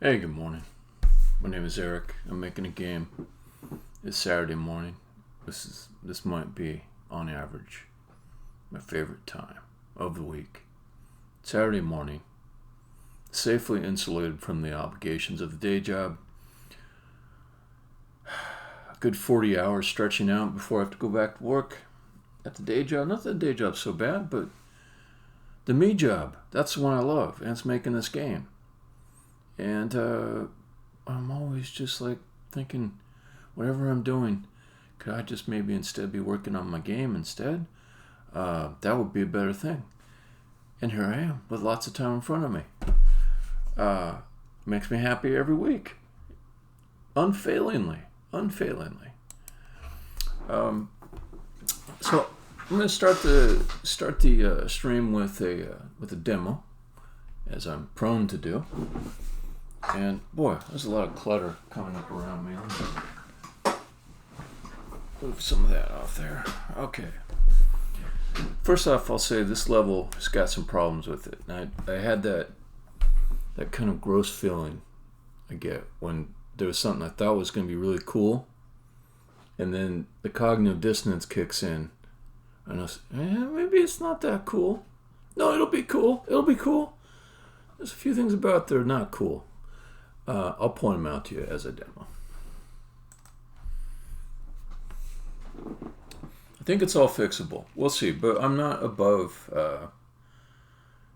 Hey, good morning. My name is Eric. I'm making a game. It's Saturday morning. This might be, on average, my favorite time of the week. Saturday morning, safely insulated from the obligations of the day job. A good 40 hours stretching out before I have to go back to work at the day job. Not that the day job's so bad, but the me job, that's the one I love, and it's making this game. And I'm always just like thinking, whatever I'm doing, could I just maybe instead be working on my game instead? That would be a better thing. And here I am with lots of time in front of me. Makes me happy every week. Unfailingly. So I'm going to start the stream with a demo, as I'm prone to do. And boy, there's a lot of clutter coming up around me. Let me move some of that off there. Okay. First off, I'll say this level has got some problems with it. And I had that kind of gross feeling I get when there was something I thought was going to be really cool, and then the cognitive dissonance kicks in, and I was, maybe it's not that cool. No, it'll be cool. There's a few things about it that are not cool. I'll point them out to you as a demo. I think it's all fixable. We'll see, but I'm not above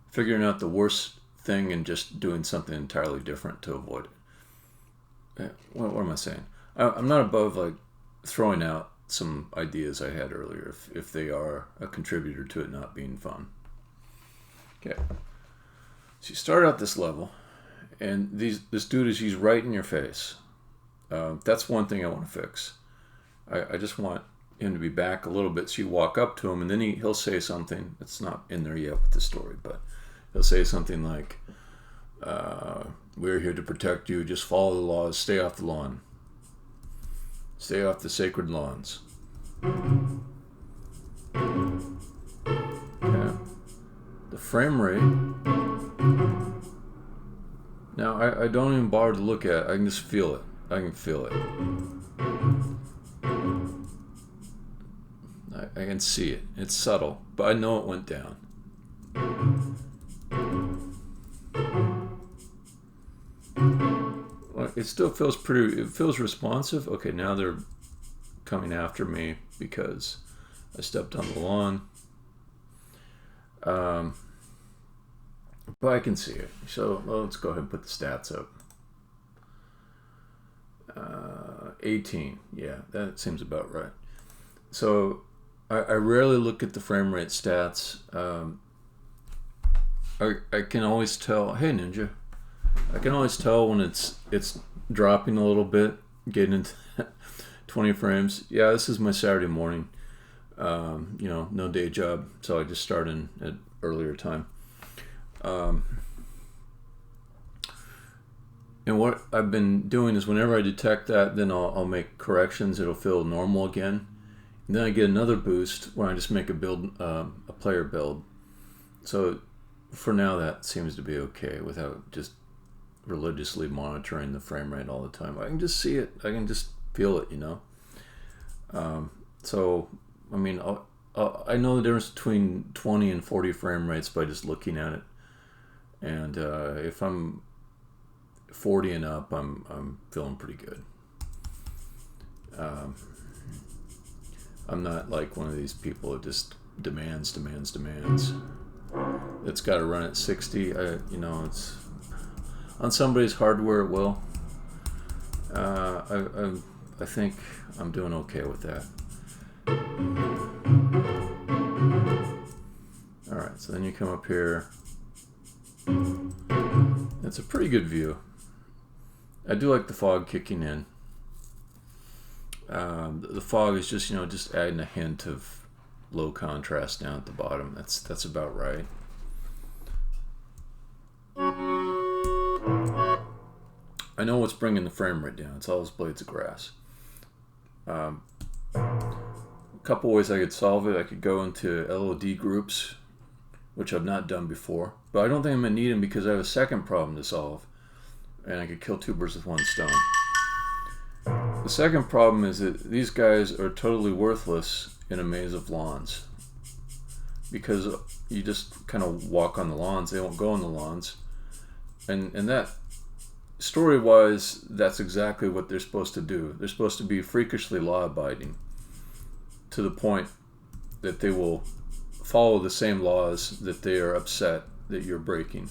figuring out the worst thing and just doing something entirely different to avoid it. What am I saying? I'm not above like throwing out some ideas I had earlier if they are a contributor to it not being fun. Okay. So you start out this level, and this dude he's right in your face. That's one thing I want to fix. I just want him to be back a little bit so you walk up to him, and then he'll say something. It's not in there yet with the story, but he'll say something like, we're here to protect you, just follow the laws, stay off the lawn. Stay off the sacred lawns. Yeah. The frame rate. Now, I don't even bother to look at it. I can just feel it. I can feel it. I can see it. It's subtle, but I know it went down. It still feels it feels responsive. Okay, now they're coming after me because I stepped on the lawn. But I can see it. So let's go ahead and put the stats up. 18. Yeah, that seems about right. So I rarely look at the frame rate stats. I can always tell. Hey, Ninja. I can always tell when it's dropping a little bit, getting into 20 frames. Yeah, this is my Saturday morning. No day job, so I just start in at earlier time. And what I've been doing is whenever I detect that, then I'll make corrections. It'll feel normal again. And then I get another boost when I just make a player build. So for now, that seems to be okay without just religiously monitoring the frame rate all the time. I can just see it. I can just feel it, So, I mean, I know the difference between 20 and 40 frame rates by just looking at it. And if I'm 40 and up, I'm feeling pretty good. I'm not like one of these people that just demands. It's got to run at 60. It's on somebody's hardware. It will. I think I'm doing okay with that. All right. So then you come up here. It's a pretty good view. I do like the fog kicking in. The fog is just adding a hint of low contrast down at the bottom. That's about right. I know what's bringing the frame rate down. It's all those blades of grass. A couple ways I could solve it. I could go into LOD groups, which I've not done before. But I don't think I'm going to need them because I have a second problem to solve. and I could kill 2 birds with 1 stone. The second problem is that these guys are totally worthless in a maze of lawns, because you just kind of walk on the lawns. They won't go on the lawns, and that, story-wise, that's exactly what they're supposed to do. They're supposed to be freakishly law-abiding to the point that they will follow the same laws that they are upset that you're breaking,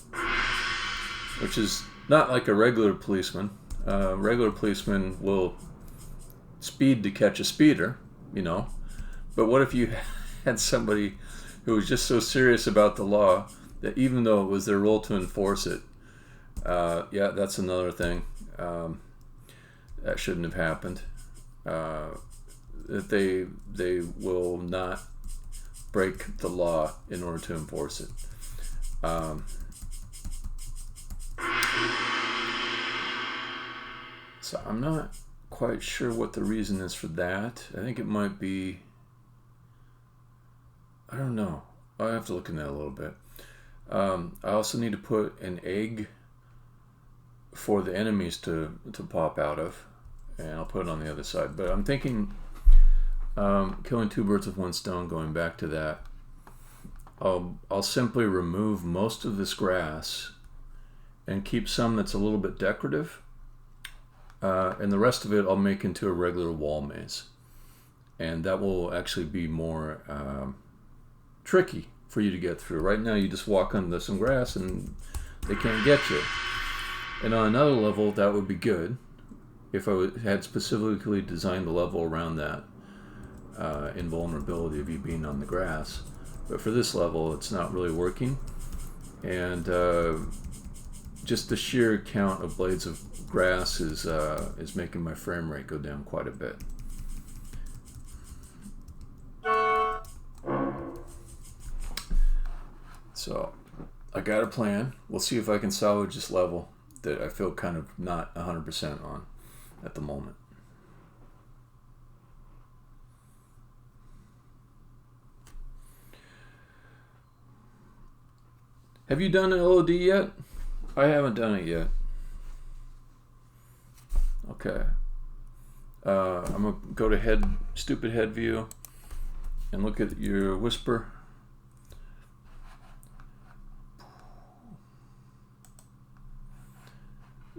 which is not like a regular policeman. Regular policeman will speed to catch a speeder, you know, but what if you had somebody who was just so serious about the law that even though it was their role to enforce it, yeah, that's another thing, that shouldn't have happened, that they will not break the law in order to enforce it. So I'm not quite sure what the reason is for that. I think it might be, I don't know. I'll have to look in that a little bit. I also need to put an egg for the enemies to pop out of, and I'll put it on the other side. But I'm thinking killing 2 birds with 1 stone, going back to that, I'll simply remove most of this grass and keep some that's a little bit decorative, and the rest of it I'll make into a regular wall maze, and that will actually be more tricky for you to get through. Right now you just walk under some grass and they can't get you. And on another level, that would be good if I had specifically designed the level around that invulnerability of you being on the grass. But for this level, it's not really working. And just the sheer count of blades of grass is making my frame rate go down quite a bit. So I got a plan. We'll see if I can salvage this level that I feel kind of not 100% on at the moment. Have you done an LOD yet? I haven't done it yet. Okay. I'm going to go to stupid head view and look at your whisper.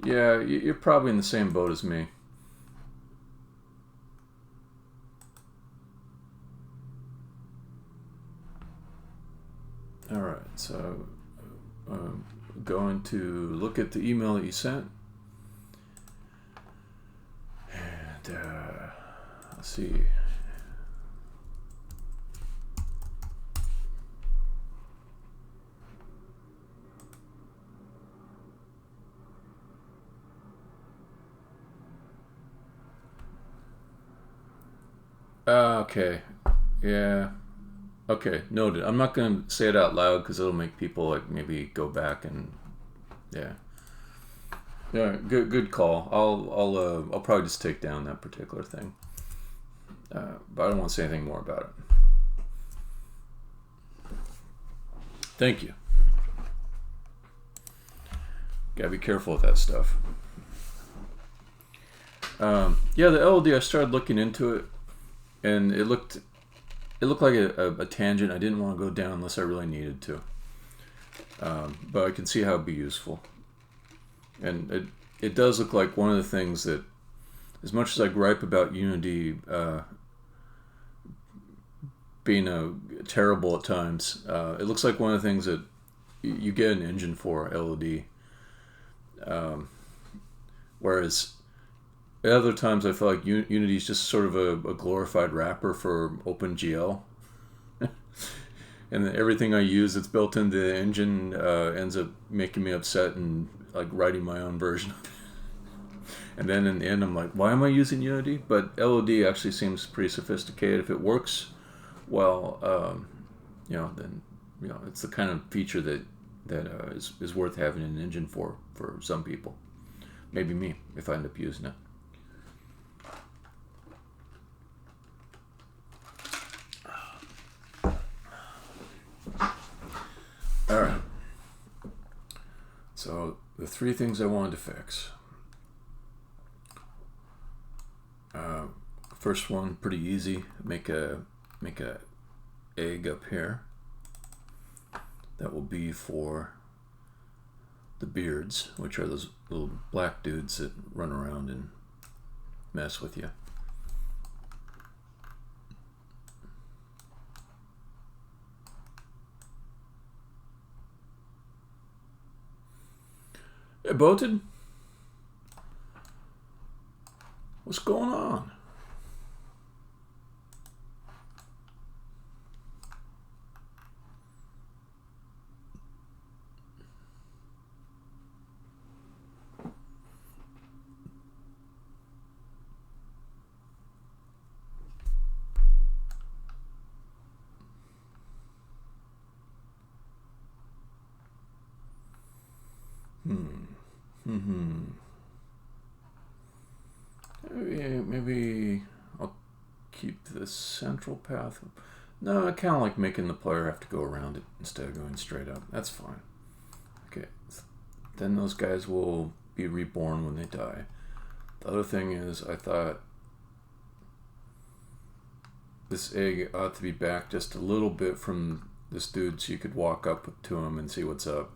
Yeah, you're probably in the same boat as me. All right, so I'm going to look at the email that you sent. And let's see. Okay. Yeah. Okay, noted. I'm not going to say it out loud because it'll make people like maybe go back and yeah. Yeah, good call. I'll probably just take down that particular thing. But I don't want to say anything more about it. Thank you. Gotta be careful with that stuff. Yeah, the LOD, I started looking into it, and it looked like a tangent I didn't want to go down unless I really needed to. But I can see how it'd be useful. And it does look like one of the things that, as much as I gripe about Unity being terrible at times, it looks like one of the things that you get an engine for, LOD. Whereas at other times I feel like Unity is just sort of a glorified wrapper for OpenGL. And everything I use that's built into the engine ends up making me upset and like writing my own version. And then in the end I'm like, why am I using Unity? But LOD actually seems pretty sophisticated. If it works well, then it's the kind of feature that is worth having an engine for some people. Maybe me, if I end up using it. Alright. So the three things I wanted to fix. First one, pretty easy. Make a egg up here. That will be for the beards, which are those little black dudes that run around and mess with you. Hey, Boated. What's going on? Maybe I'll keep the central path. No, I kind of like making the player have to go around it instead of going straight up. That's fine. Okay, then those guys will be reborn when they die. The other thing is, I thought this egg ought to be back just a little bit from this dude so you could walk up to him and see what's up.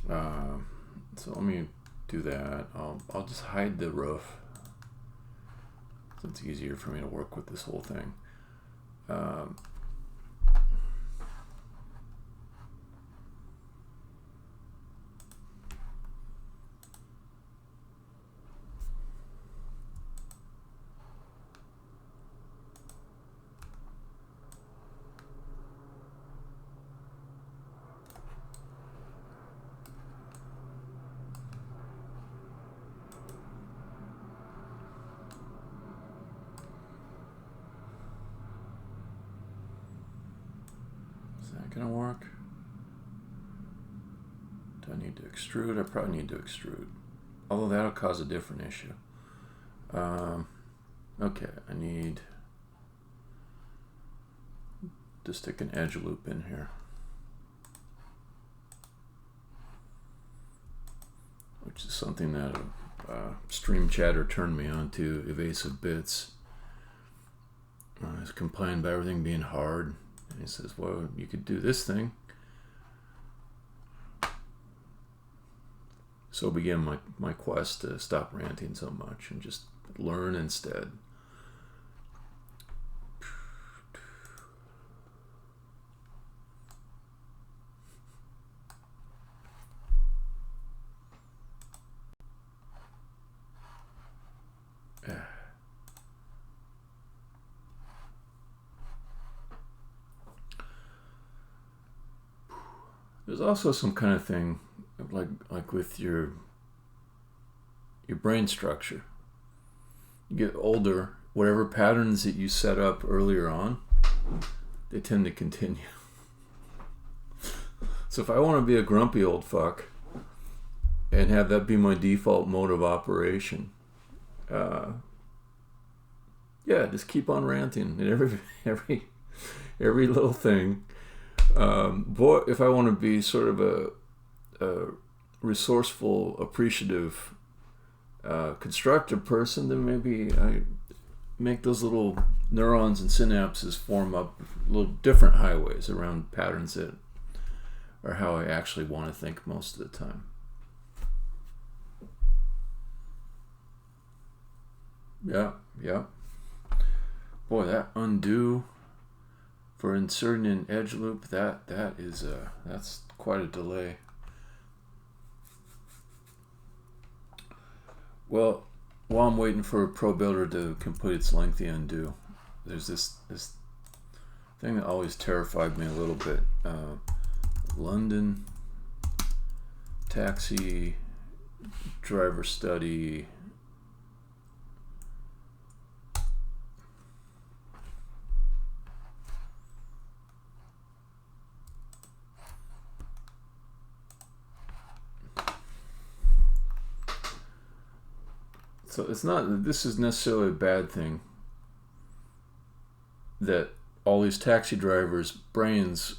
So let me do that. I'll just hide the roof so it's easier for me to work with this whole thing. Gonna work? Do I need to extrude? I probably need to extrude. Although that'll cause a different issue. Okay, I need to stick an edge loop in here. Which is something that stream chatter turned me on to, evasive bits. I was complaining about everything being hard. And he says, well, you could do this thing. So began my quest to stop ranting so much and just learn instead. There's also some kind of thing like with your brain structure. You get older, whatever patterns that you set up earlier on, they tend to continue. So if I want to be a grumpy old fuck and have that be my default mode of operation, yeah, just keep on ranting and every little thing. Boy, if I want to be sort of a resourceful, appreciative, constructive person, then maybe I make those little neurons and synapses form up little different highways around patterns that are how I actually want to think most of the time. Yeah. Boy, that undo for inserting an edge loop, that's quite a delay. Well, while I'm waiting for ProBuilder to complete its lengthy undo, there's this thing that always terrified me a little bit. London taxi driver study. So it's not, this is necessarily a bad thing that all these taxi drivers' brains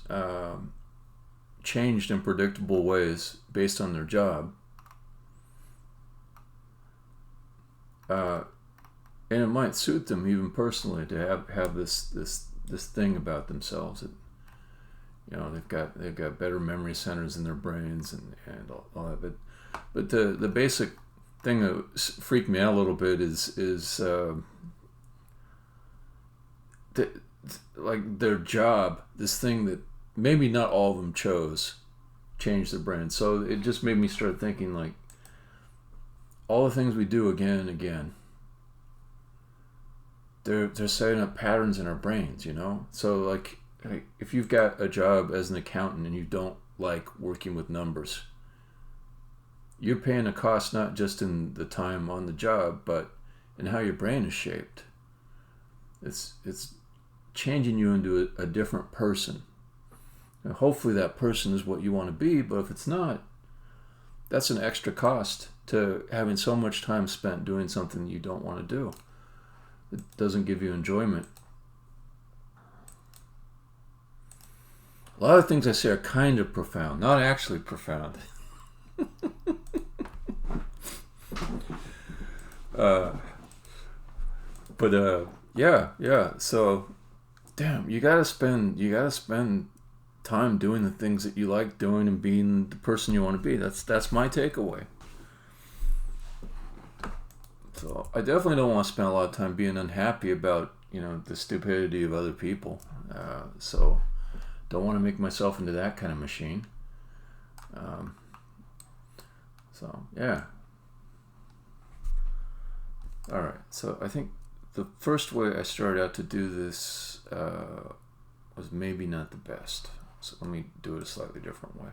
changed in predictable ways based on their job. And it might suit them even personally to have this thing about themselves that, you know, they've got better memory centers in their brains and all that. But the basic thing that freaked me out a little bit is like their job, this thing that maybe not all of them chose, changed their brain. So it just made me start thinking, like, all the things we do again and again, they're setting up patterns in our brains, you know? So like if you've got a job as an accountant and you don't like working with numbers, you're paying a cost not just in the time on the job, but in how your brain is shaped. It's changing you into a different person. And hopefully that person is what you want to be, but if it's not, that's an extra cost to having so much time spent doing something you don't want to do. It doesn't give you enjoyment. A lot of things I say are kind of profound, not actually profound. Yeah. So, damn, you gotta spend time doing the things that you like doing and being the person you want to be. That's my takeaway. So I definitely don't want to spend a lot of time being unhappy about, you know, the stupidity of other people. So don't want to make myself into that kind of machine. So yeah. All right. So I think the first way I started out to do this was maybe not the best. So let me do it a slightly different way.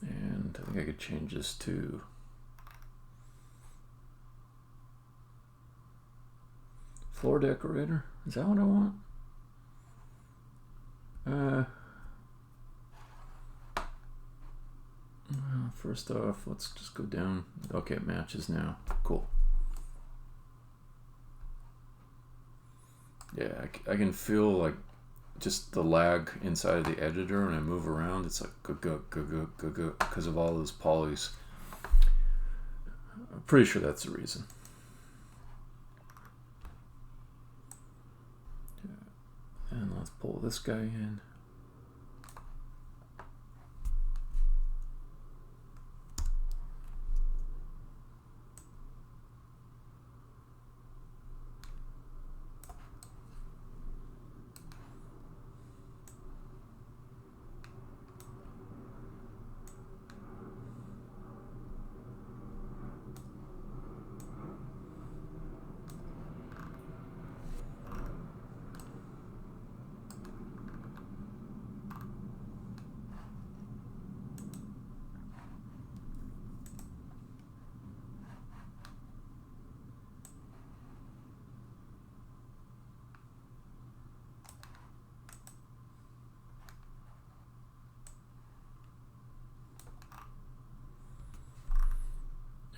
And I think I could change this to floor decorator. Is that what I want? First off, let's just go down. Okay, it matches now. Cool. Yeah, I can feel like just the lag inside of the editor when I move around. It's like because of all those polys. I'm pretty sure that's the reason. And let's pull this guy in.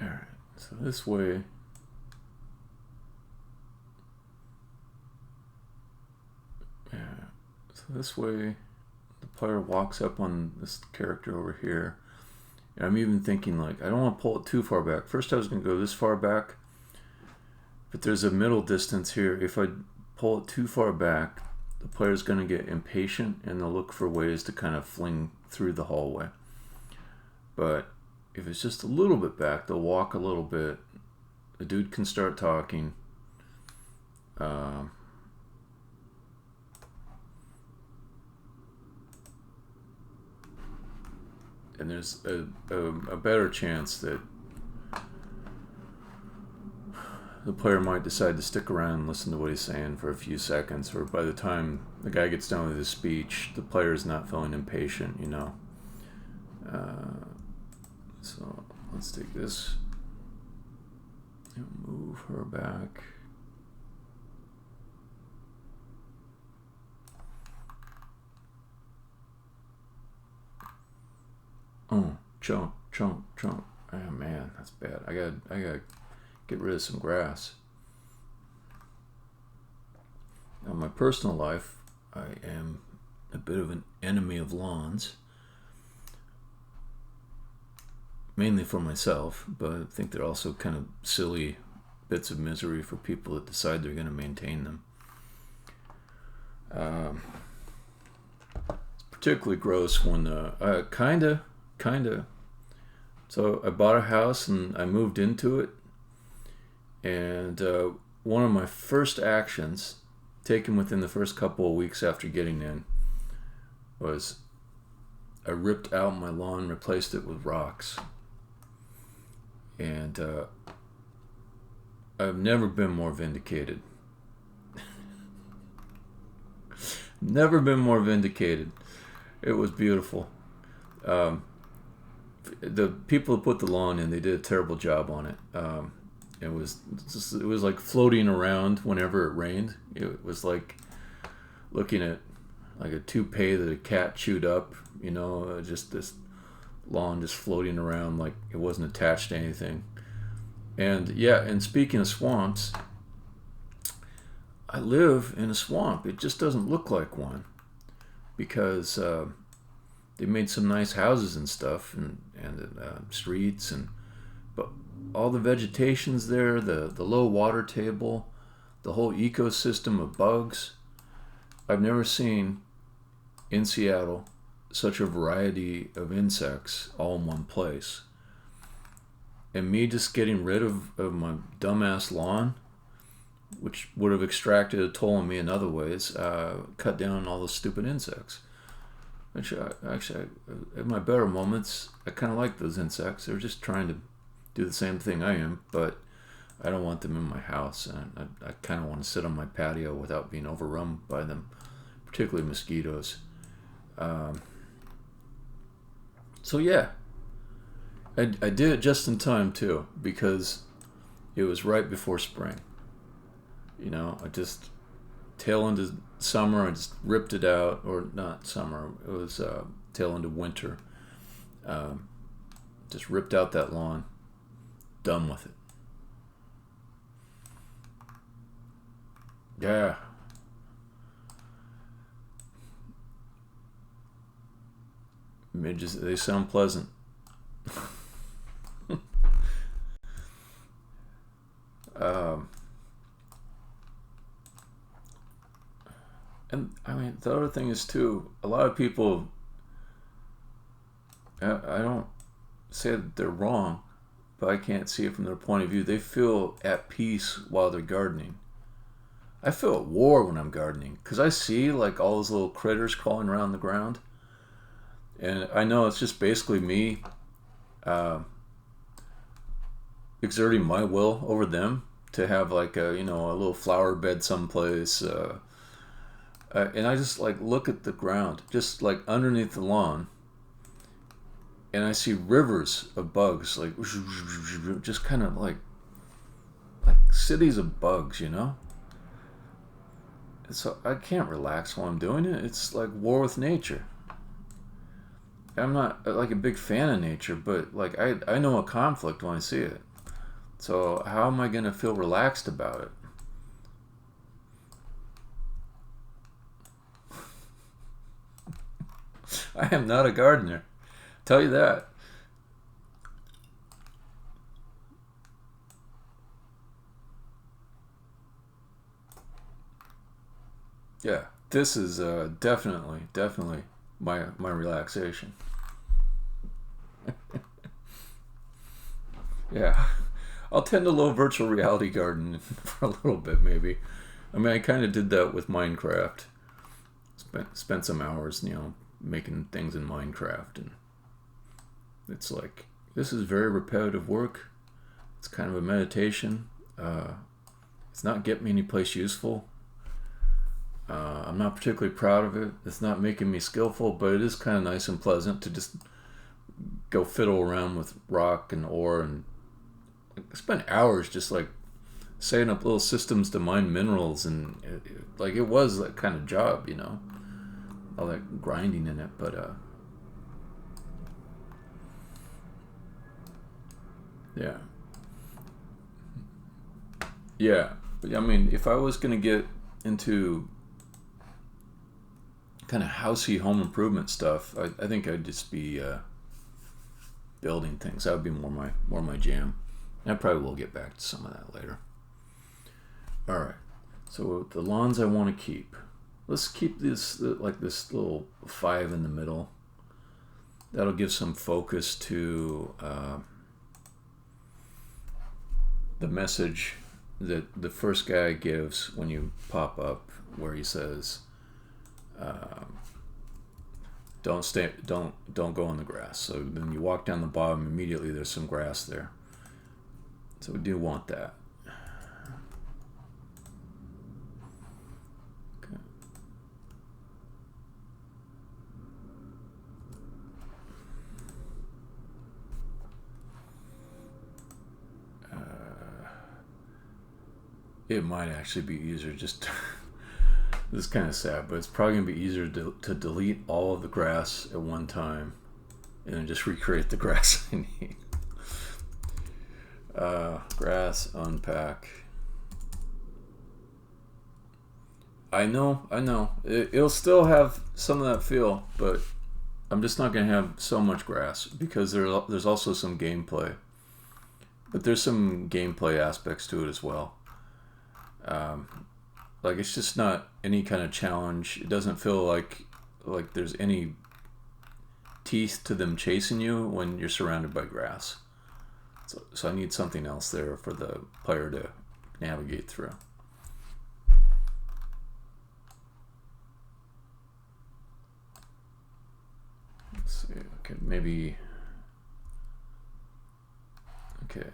Alright, so this way, the player walks up on this character over here. And I'm even thinking, like, I don't want to pull it too far back. First I was going to go this far back, but there's a middle distance here. If I pull it too far back, the player's going to get impatient and they'll look for ways to kind of fling through the hallway. But if it's just a little bit back, they'll walk a little bit. The dude can start talking. And there's a better chance that the player might decide to stick around and listen to what he's saying for a few seconds, or by the time the guy gets done with his speech, the player's not feeling impatient, you know. So let's take this and move her back. Oh, chomp, chomp, chomp. Oh man, that's bad. I gotta get rid of some grass. Now, in my personal life, I am a bit of an enemy of lawns. Mainly for myself, but I think they're also kind of silly bits of misery for people that decide they're going to maintain them. It's particularly gross when, kinda. So I bought a house and I moved into it, and one of my first actions, taken within the first couple of weeks after getting in, was I ripped out my lawn and replaced it with rocks. And I've never been more vindicated. Never been more vindicated. It was beautiful. The people who put the lawn in, they did a terrible job on it. It was like floating around whenever it rained. It was like looking at like a toupee that a cat chewed up. You know, just this lawn just floating around like it wasn't attached to anything. And yeah, and speaking of swamps, I live in a swamp. It just doesn't look like one because they made some nice houses and stuff and streets, but all the vegetation's there, the low water table, the whole ecosystem of bugs. I've never seen in Seattle such a variety of insects all in one place. And me just getting rid of my dumbass lawn, which would have extracted a toll on me in other ways, cut down on all the stupid insects. Which actually, in my better moments, I kind of like those insects. They're just trying to do the same thing I am, but I don't want them in my house. And I kind of want to sit on my patio without being overrun by them, particularly mosquitoes. So yeah, I did it just in time too, because it was right before spring. You know, I just tail into summer, I just ripped it out, or not summer, it was tail into winter. Just ripped out that lawn, done with it. Yeah. Midges, they sound pleasant. And I mean, the other thing is too, a lot of people, I don't say that they're wrong, but I can't see it from their point of view. They feel at peace while they're gardening. I feel at war when I'm gardening, because I see like all those little critters crawling around the ground. And I know it's just basically me exerting my will over them to have like a, you know, a little flower bed someplace. And I just like look at the ground, just like underneath the lawn, and I see rivers of bugs, like just kind of like cities of bugs, you know? And so I can't relax while I'm doing it. It's like war with nature. I'm not like a big fan of nature, but like I know a conflict when I see it. So how am I going to feel relaxed about it? I am not a gardener. Tell you that. Yeah, this is definitely my relaxation. Yeah, I'll tend to low virtual reality garden for a little bit maybe. I mean, I kind of did that with Minecraft. Spent some hours, you know, making things in Minecraft, and it's like, this is very repetitive work. It's kind of a meditation. It's not getting me anyplace useful. I'm not particularly proud of it. It's not making me skillful, but it is kind of nice and pleasant to just go fiddle around with rock and ore and spend hours just like setting up little systems to mine minerals, and it was that kind of job, you know, all that grinding in it. But yeah. But I mean, if I was gonna get into kind of housey home improvement stuff, I think I'd just be building things. That would be more my jam. And I probably will get back to some of that later. All right. So the lawns I want to keep. Let's keep this this little 5 in the middle. That'll give some focus to the message that the first guy gives when you pop up, where he says, don't go in the grass. So then you walk down the bottom, immediately there's some grass there. So we do want that. Okay. It might actually be easier just this is kind of sad, but it's probably going to be easier to delete all of the grass at one time and then just recreate the grass I need. Grass, unpack. I know. It'll still have some of that feel, but I'm just not going to have so much grass because there's also some gameplay. But there's some gameplay aspects to it as well. Like it's just not any kind of challenge. It doesn't feel like there's any teeth to them chasing you when you're surrounded by grass. So I need something else there for the player to navigate through. Let's see. Okay, maybe. Okay.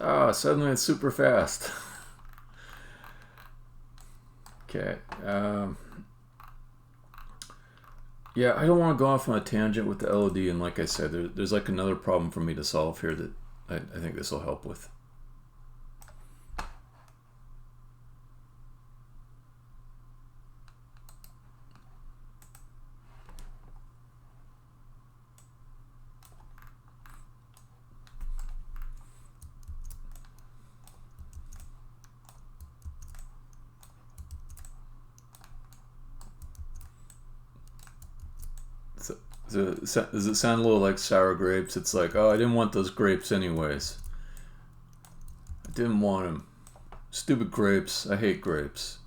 Oh, suddenly it's super fast. Okay. Yeah, I don't want to go off on a tangent with the LOD, and like I said, there's like another problem for me to solve here that I think this will help with. Does it sound a little like sour grapes? It's like, oh, I didn't want those grapes anyways. I didn't want them. Stupid grapes. I hate grapes.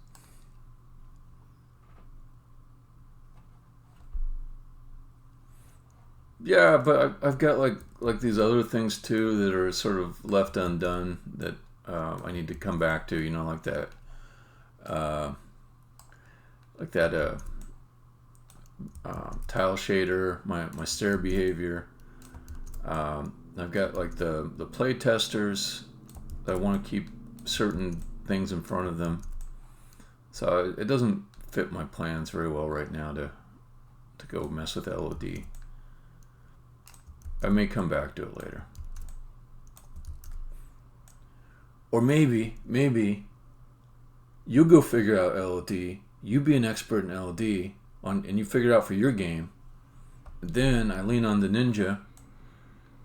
Yeah, but I've got like these other things too that are sort of left undone that I need to come back to. You know, like that. Tile shader, my stair behavior. I've got like the play testers. I want to keep certain things in front of them, so it doesn't fit my plans very well right now to go mess with LOD. I may come back to it later, or maybe you go figure out LOD. You be an expert in LOD. And you figure it out for your game. Then I lean on the ninja.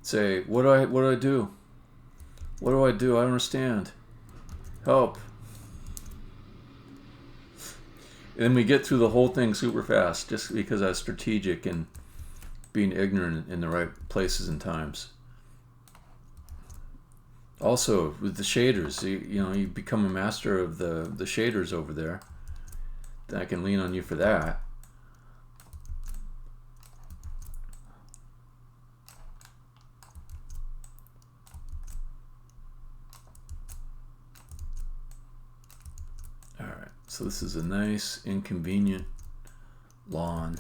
Say, what do I do? What do I do? I don't understand. Help. And then we get through the whole thing super fast, just because I was strategic and being ignorant in the right places and times. Also, with the shaders, you become a master of the shaders over there. Then I can lean on you for that. So this is a nice, inconvenient lawn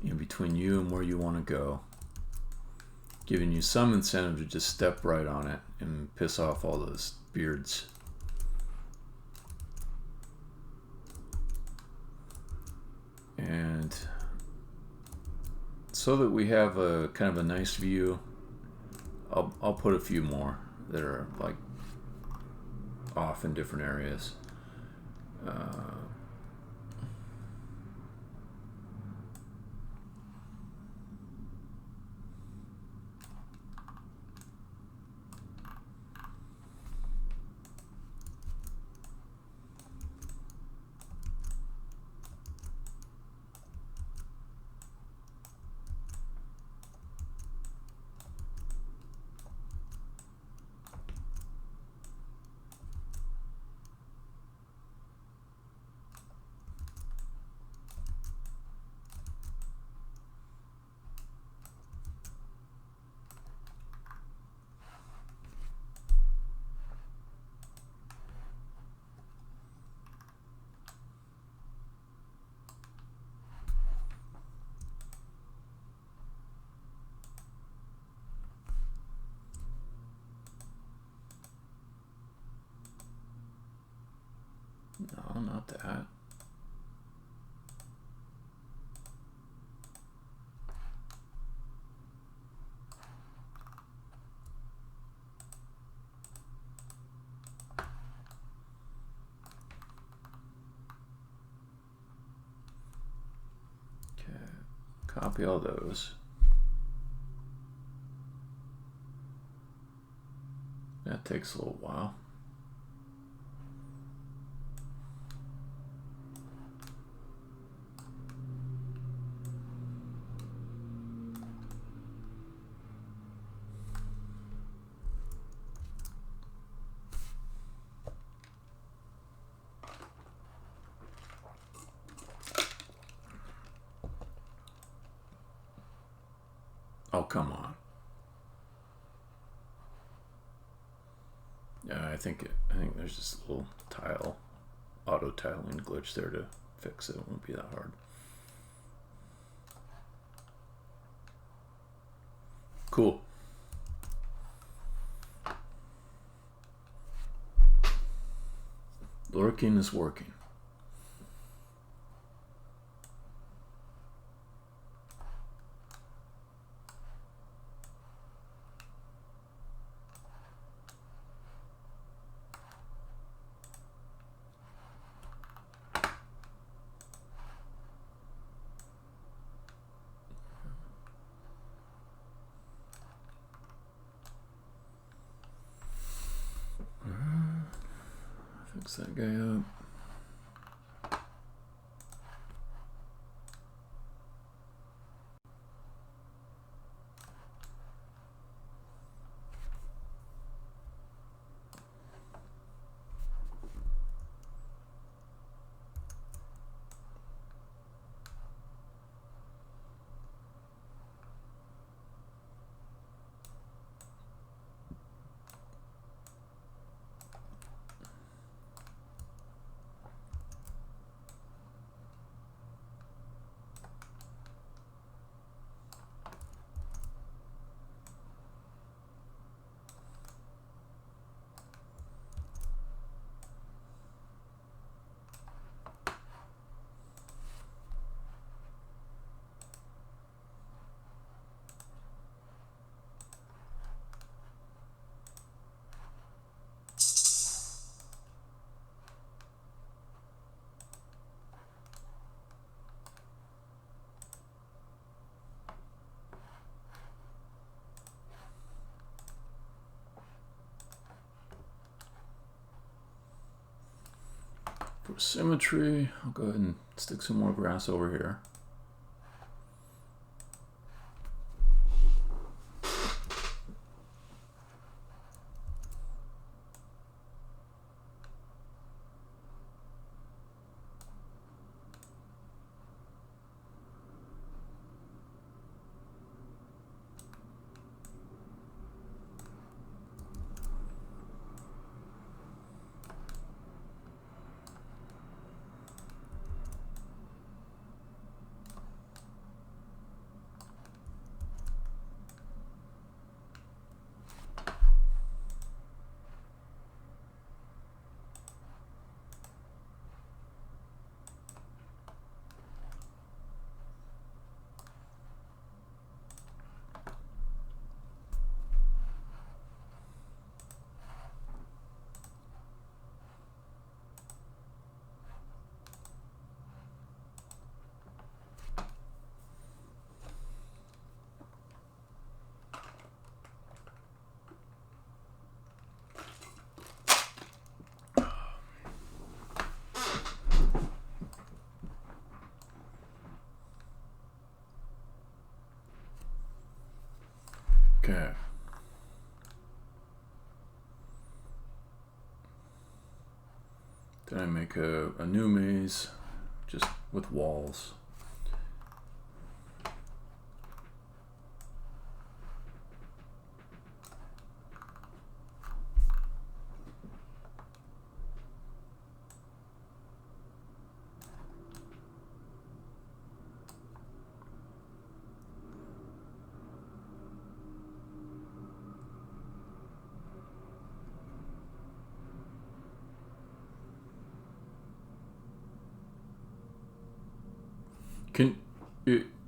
in between you and where you want to go, giving you some incentive to just step right on it and piss off all those beards. And so that we have a kind of a nice view, I'll put a few more that are like off in different areas. No, not that. Okay, copy all those. That takes a little while. Oh, come on. Yeah, I think there's just a little auto tiling glitch there to fix it. It won't be that hard. Cool. Lurking is working. Fix that guy up. For symmetry, I'll go ahead and stick some more grass over here. Then I make a new maze just with walls.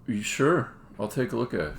You sure? I'll take a look at it.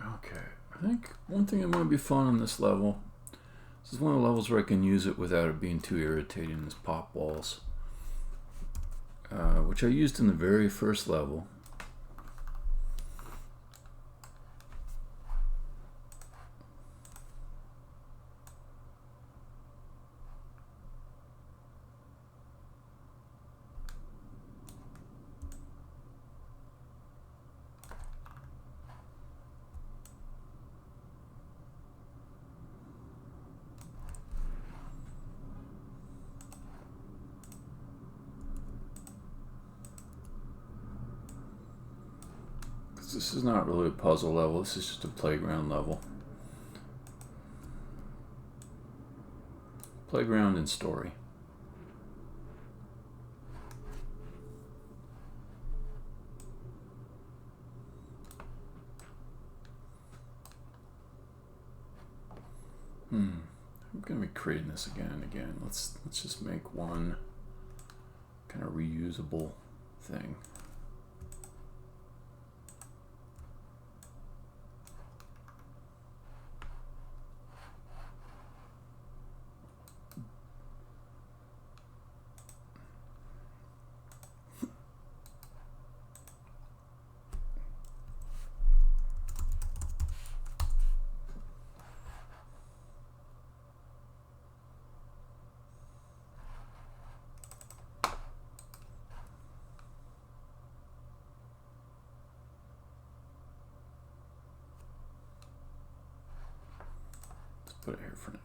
Okay, I think one thing that might be fun on this level, this is one of the levels where I can use it without it being too irritating, is pop walls, which I used in the very first level. This is not really a puzzle level, this is just a playground level. Playground and story. I'm gonna be creating this again and again. Let's just make one kind of reusable thing. Put it here for now.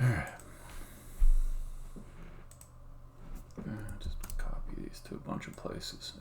All right. Just copy these to a bunch of places.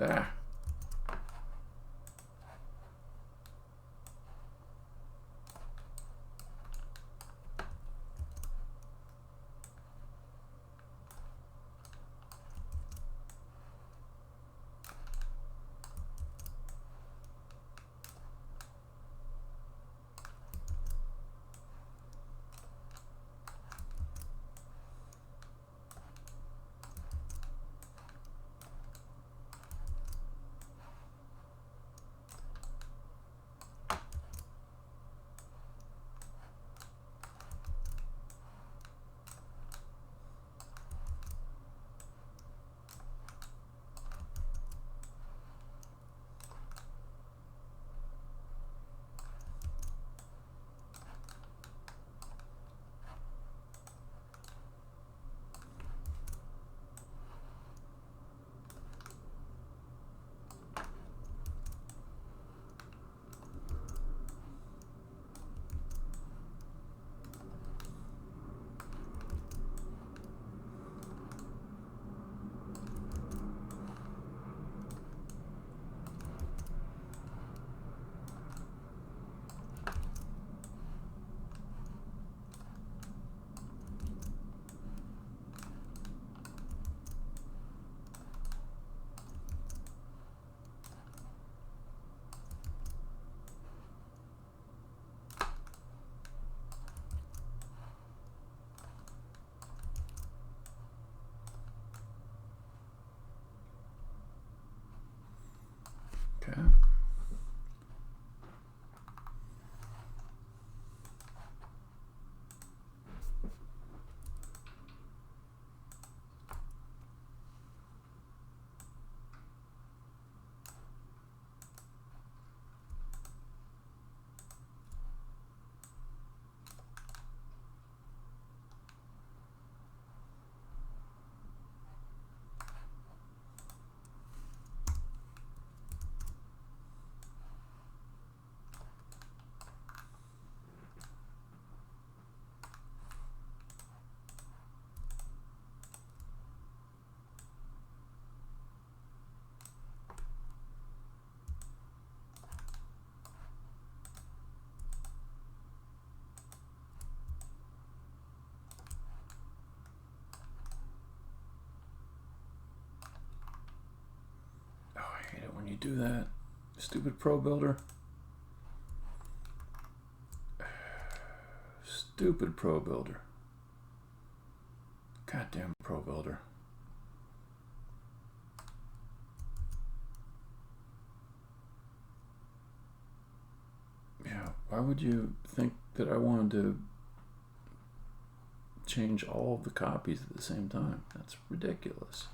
you do that? Stupid Pro Builder. Stupid Pro Builder. Goddamn Pro Builder. Yeah, why would you think that I wanted to change all of the copies at the same time? That's ridiculous.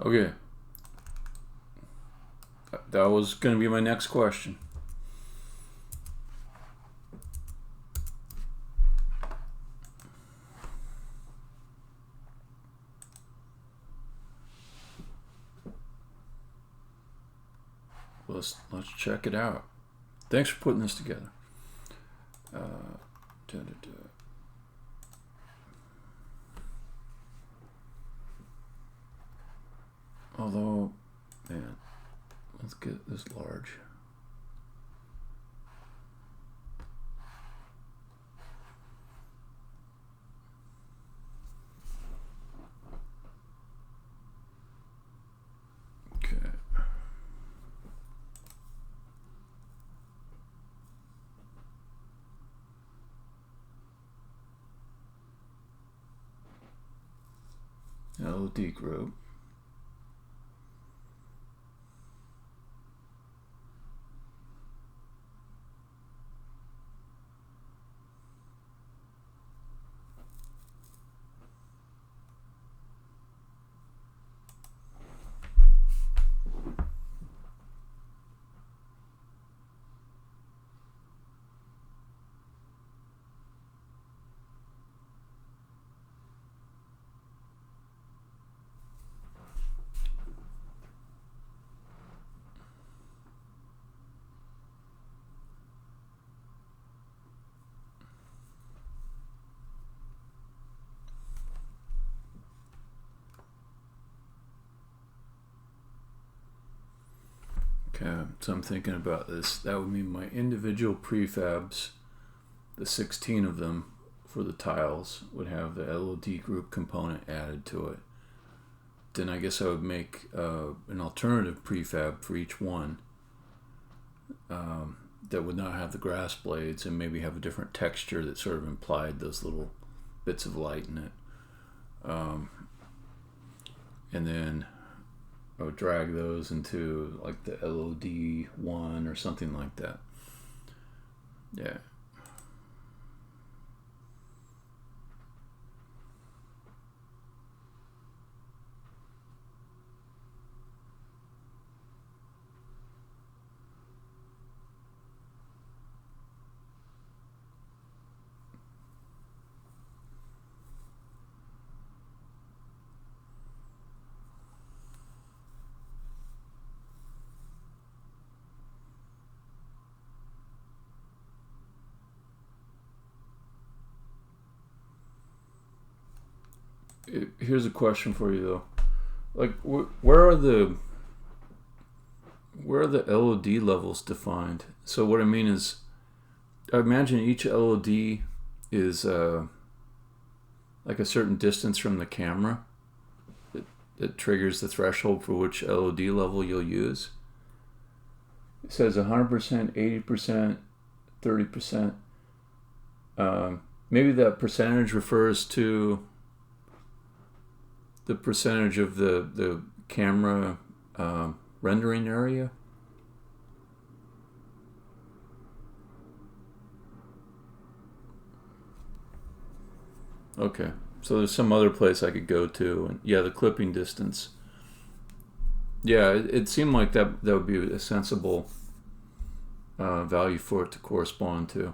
Okay. That was going to be my next question. Let's check it out. Thanks for putting this together. Although, man, let's get this large. Okay. LD group. Okay, so I'm thinking about this. That would mean my individual prefabs, the 16 of them for the tiles, would have the LOD group component added to it. Then I guess I would make an alternative prefab for each one that would not have the grass blades and maybe have a different texture that sort of implied those little bits of light in it. And then I would drag those into like the LOD one or something like that. Yeah. Here's a question for you though. Like, where are the LOD levels defined? So what I mean is, I imagine each LOD is like a certain distance from the camera that triggers the threshold for which LOD level you'll use. It says 100%, 80%, 30%. Maybe that percentage refers to the percentage of the camera rendering area. Okay, so there's some other place I could go to, and yeah, the clipping distance. Yeah, it seemed like that would be a sensible value for it to correspond to.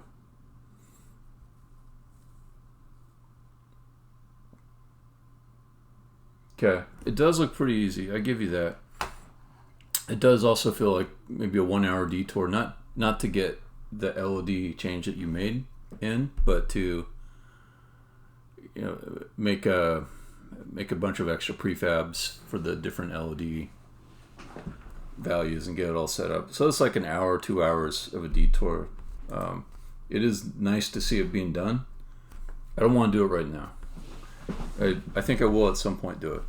Okay, it does look pretty easy. I give you that. It does also feel like maybe a 1 hour detour, not to get the LOD change that you made in, but to make a bunch of extra prefabs for the different LOD values and get it all set up. So it's like an hour, 2 hours of a detour. It is nice to see it being done. I don't want to do it right now. I think I will at some point do it.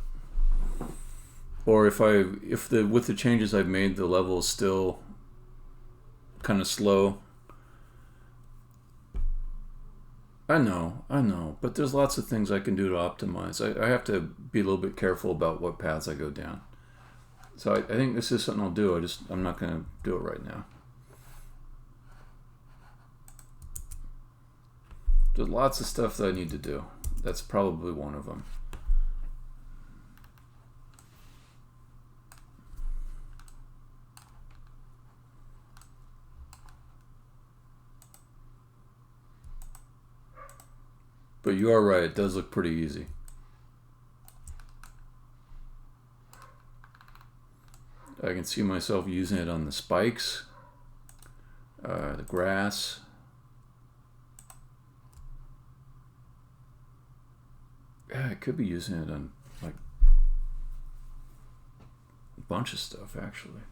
Or if with the changes I've made, the level is still kind of slow. I know, but there's lots of things I can do to optimize. I have to be a little bit careful about what paths I go down. So I think this is something I'll do. I'm not going to do it right now. There's lots of stuff that I need to do. That's probably one of them. But you are right, it does look pretty easy. I can see myself using it on the spikes, the grass. Yeah, I could be using it on like a bunch of stuff actually.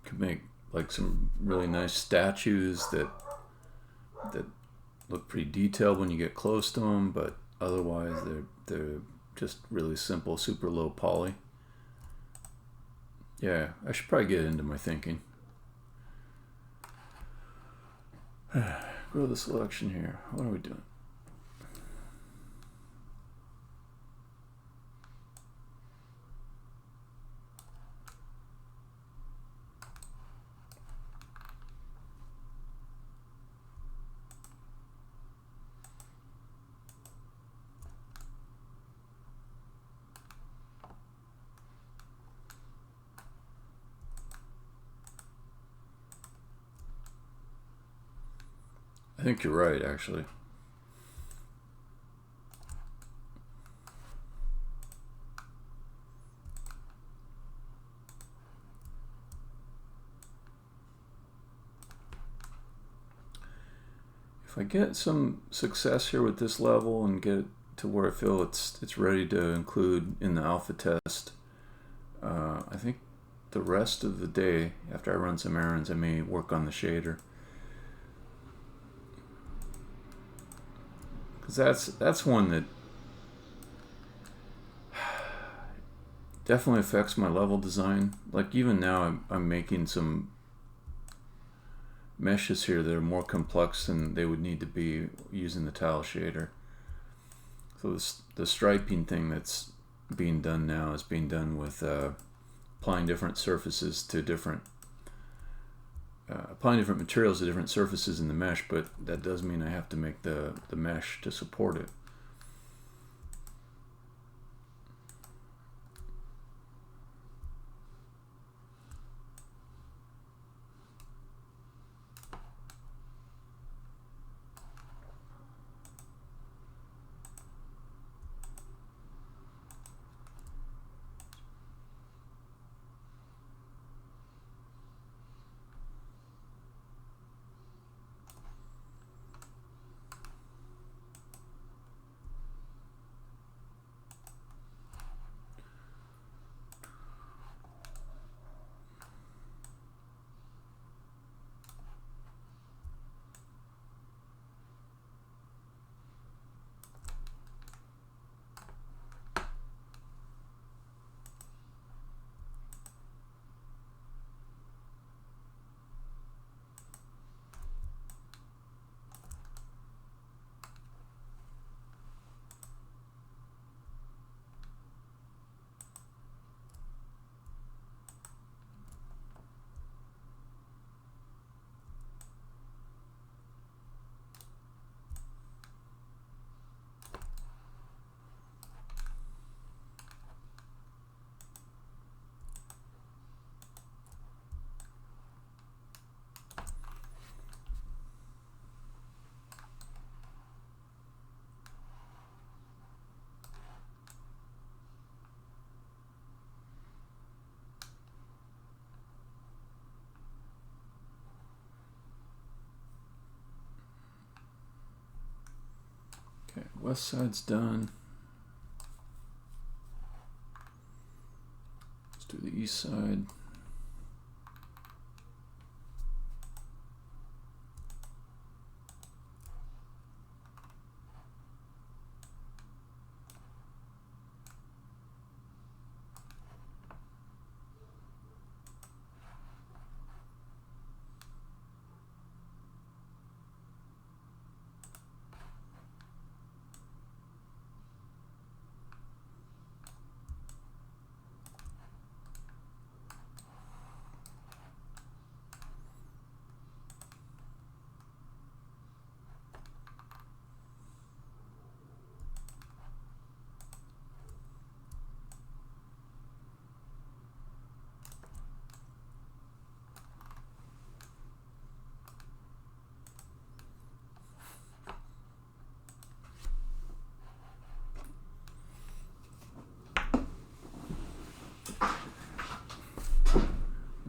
Could make like some really nice statues that look pretty detailed when you get close to them, but otherwise they're just really simple, super low poly. Yeah, I should probably get into my thinking. Grow the selection here. What are we doing? I think you're right, actually. If I get some success here with this level and get it to where I feel it's ready to include in the alpha test, I think the rest of the day, after I run some errands, I may work on the shader. Because that's one that definitely affects my level design. Like even now I'm making some meshes here that are more complex than they would need to be using the tile shader. So the striping thing that's being done now is being done with applying different surfaces to different applying different materials to different surfaces in the mesh, but that does mean I have to make the mesh to support it. Okay, west side's done. Let's do the east side.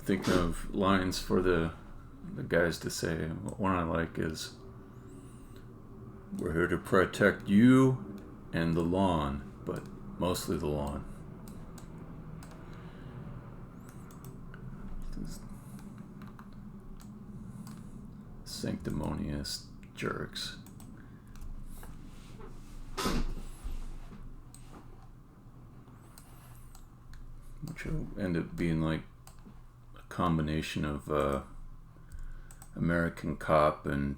Thinking of lines for the guys to say. One I like is, "We're here to protect you and the lawn, but mostly the lawn." These sanctimonious jerks. Which will end up being like combination of American cop and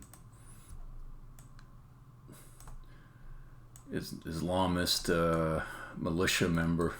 Islamist militia member.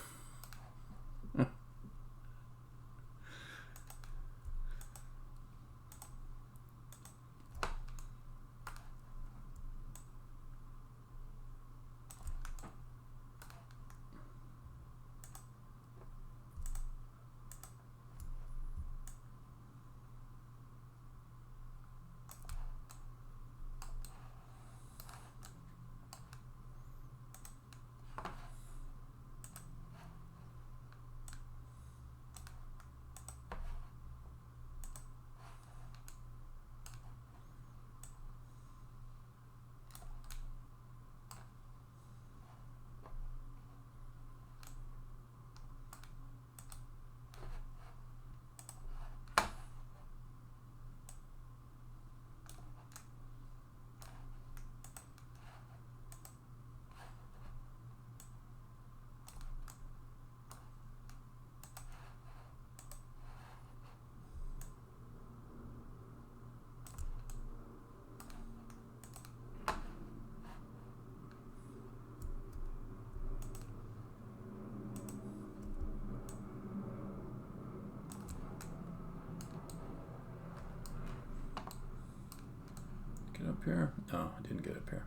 pair? No, I didn't get a pair.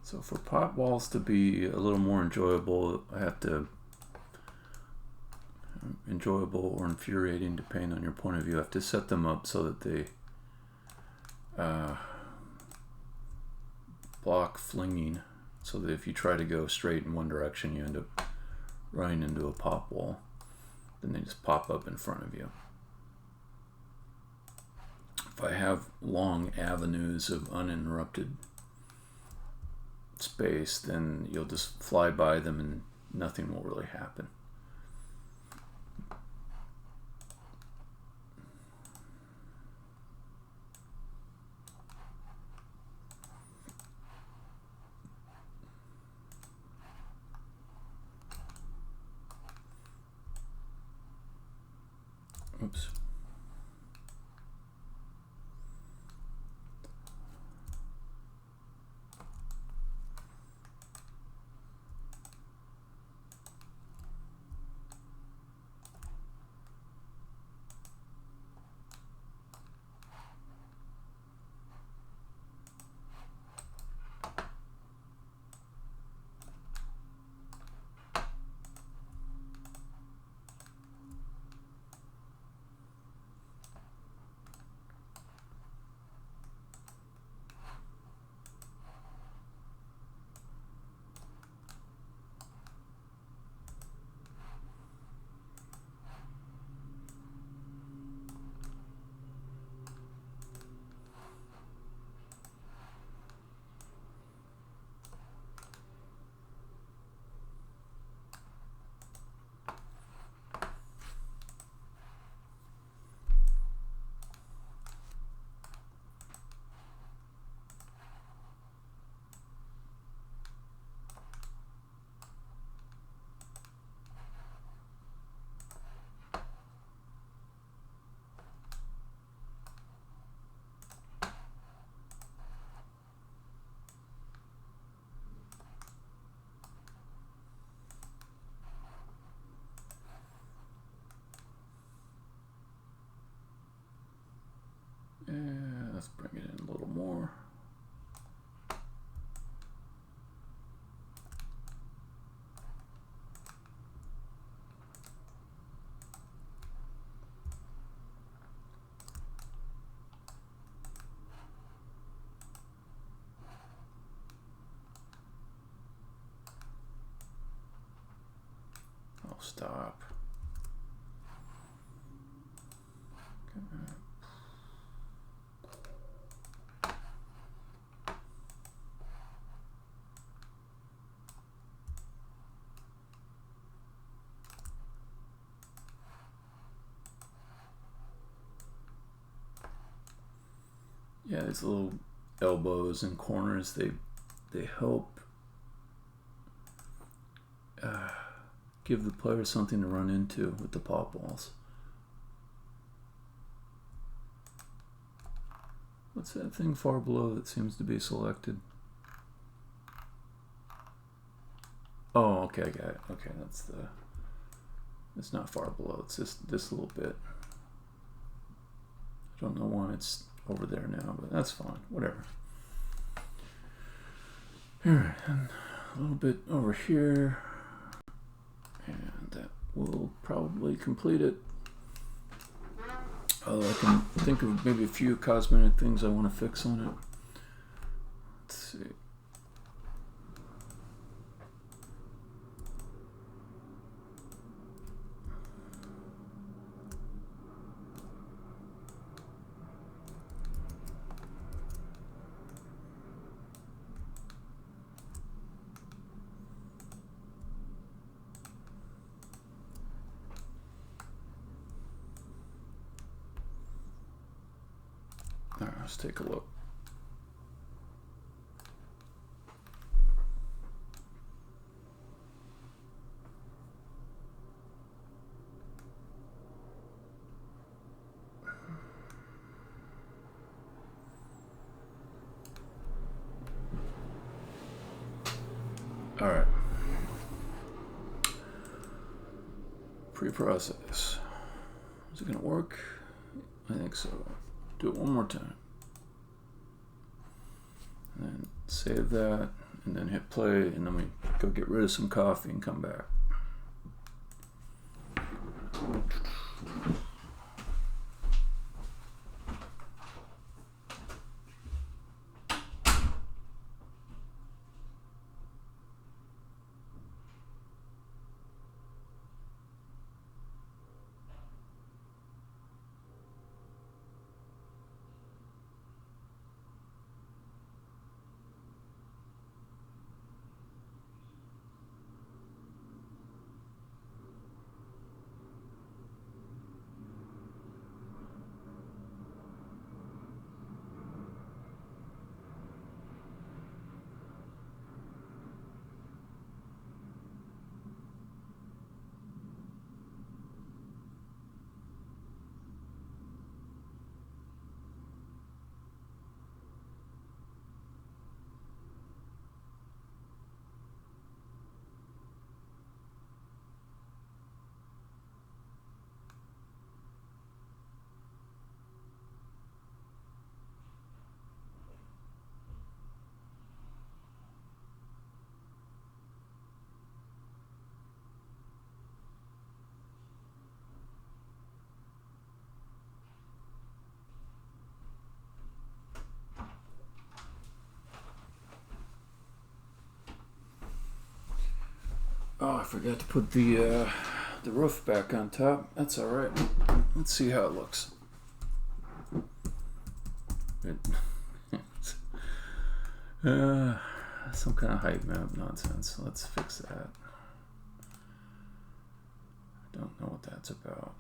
So for pot balls to be a little more enjoyable, I have to, enjoyable or infuriating depending on your point of view, I have to set them up so that they block flinging, so that if you try to go straight in one direction, you end up running into a pop wall. Then they just pop up in front of you. If I have long avenues of uninterrupted space, then you'll just fly by them and nothing will really happen. Oops. And let's bring it in a little more. I'll stop. Okay. Yeah, these little elbows and corners, they help give the player something to run into with the pop balls. What's that thing far below that seems to be selected? Oh, okay, I got it. Okay, it's not far below, it's just this little bit. I don't know why it's over there now, but that's fine, whatever. Alright, and a little bit over here, and that will probably complete it. Although I can think of maybe a few cosmetic things I want to fix on it. Let's see. Let's take a look. All right. Pre-process. Is it gonna work? I think so. Do it one more time. And then save that, and then hit play, and then we go get rid of some coffee and come back. Oh, I forgot to put the roof back on top. That's all right. Let's see how it looks. Some kind of height map nonsense. Let's fix that. I don't know what that's about.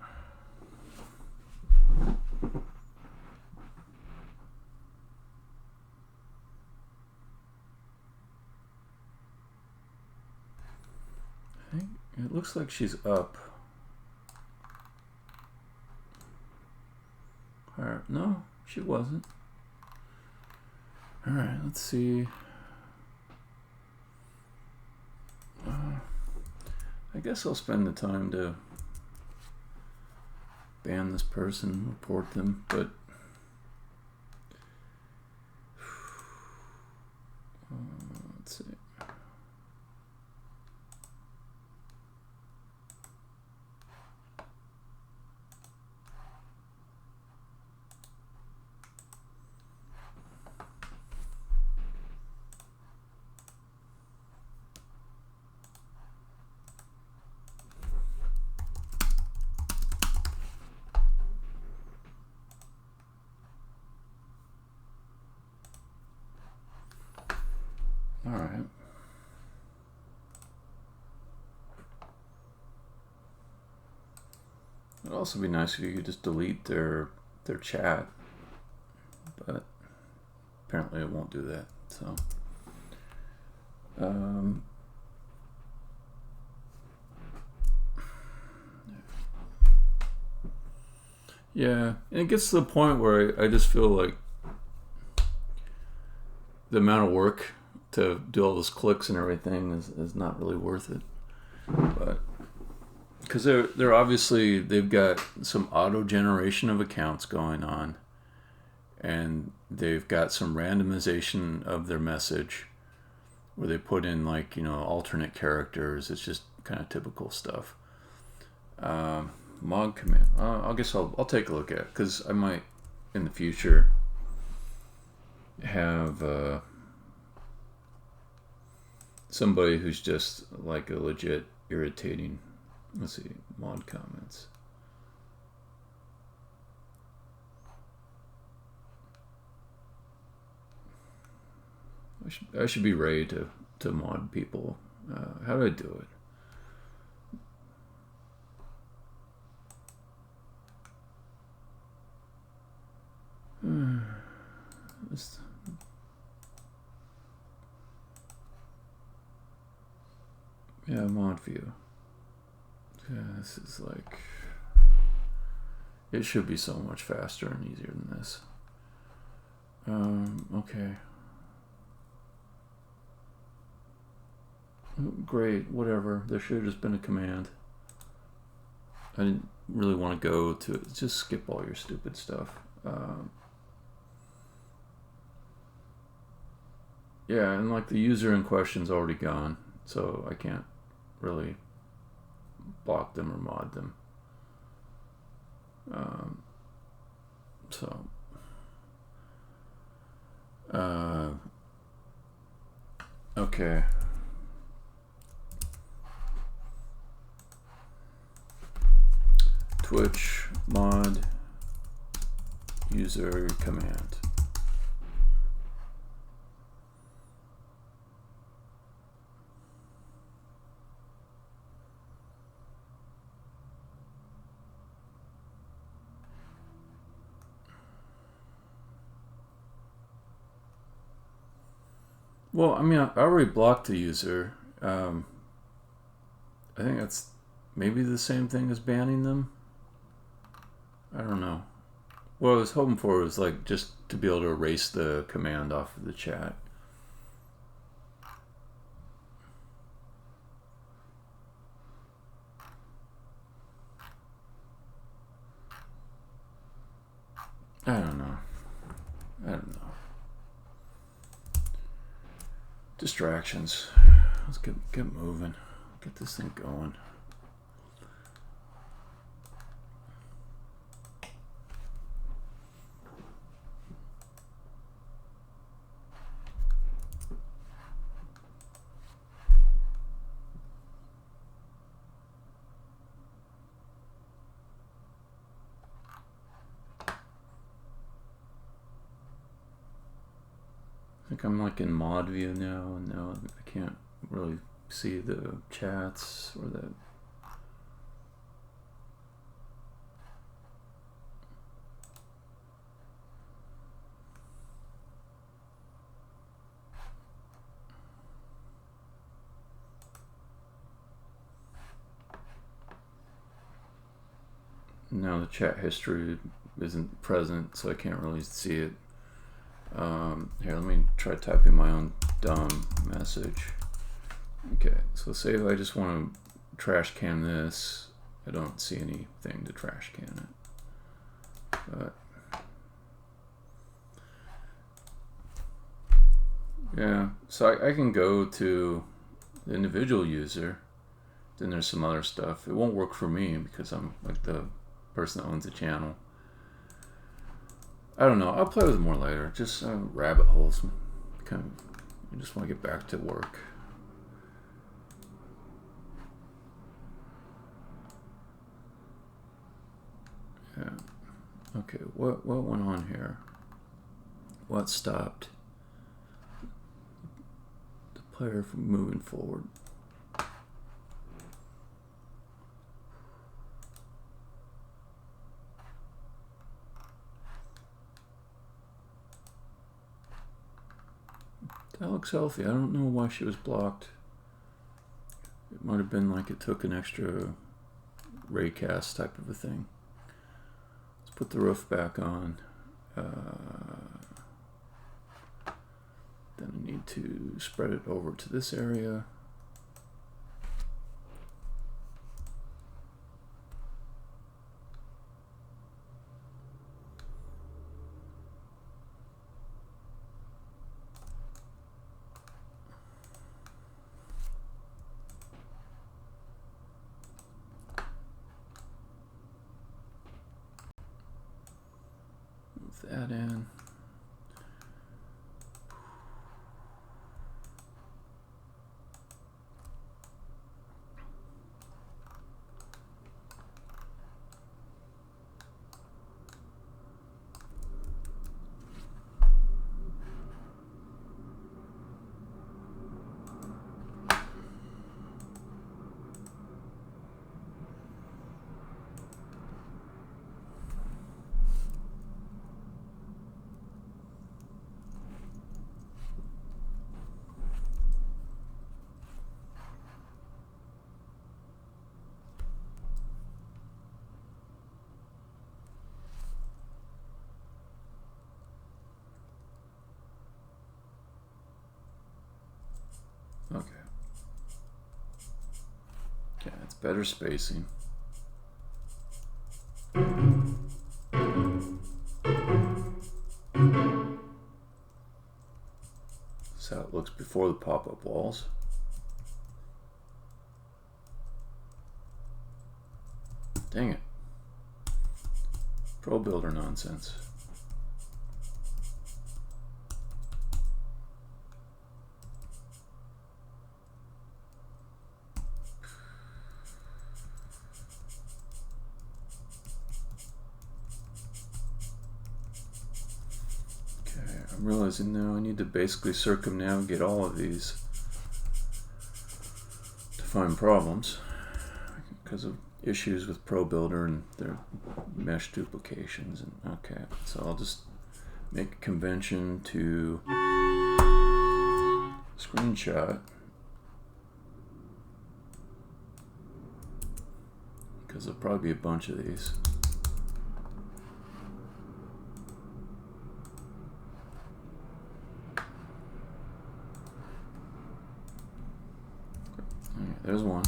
It looks like she's up. No, she wasn't. All right, let's see. I guess I'll spend the time to ban this person, report them, but let's see. All right. It'd also be nice if you could just delete their chat, but apparently it won't do that. So, yeah, and it gets to the point where I just feel like the amount of work to do all those clicks and everything is not really worth it. But because they're obviously, they've got some auto generation of accounts going on, and they've got some randomization of their message where they put in, like, alternate characters. It's just kind of typical stuff. Mod command. I guess I'll take a look at it, because I might in the future have somebody who's just like a legit irritating. Let's see, mod comments. I should be ready to mod people. How do I do it? Yeah, mod view. Yeah, this is like... It should be so much faster and easier than this. Okay. Great, whatever. There should have just been a command. I didn't really want to go to it. Just skip all your stupid stuff. Yeah, and like the user in question's already gone, so I can't really block them or mod them. Okay. Twitch mod user command. Well, I mean, I already blocked the user. I think that's maybe the same thing as banning them. I don't know. What I was hoping for was like just to be able to erase the command off of the chat. I don't know. Distractions. Let's get moving. Get this thing going. I think I'm like in mod view now, and now I can't really see the chats or the... Now the chat history isn't present, so I can't really see it. Here, let me try typing my own dumb message. Okay, so say if I just want to trash can this, I don't see anything to trash can it. But yeah, so I can go to the individual user. Then there's some other stuff. It won't work for me because I'm like the person that owns the channel. I don't know. I'll play with it more later. Just rabbit holes. Kind of. I just want to get back to work. Yeah. Okay. What went on here? What stopped the player from moving forward? That looks healthy. I don't know why she was blocked. It might have been like it took an extra raycast type of a thing. Let's put the roof back on. Then I need to spread it over to this area. That in. Okay. Okay, it's better spacing. That's how it looks before the pop-up walls. Dang it. Pro Builder nonsense. I'm realizing now I need to basically circumnavigate all of these to find problems because of issues with Pro Builder and their mesh duplications. And okay, so I'll just make a convention to screenshot because there'll probably be a bunch of these. There's one.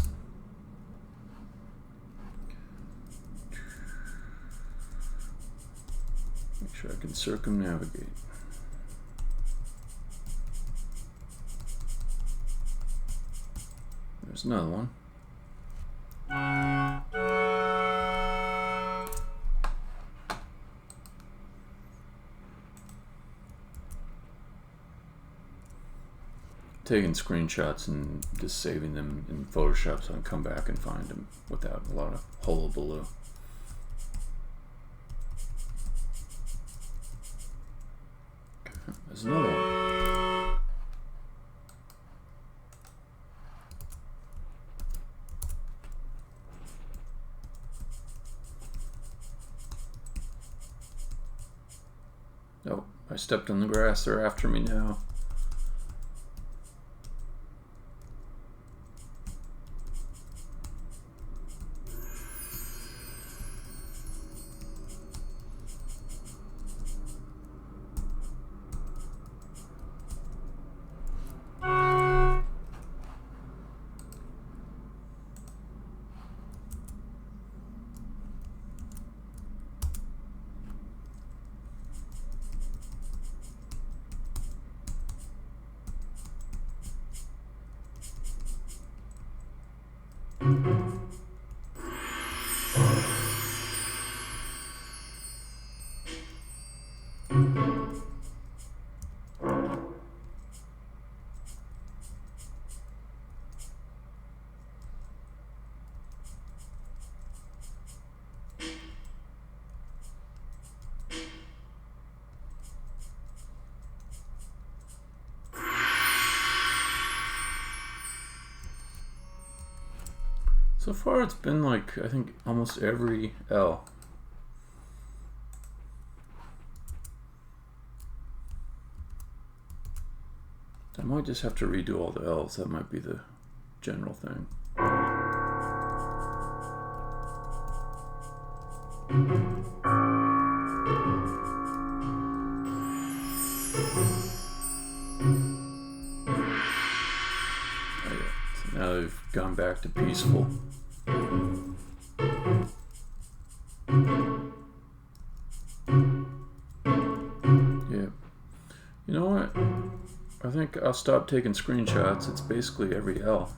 Make sure I can circumnavigate. There's another one. Taking screenshots and just saving them in Photoshop so I can come back and find them without a lot of hullabaloo. Okay, there's another one. Oh, I stepped on the grass. They're after me now. So far it's been like, I think, almost every L. I might just have to redo all the L's. That might be the general thing. Oh yeah. So now they've gone back to peaceful. Yeah. You know what? I think I'll stop taking screenshots. It's basically every L.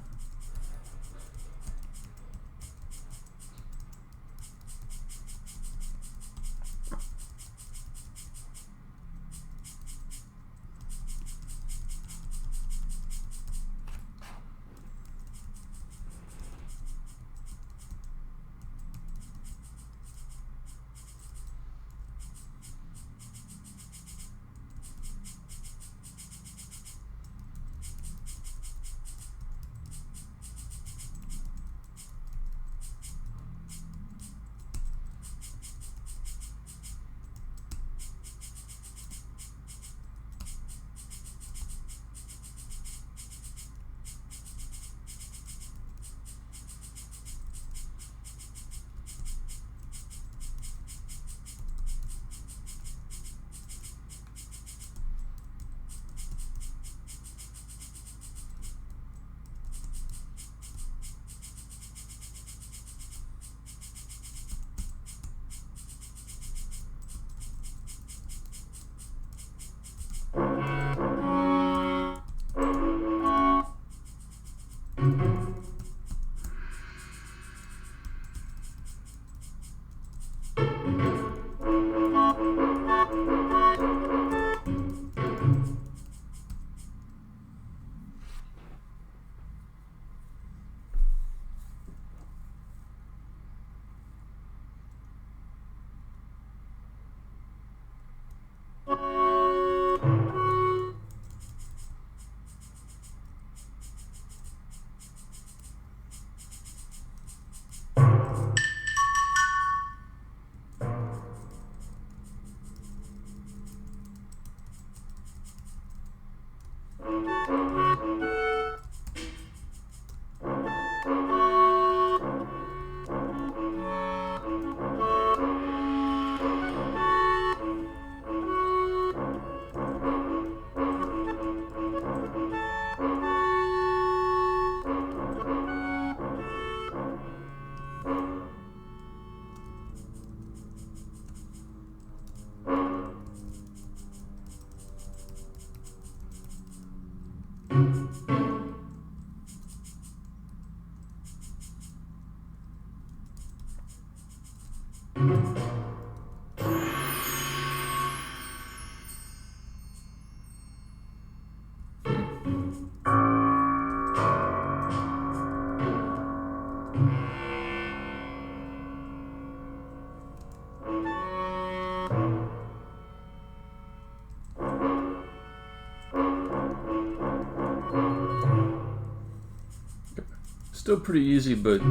Still pretty easy, but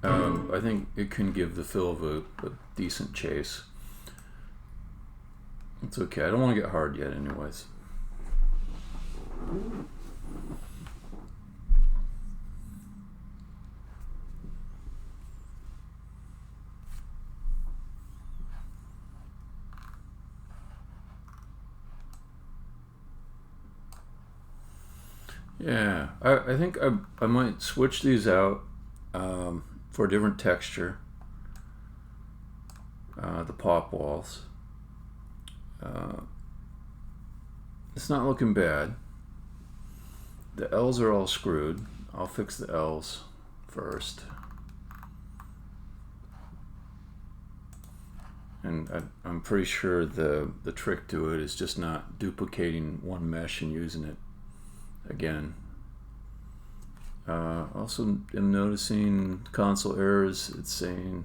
I think it can give the feel of a decent chase. It's okay. I don't want to get hard yet anyways. Yeah, I think I might switch these out for a different texture. The pop walls. It's not looking bad. The L's are all screwed. I'll fix the L's first. And I'm pretty sure the trick to it is just not duplicating one mesh and using it again. Also am noticing console errors. It's saying,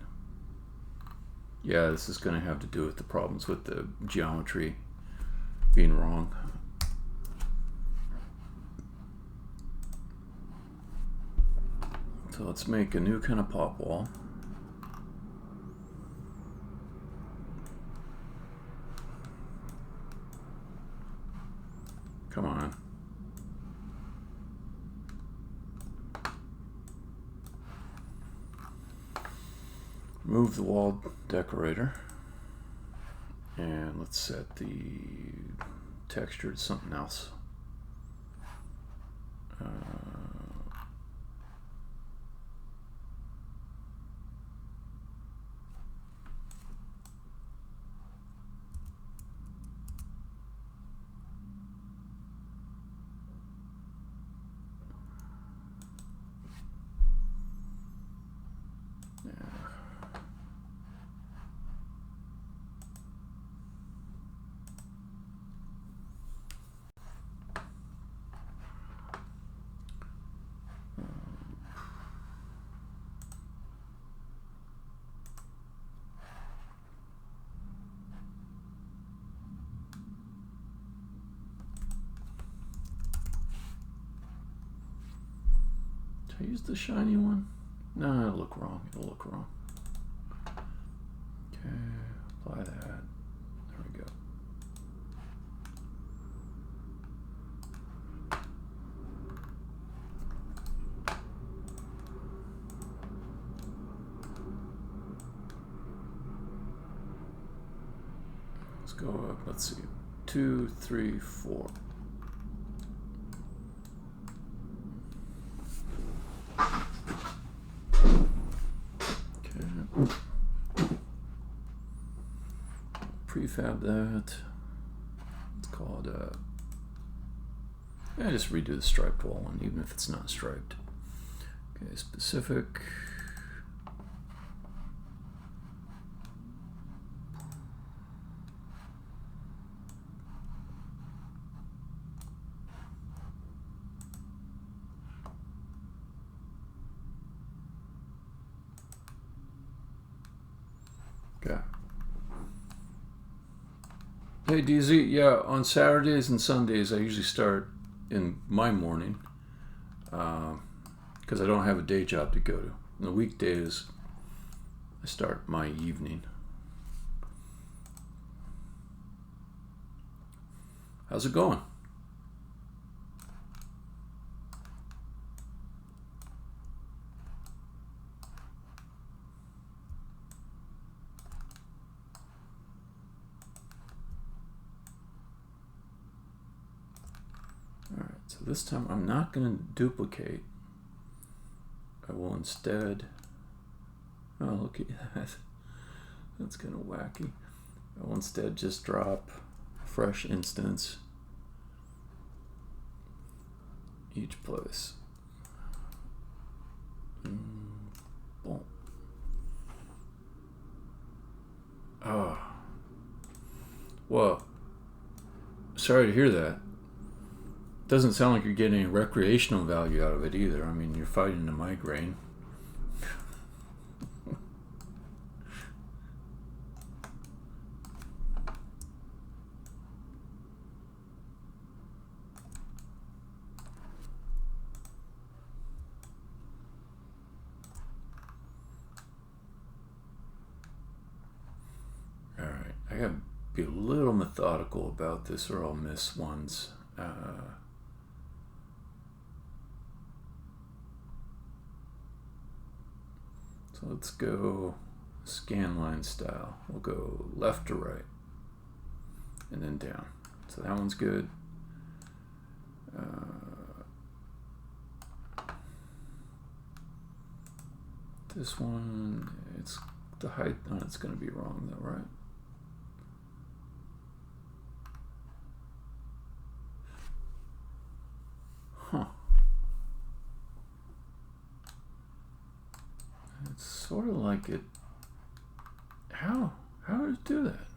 yeah, this is going to have to do with the problems with the geometry being wrong. So let's make a new kind of pop wall. Come on. Move the wall decorator. And let's set the texture to something else. I use the shiny one? No, it'll look wrong. It'll look wrong. Okay, apply that. There we go. Let's go up. Let's see. 2, 3, 4. Prefab that. It's called yeah, just redo the striped wall one, even if it's not striped. Okay, specific. Okay. Hey DZ, yeah, on Saturdays and Sundays I usually start in my morning because I don't have a day job to go to. On the weekdays I start my evening. How's it going? So this time I'm not going to duplicate. I will instead, oh look at that, that's kind of wacky. I will instead just drop a fresh instance each place. Boom. Oh. Well, sorry to hear that. Doesn't sound like you're getting any recreational value out of it either. I mean, you're fighting a migraine. be a little methodical about this or I'll miss ones. So let's go scanline style. We'll go left to right and then down. So that one's good. This one, it's the height on it's going to be wrong though, right? Huh. It's sort of like it. How did it do that?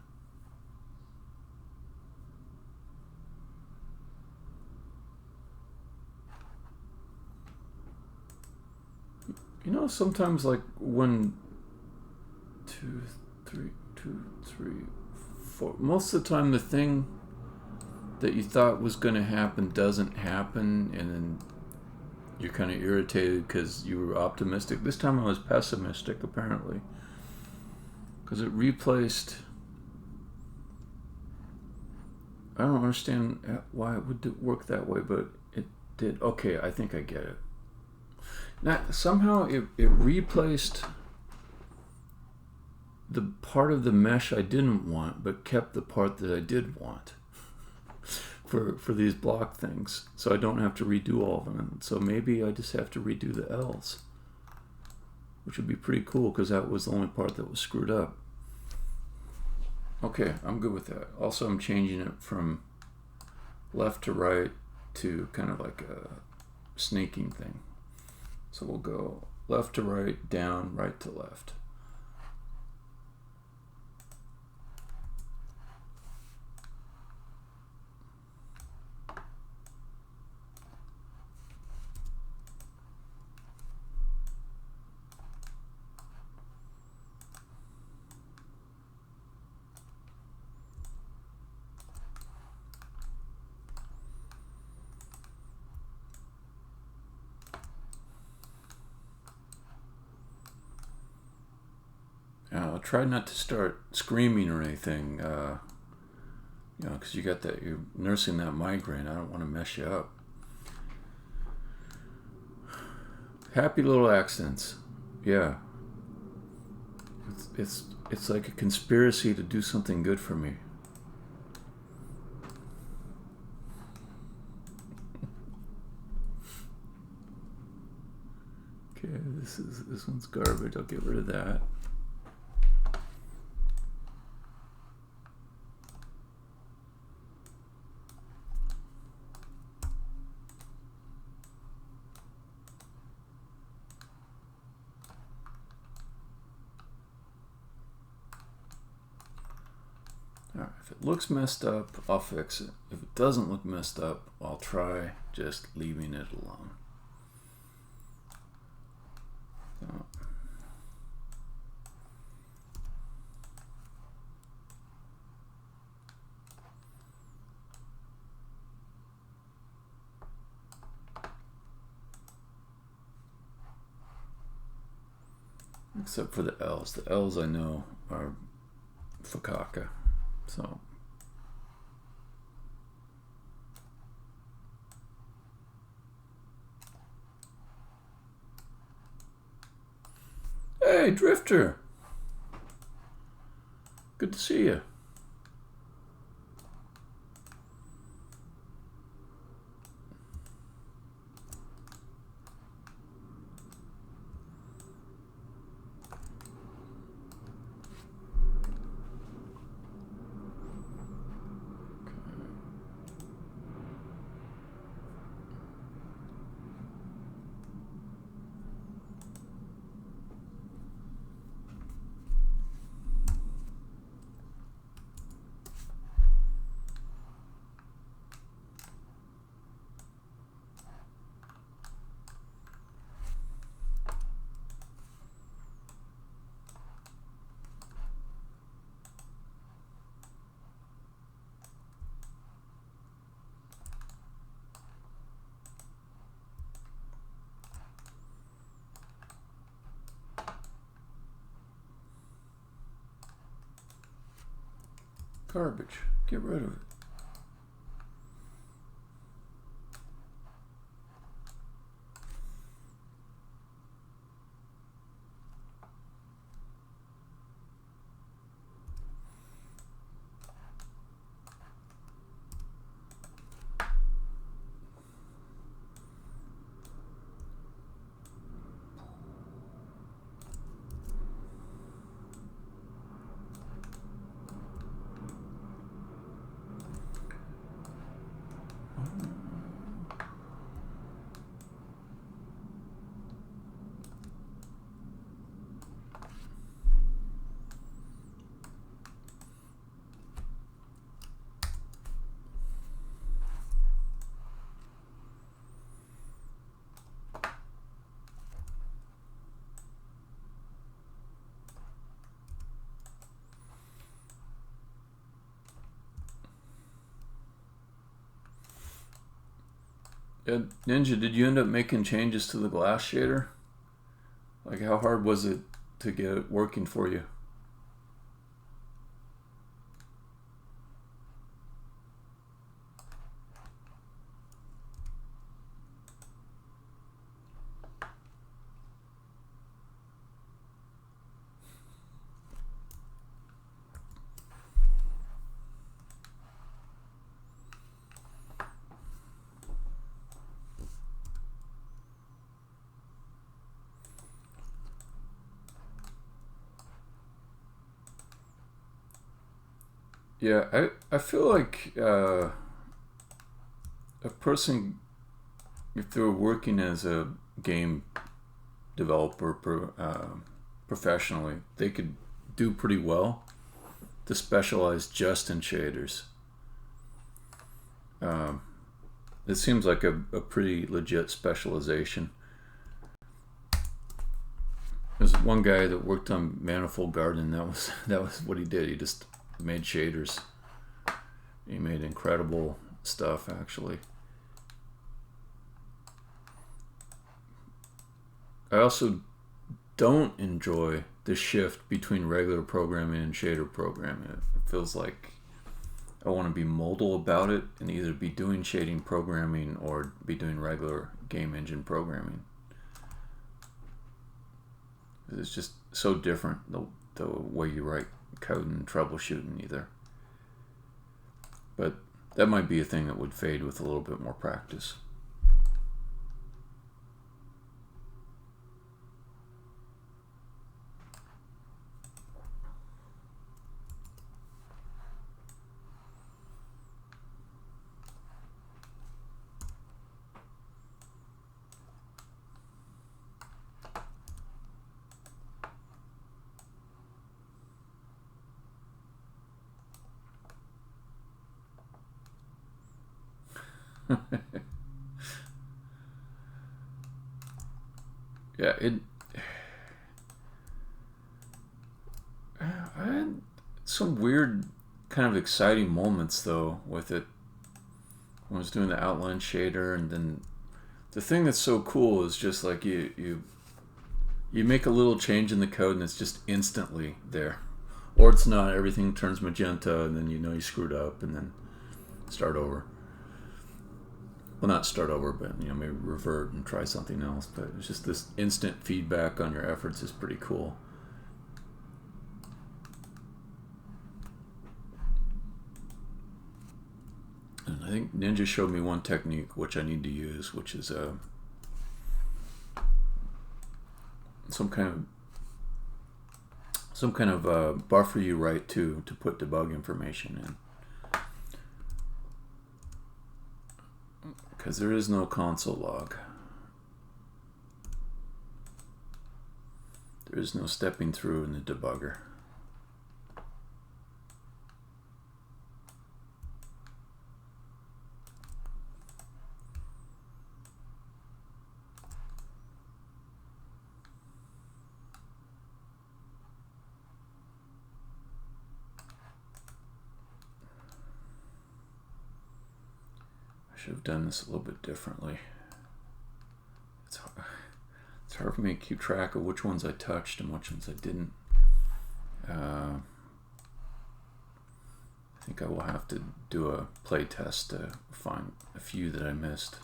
You know, sometimes like when 2, 3, 4, most of the time the thing that you thought was going to happen doesn't happen, and then you're kind of irritated because you were optimistic. This time I was pessimistic, apparently, because it replaced. I don't understand why it would work that way, but it did. Okay, I think I get it. Now, somehow it replaced the part of the mesh I didn't want, but kept the part that I did want for these block things. So I don't have to redo all of them. So maybe I just have to redo the L's, which would be pretty cool because that was the only part that was screwed up. Okay, I'm good with that. Also, I'm changing it from left to right to kind of like a snaking thing. So we'll go left to right, down, right to left. Try not to start screaming or anything, you know, because you're nursing that migraine. I don't want to mess you up. Happy little accidents, yeah. It's like a conspiracy to do something good for me. Okay, this one's garbage. I'll get rid of that. Alright, if it looks messed up, I'll fix it. If it doesn't look messed up, I'll try just leaving it alone. So. Except for the L's. The L's I know are fakaka. So. Hey, Drifter. Good to see you. garbage. Get rid of it. Ninja, did you end up making changes to the glass shader? Like, how hard was it to get it working for you? Yeah, I feel like a person, if they were working as a game developer professionally, they could do pretty well to specialize just in shaders. It seems like a pretty legit specialization. There's one guy that worked on Manifold Garden. That was what he did. He just made shaders. He made incredible stuff, actually. I also don't enjoy the shift between regular programming and shader programming. It feels like I want to be modal about it and either be doing shading programming or be doing regular game engine programming. It's just so different, the way you write code and troubleshooting either. But that might be a thing that would fade with a little bit more practice. Yeah, I had some weird kind of exciting moments though with it when I was doing the outline shader, and then the thing that's so cool is just like you make a little change in the code and it's just instantly there, or it's not. Everything turns magenta and then you know you screwed up and then start over. Well, not start over, but maybe revert and try something else. But it's just this instant feedback on your efforts is pretty cool. And I think Ninja showed me one technique which I need to use, which is some kind of buffer you write to put debug information in. Because there is no console log. There is no stepping through in the debugger. I should have done this a little bit differently. It's hard for me to keep track of which ones I touched and which ones I didn't. I think I will have to do a play test to find a few that I missed.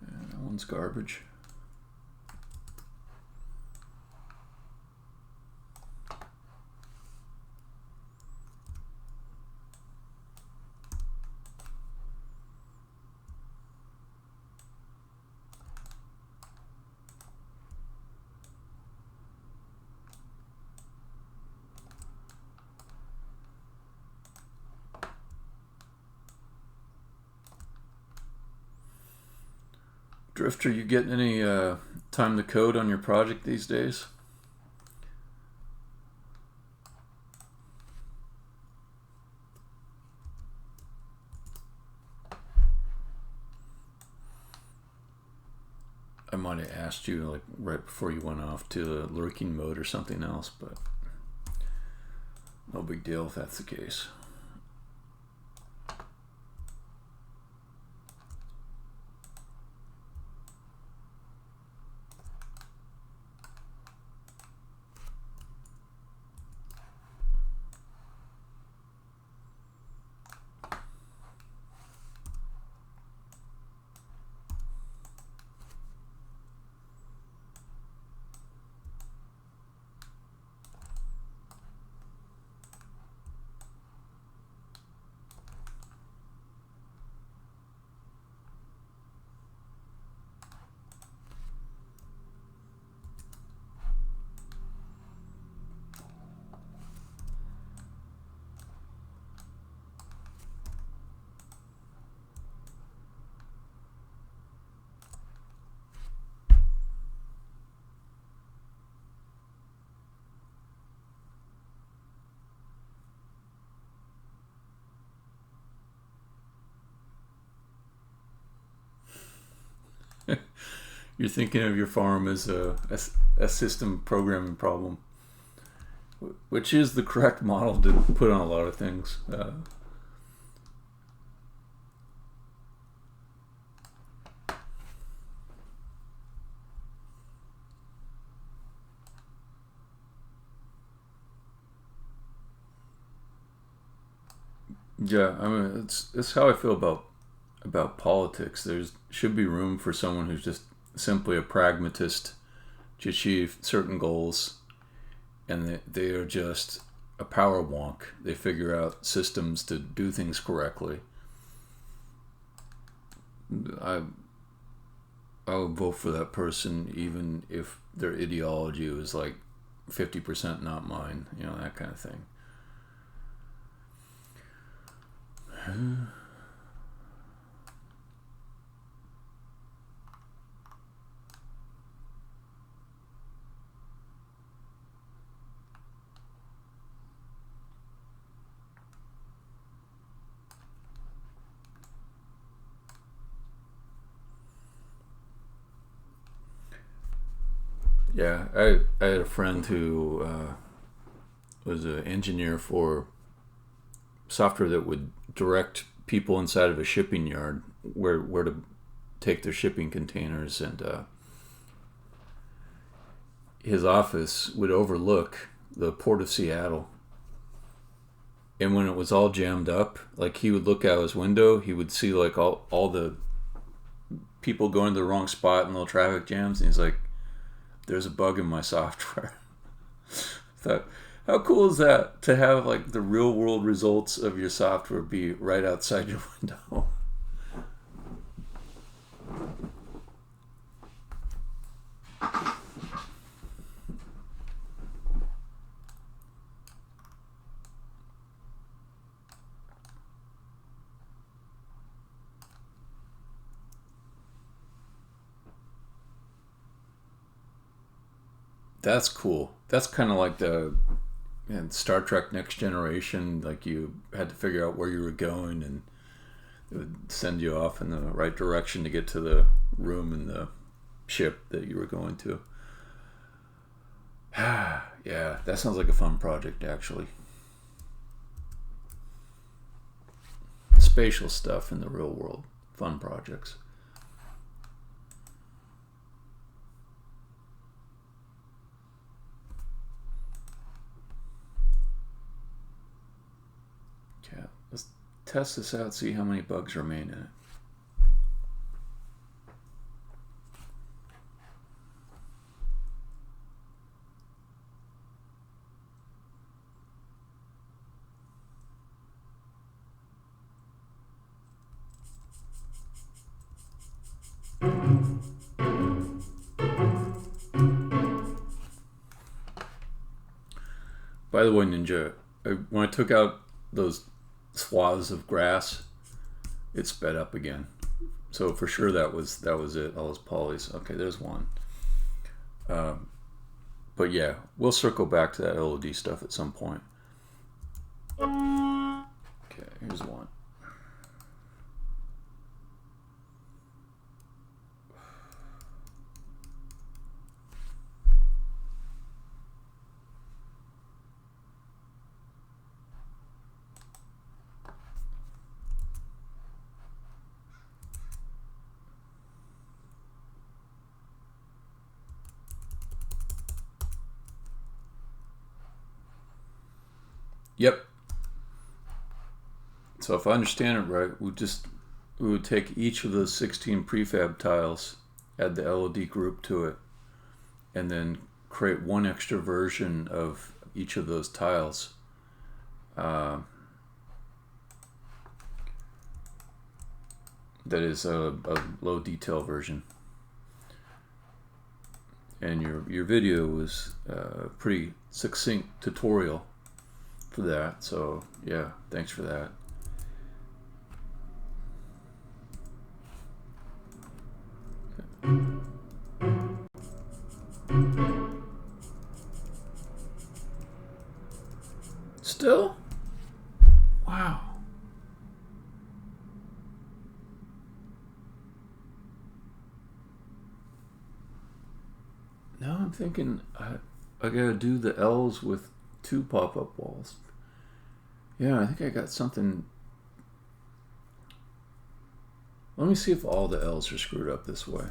That one's garbage. Drifter, you getting any time to code on your project these days? I might have asked you like right before you went off to the lurking mode or something else, but no big deal if that's the case. You're thinking of your farm as a system programming problem, which is the correct model to put on a lot of things. Yeah, I mean it's how I feel about politics. There's should be room for someone who's just simply a pragmatist to achieve certain goals, and they are just a power wonk. They figure out systems to do things correctly. I would vote for that person even if their ideology was like 50% not mine, you know, that kind of thing. Yeah, I had a friend who was an engineer for software that would direct people inside of a shipping yard where to take their shipping containers, and his office would overlook the port of Seattle. And when it was all jammed up, like he would look out his window, he would see like all the people going to the wrong spot and little traffic jams, and he's like, there's a bug in my software. Thought, how cool is that to have like the real world results of your software be right outside your window? That's cool. That's kind of like the Star Trek Next Generation. Like you had to figure out where you were going, and it would send you off in the right direction to get to the room in the ship that you were going to. Yeah, that sounds like a fun project, actually. Spatial stuff in the real world. Fun projects. Okay, let's test this out, see how many bugs remain in it. By the way, Ninja, when I took out those swaths of grass, it sped up again. So for sure that was it. All those polys. Okay, there's one. But yeah, we'll circle back to that LOD stuff at some point. Okay, here's one. Yep. So if I understand it right, we would take each of those 16 prefab tiles, add the LOD group to it, and then create one extra version of each of those tiles. That is a low detail version. And your video was a pretty succinct tutorial for that. So yeah, thanks for that. Still? Wow. Now I'm thinking I gotta do the L's with 2 pop-up walls. Yeah, I think I got something. Let me see if all the L's are screwed up this way.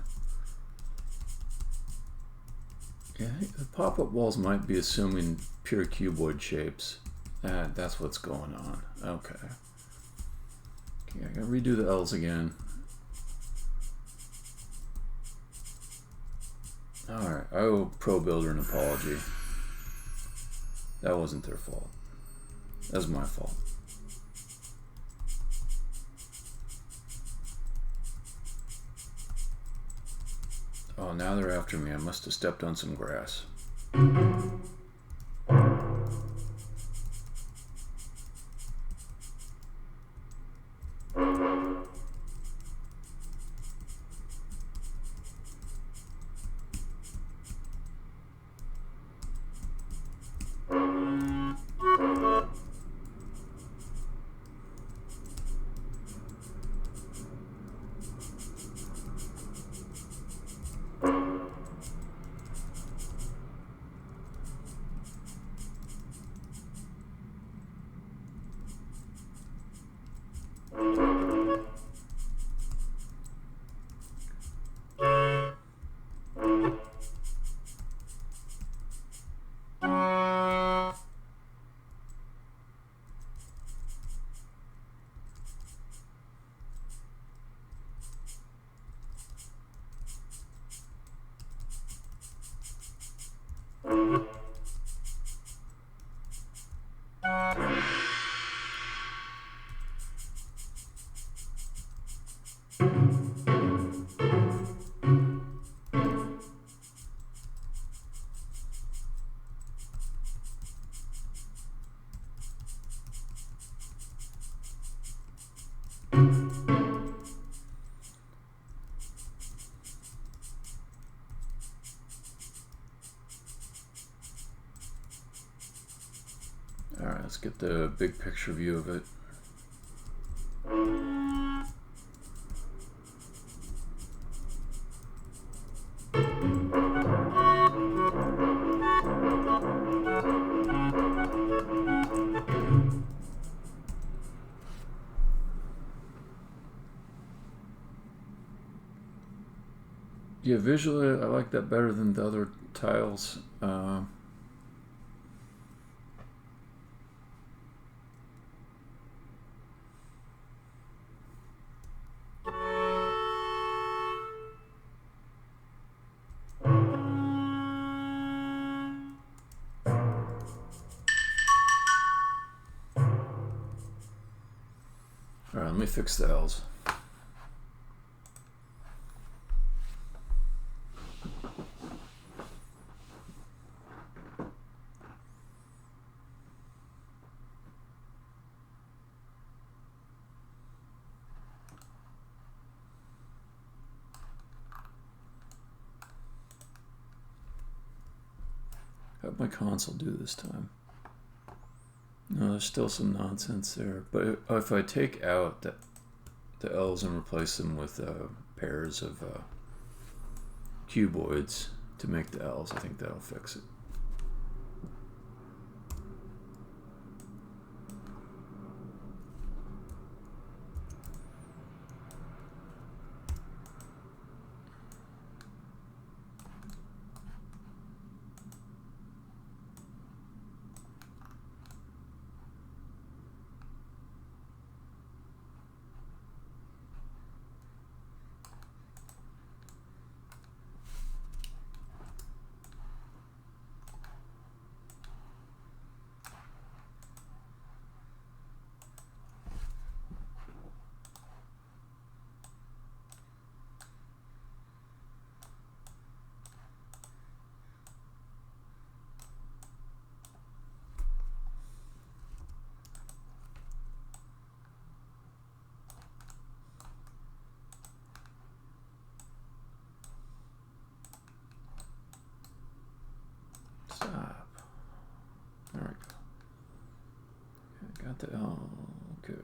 Yeah, I think the pop-up walls might be assuming pure cuboid shapes. That's what's going on. Okay. Okay, I gotta redo the L's again. Alright, I owe Pro Builder an apology. That wasn't their fault. That was my fault. Oh, now they're after me. I must have stepped on some grass. Alright, let's get the big picture view of it. Yeah, visually I like that better than the other tiles. Alright, let me fix the L's. How'd my console do this time? No, there's still some nonsense there. But if I take out the L's and replace them with pairs of cuboids to make the L's, I think that'll fix it. Stop. There we go. Okay, got the L. Okay.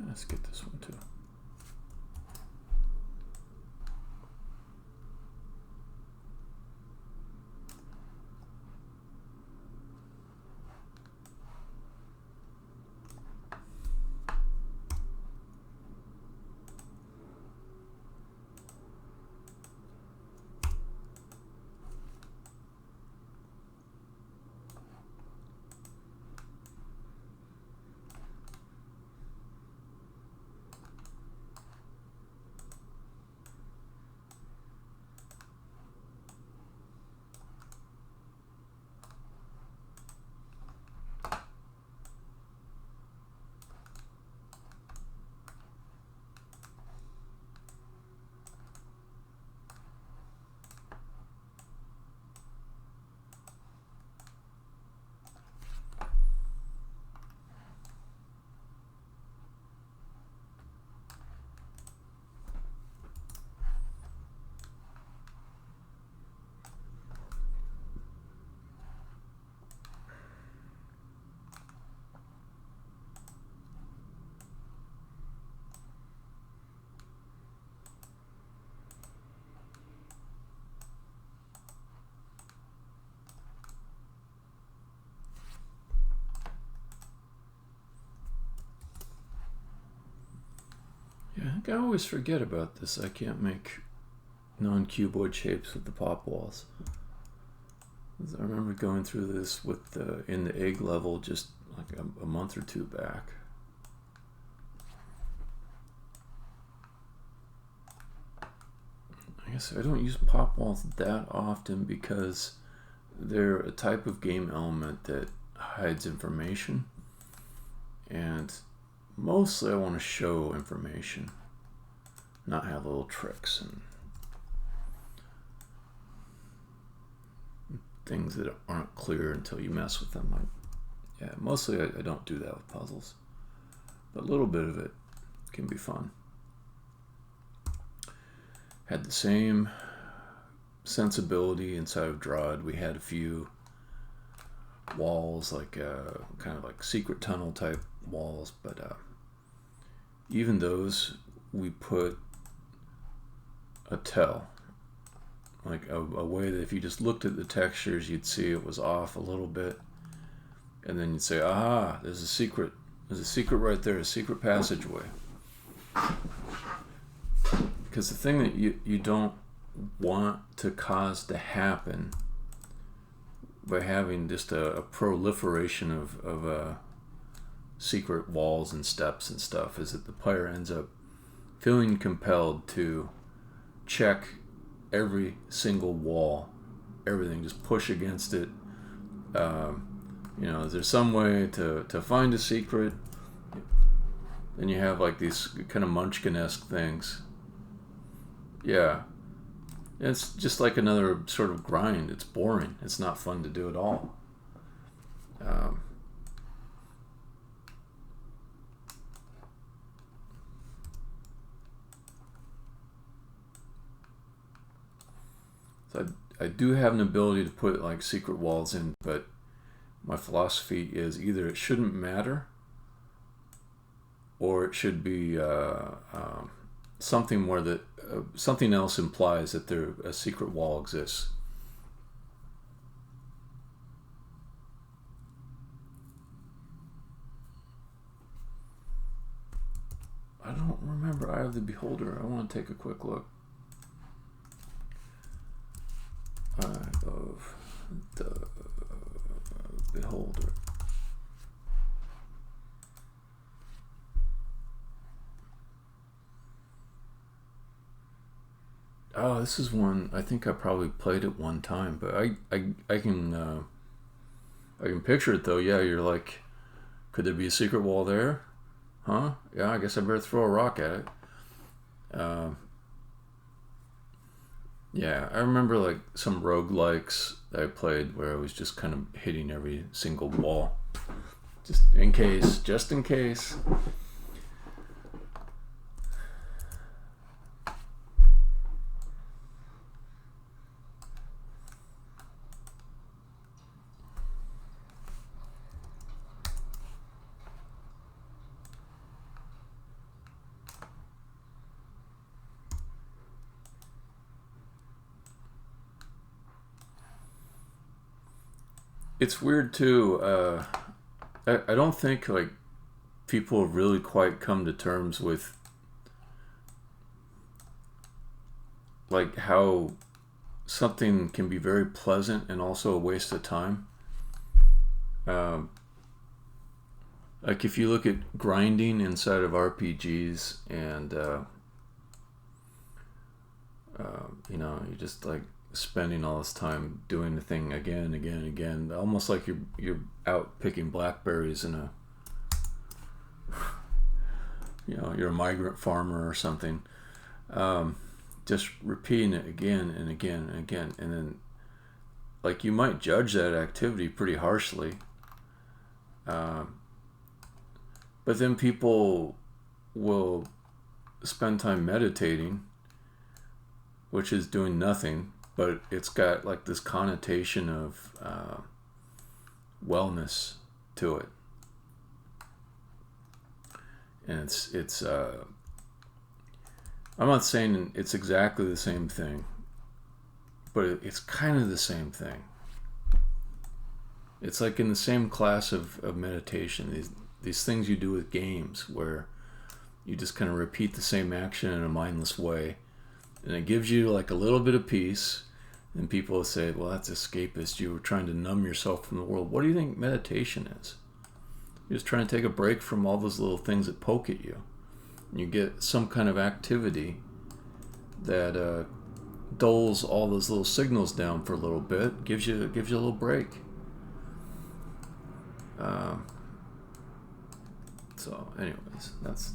Let's get this one too. Like, I always forget about this. I can't make non-cuboid shapes with the pop walls. I remember going through this with in the egg level just like a month or two back. I guess I don't use pop walls that often because they're a type of game element that hides information, and mostly I want to show information, not have little tricks and things that aren't clear until you mess with them. Yeah, mostly I don't do that with puzzles, but a little bit of it can be fun. Had the same sensibility inside of Drawd. We had a few walls, like kind of like secret tunnel type walls, but even those we put a tell, like a way that if you just looked at the textures you'd see it was off a little bit, and then you'd say, aha, there's a secret right there, a secret passageway. Because the thing that you don't want to cause to happen by having just a proliferation of secret walls and steps and stuff is that the player ends up feeling compelled to check every single wall, everything, just push against it. Is there some way to find a secret? Then you have like these kind of Munchkin-esque things. Yeah. It's just like another sort of grind. It's boring. It's not fun to do at all. So I do have an ability to put like secret walls in, but my philosophy is either it shouldn't matter or it should be something where something else implies that a secret wall exists. I don't remember Eye of the Beholder. I want to take a quick look. Eye of the Beholder. Oh, this is one. I think I probably played it one time, but I can picture it though. Yeah, you're like, could there be a secret wall there? Huh? Yeah, I guess I better throw a rock at it. Yeah, I remember like some roguelikes that I played where I was just kind of hitting every single wall, just in case. It's weird too. I don't think like people have really quite come to terms with like how something can be very pleasant and also a waste of time. Like if you look at grinding inside of RPGs and you're just like spending all this time doing the thing again and again and again, almost like you're out picking blackberries in you're a migrant farmer or something, just repeating it again and again and again, and then like you might judge that activity pretty harshly, but then people will spend time meditating, which is doing nothing, but it's got like this connotation of wellness to it, and it's I'm not saying it's exactly the same thing, but it's kind of the same thing. It's like in the same class of meditation, these things you do with games where You just kind of repeat the same action in a mindless way. And it gives you like a little bit of peace. And people will say, well, that's escapist. You were trying to numb yourself from the world. What do you think meditation is? You're just trying to take a break from all those little things that poke at you. And you get some kind of activity that dulls all those little signals down for a little bit. Gives you a little break. So anyways, that's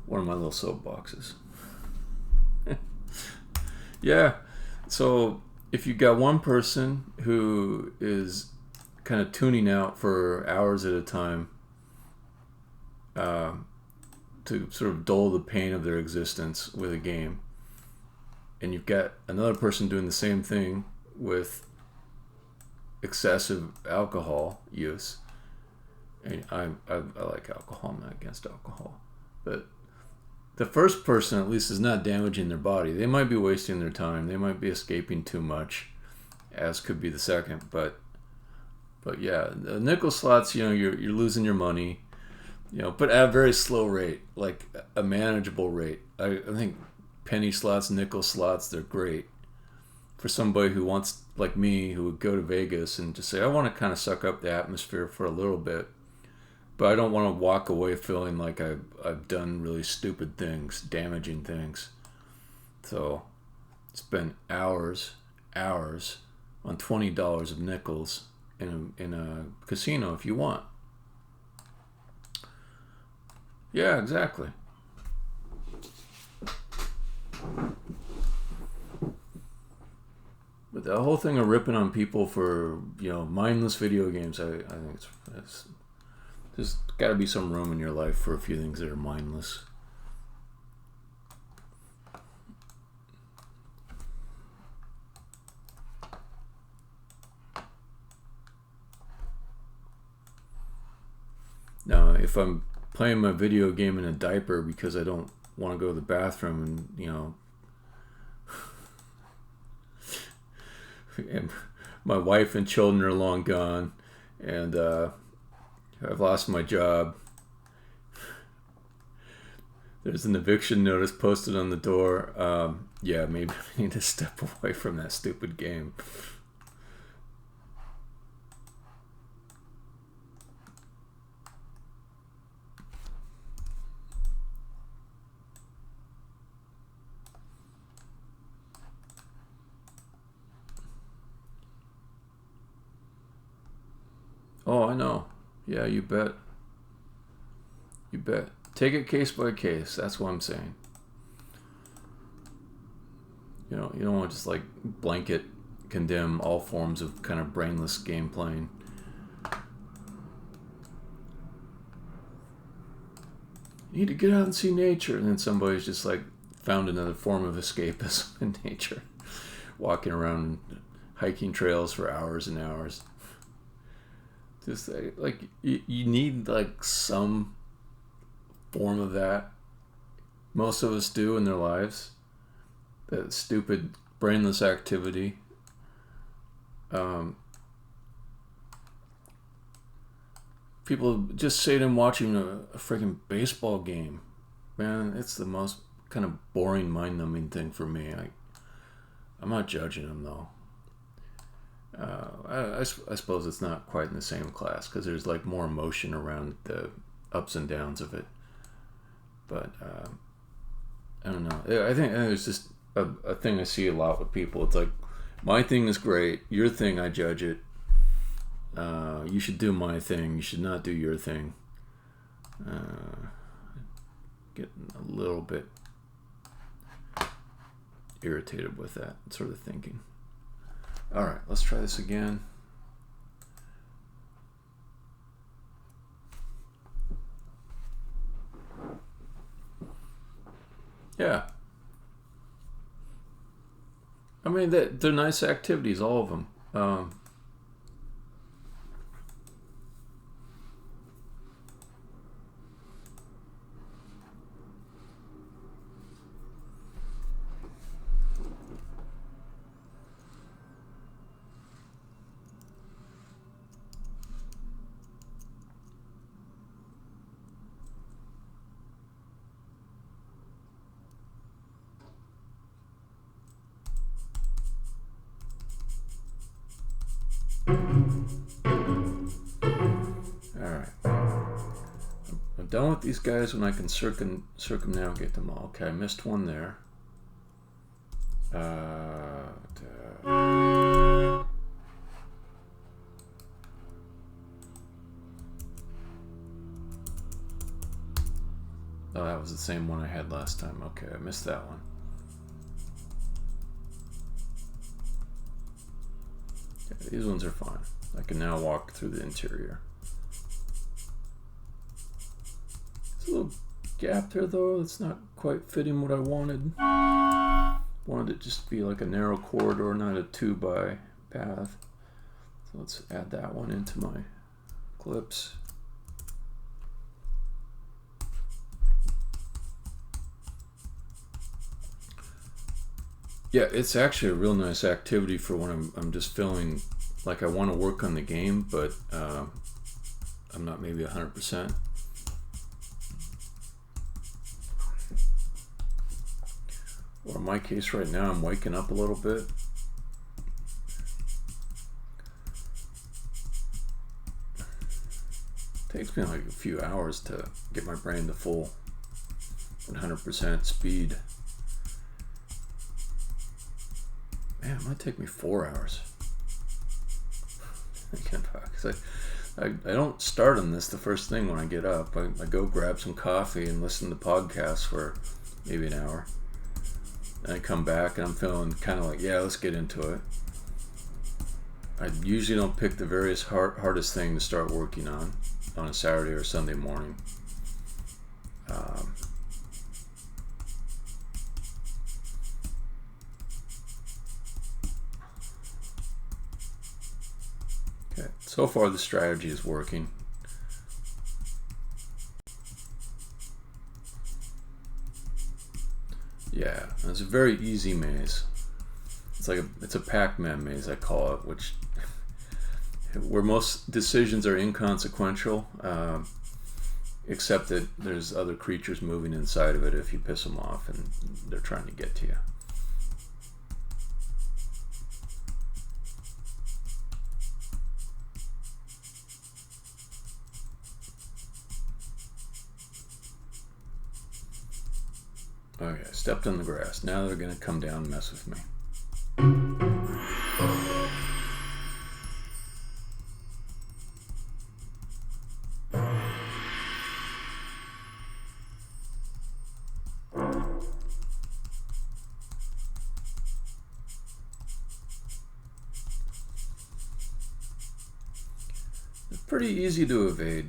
one of my little soapboxes. Yeah. So if you got one person who is kind of tuning out for hours at a time to sort of dull the pain of their existence with a game, and you've got another person doing the same thing with excessive alcohol use, and I like alcohol, I'm not against alcohol, but the first person at least is not damaging their body. They might be wasting their time. They might be escaping too much, as could be the second. But yeah, the nickel slots, you're losing your money, but at a very slow rate, like a manageable rate. I think penny slots, nickel slots, they're great for somebody who wants, like me, who would go to Vegas and just say, I want to kind of suck up the atmosphere for a little bit. But I don't want to walk away feeling like I've done really stupid things, damaging things. So spend hours on $20 of nickels in a casino if you want. Yeah, exactly. But the whole thing of ripping on people for mindless video games, I think it's there's got to be some room in your life for a few things that are mindless. Now, if I'm playing my video game in a diaper because I don't want to go to the bathroom and my wife and children are long gone, and I've lost my job. There's an eviction notice posted on the door. Yeah, maybe I need to step away from that stupid game. Oh, I know. Yeah, you bet. You bet. Take it case by case. That's what I'm saying. You don't want to just like blanket condemn all forms of kind of brainless game playing. You need to get out and see nature, and then somebody's just like found another form of escapism in nature, walking around hiking trails for hours and hours. Just like you need like some form of that. Most of us do in their lives. That stupid brainless activity. People just sitting watching a freaking baseball game. Man, it's the most kind of boring, mind-numbing thing for me. I'm not judging them though. I suppose it's not quite in the same class because there's like more emotion around the ups and downs of it. But I don't know. I think there's just a thing I see a lot with people. It's like, my thing is great, your thing I judge it. You should do my thing, you should not do your thing. Getting a little bit irritated with that sort of thinking. Alright, let's try this again. Yeah. I mean, they're nice activities, all of them. Alright. I'm done with these guys when I can circumnavigate them all. Okay, I missed one there. Oh, that was the same one I had last time. Okay, I missed that one. Okay, these ones are fine. I can now walk through the interior. There's a little gap there though, it's not quite fitting what I wanted. Wanted it just to be like a narrow corridor, not a 2x path. So let's add that one into my clips. Yeah, it's actually a real nice activity for when I'm just feeling like I want to work on the game, but I'm not maybe 100%. Or in my case right now, I'm waking up a little bit. It takes me like a few hours to get my brain to full 100% speed. Man, it might take me 4 hours. Because I don't start on this the first thing when I get up. I go grab some coffee and listen to podcasts for maybe an hour. Then I come back and I'm feeling kind of like, yeah, let's get into it. I usually don't pick the various hardest thing to start working on a Saturday or Sunday morning. Okay, so far the strategy is working. Yeah, it's a very easy maze. It's a Pac-Man maze, I call it, which where most decisions are inconsequential, except that there's other creatures moving inside of it if you piss them off and they're trying to get to you. Okay, I stepped on the grass. Now they're going to come down and mess with me. It's pretty easy to evade.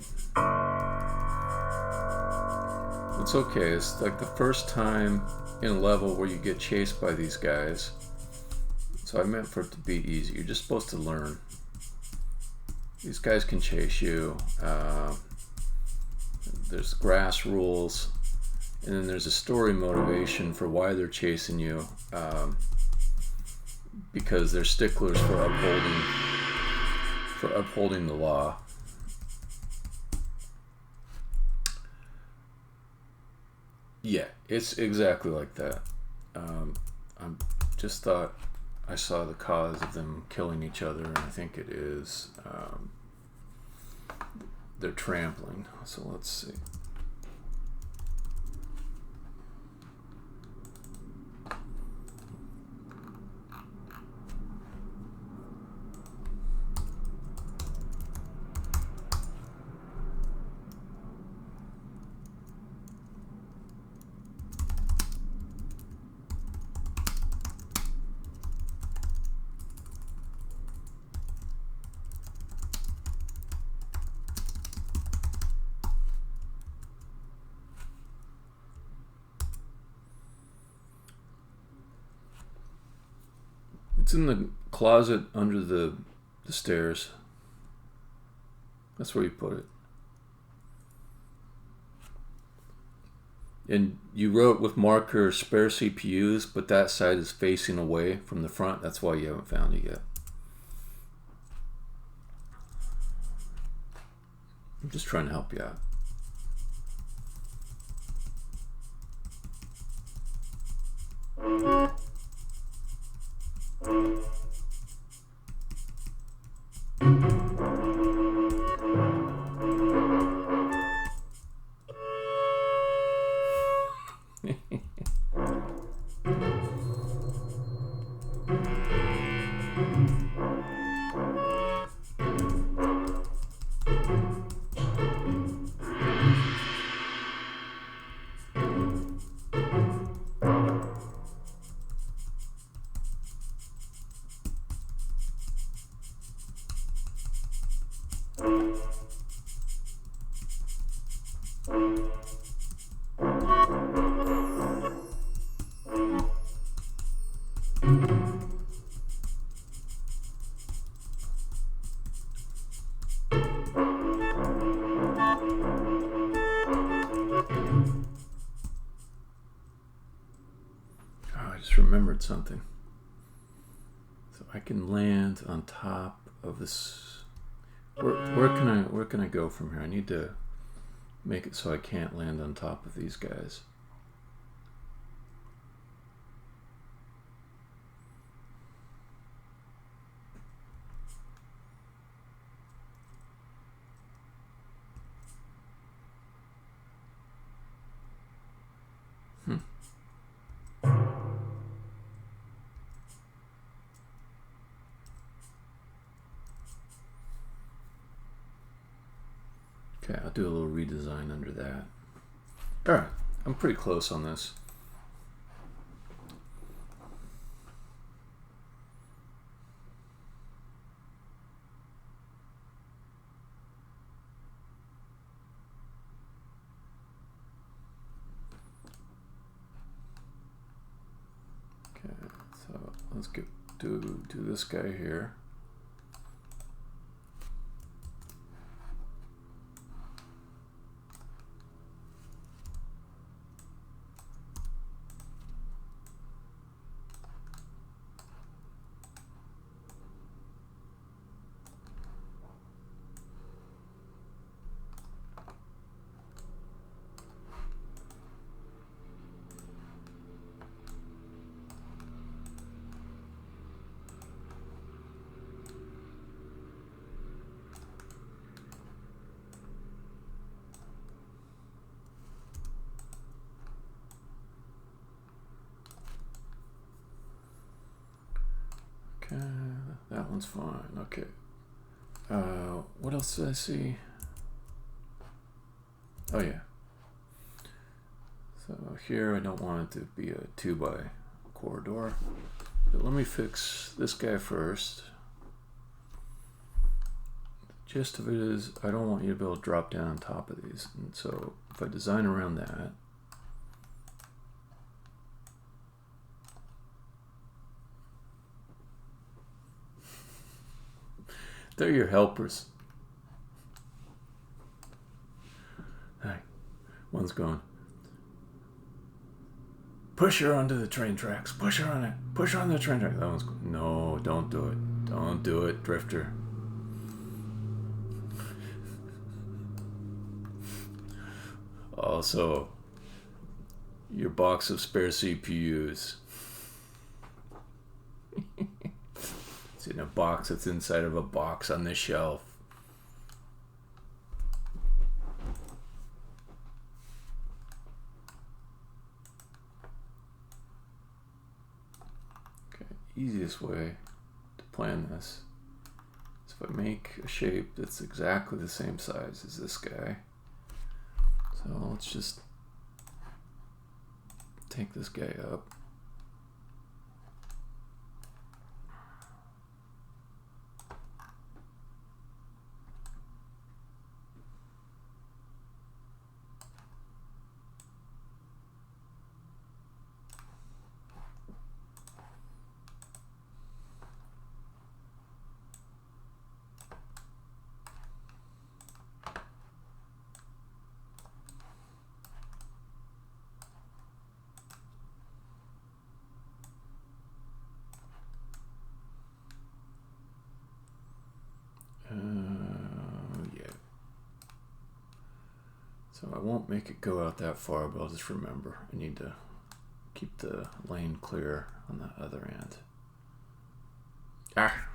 It's okay, it's like the first time in a level where you get chased by these guys. So I meant for it to be easy. You're just supposed to learn. These guys can chase you. There's grass rules. And then there's a story motivation for why they're chasing you. Because they're sticklers for upholding the law. Yeah, it's exactly like that. I just thought I saw the cause of them killing each other, and I think it is they're trampling. So let's see. It's in the closet under the stairs. That's where you put it. And you wrote with marker spare CPUs, but that side is facing away from the front. That's why you haven't found it yet. I'm just trying to help you out. remembered something. So I can land on top of this. Where can I go from here? I need to make it so I can't land on top of these guys. Okay, I'll do a little redesign under that. Alright, I'm pretty close on this. Okay, so let's do this guy here. Okay, that one's fine. Okay. What else did I see? Oh yeah. So here I don't want it to be a 2x corridor. But let me fix this guy first. The gist of it is I don't want you to be able to drop down on top of these. And so if I design around that, they're your helpers. Hey, one's going, push her onto the train tracks. Push her on it. Push her on the train tracks. That one's going, no, don't do it. Don't do it, Drifter. Also, your box of spare CPUs. It's in a box that's inside of a box on the shelf. Okay, easiest way to plan this is if I make a shape that's exactly the same size as this guy. So let's just take this guy up. Yeah. So I won't make it go out that far, but I'll just remember I need to keep the lane clear on the other end. Ah!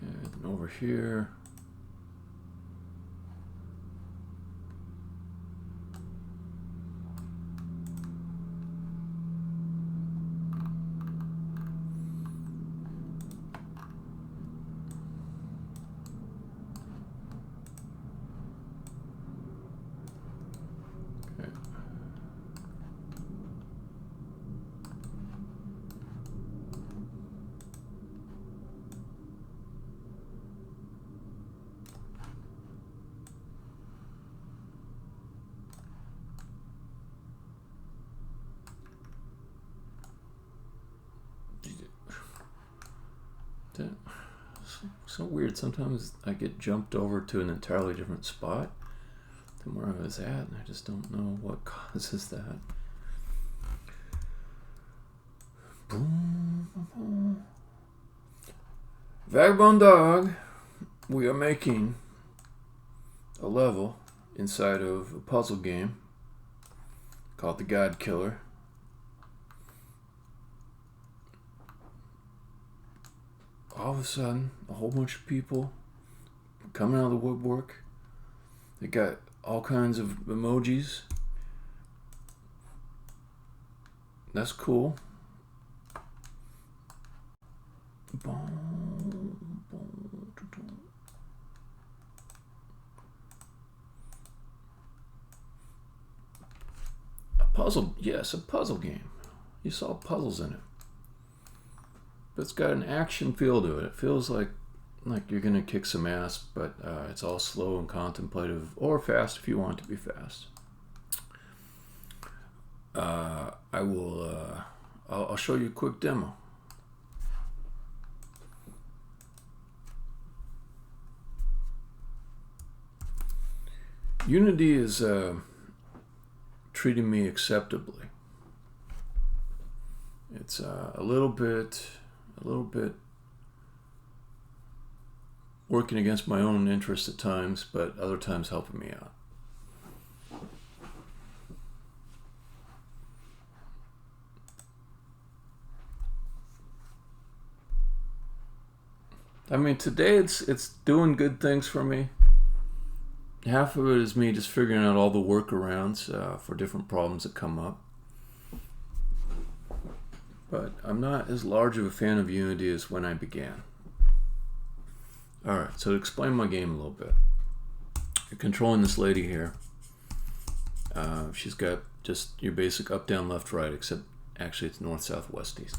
And over here, So weird. Sometimes I get jumped over to an entirely different spot than where I was at, and I just don't know what causes that. Vagabond Dog, we are making a level inside of a puzzle game called the Godkiller. All of a sudden, a whole bunch of people coming out of the woodwork. They got all kinds of emojis. That's cool. A puzzle, yes, a puzzle game. You saw puzzles in it. But it's got an action feel to it. It feels like you're gonna kick some ass, but it's all slow and contemplative, or fast if you want it to be fast. I'll show you a quick demo. Unity is treating me acceptably. It's a little bit working against my own interests at times, but other times helping me out. I mean, today it's doing good things for me. Half of it is me just figuring out all the workarounds for different problems that come up. But I'm not as large of a fan of Unity as when I began. Alright, so to explain my game a little bit. You're controlling this lady here. She's got just your basic up, down, left, right, except actually it's north, south, west, east.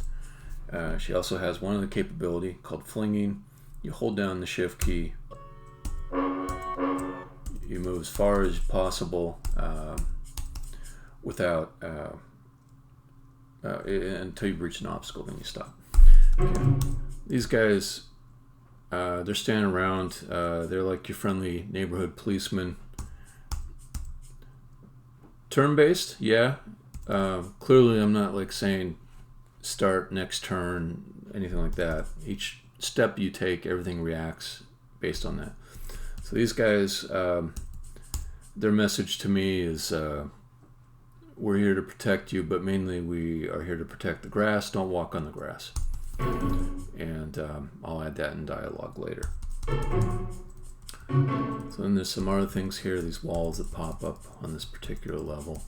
She also has one other capability called flinging. You hold down the shift key. You move as far as possible without until you reach an obstacle, then you stop. Okay. These guys, they're standing around. They're like your friendly neighborhood policeman. Turn-based, yeah. Clearly, I'm not like saying start next turn, anything like that. Each step you take, everything reacts based on that. So these guys, their message to me is, we're here to protect you, but mainly we are here to protect the grass. Don't walk on the grass. And I'll add that in dialogue later. So then there's some other things here, these walls that pop up on this particular level.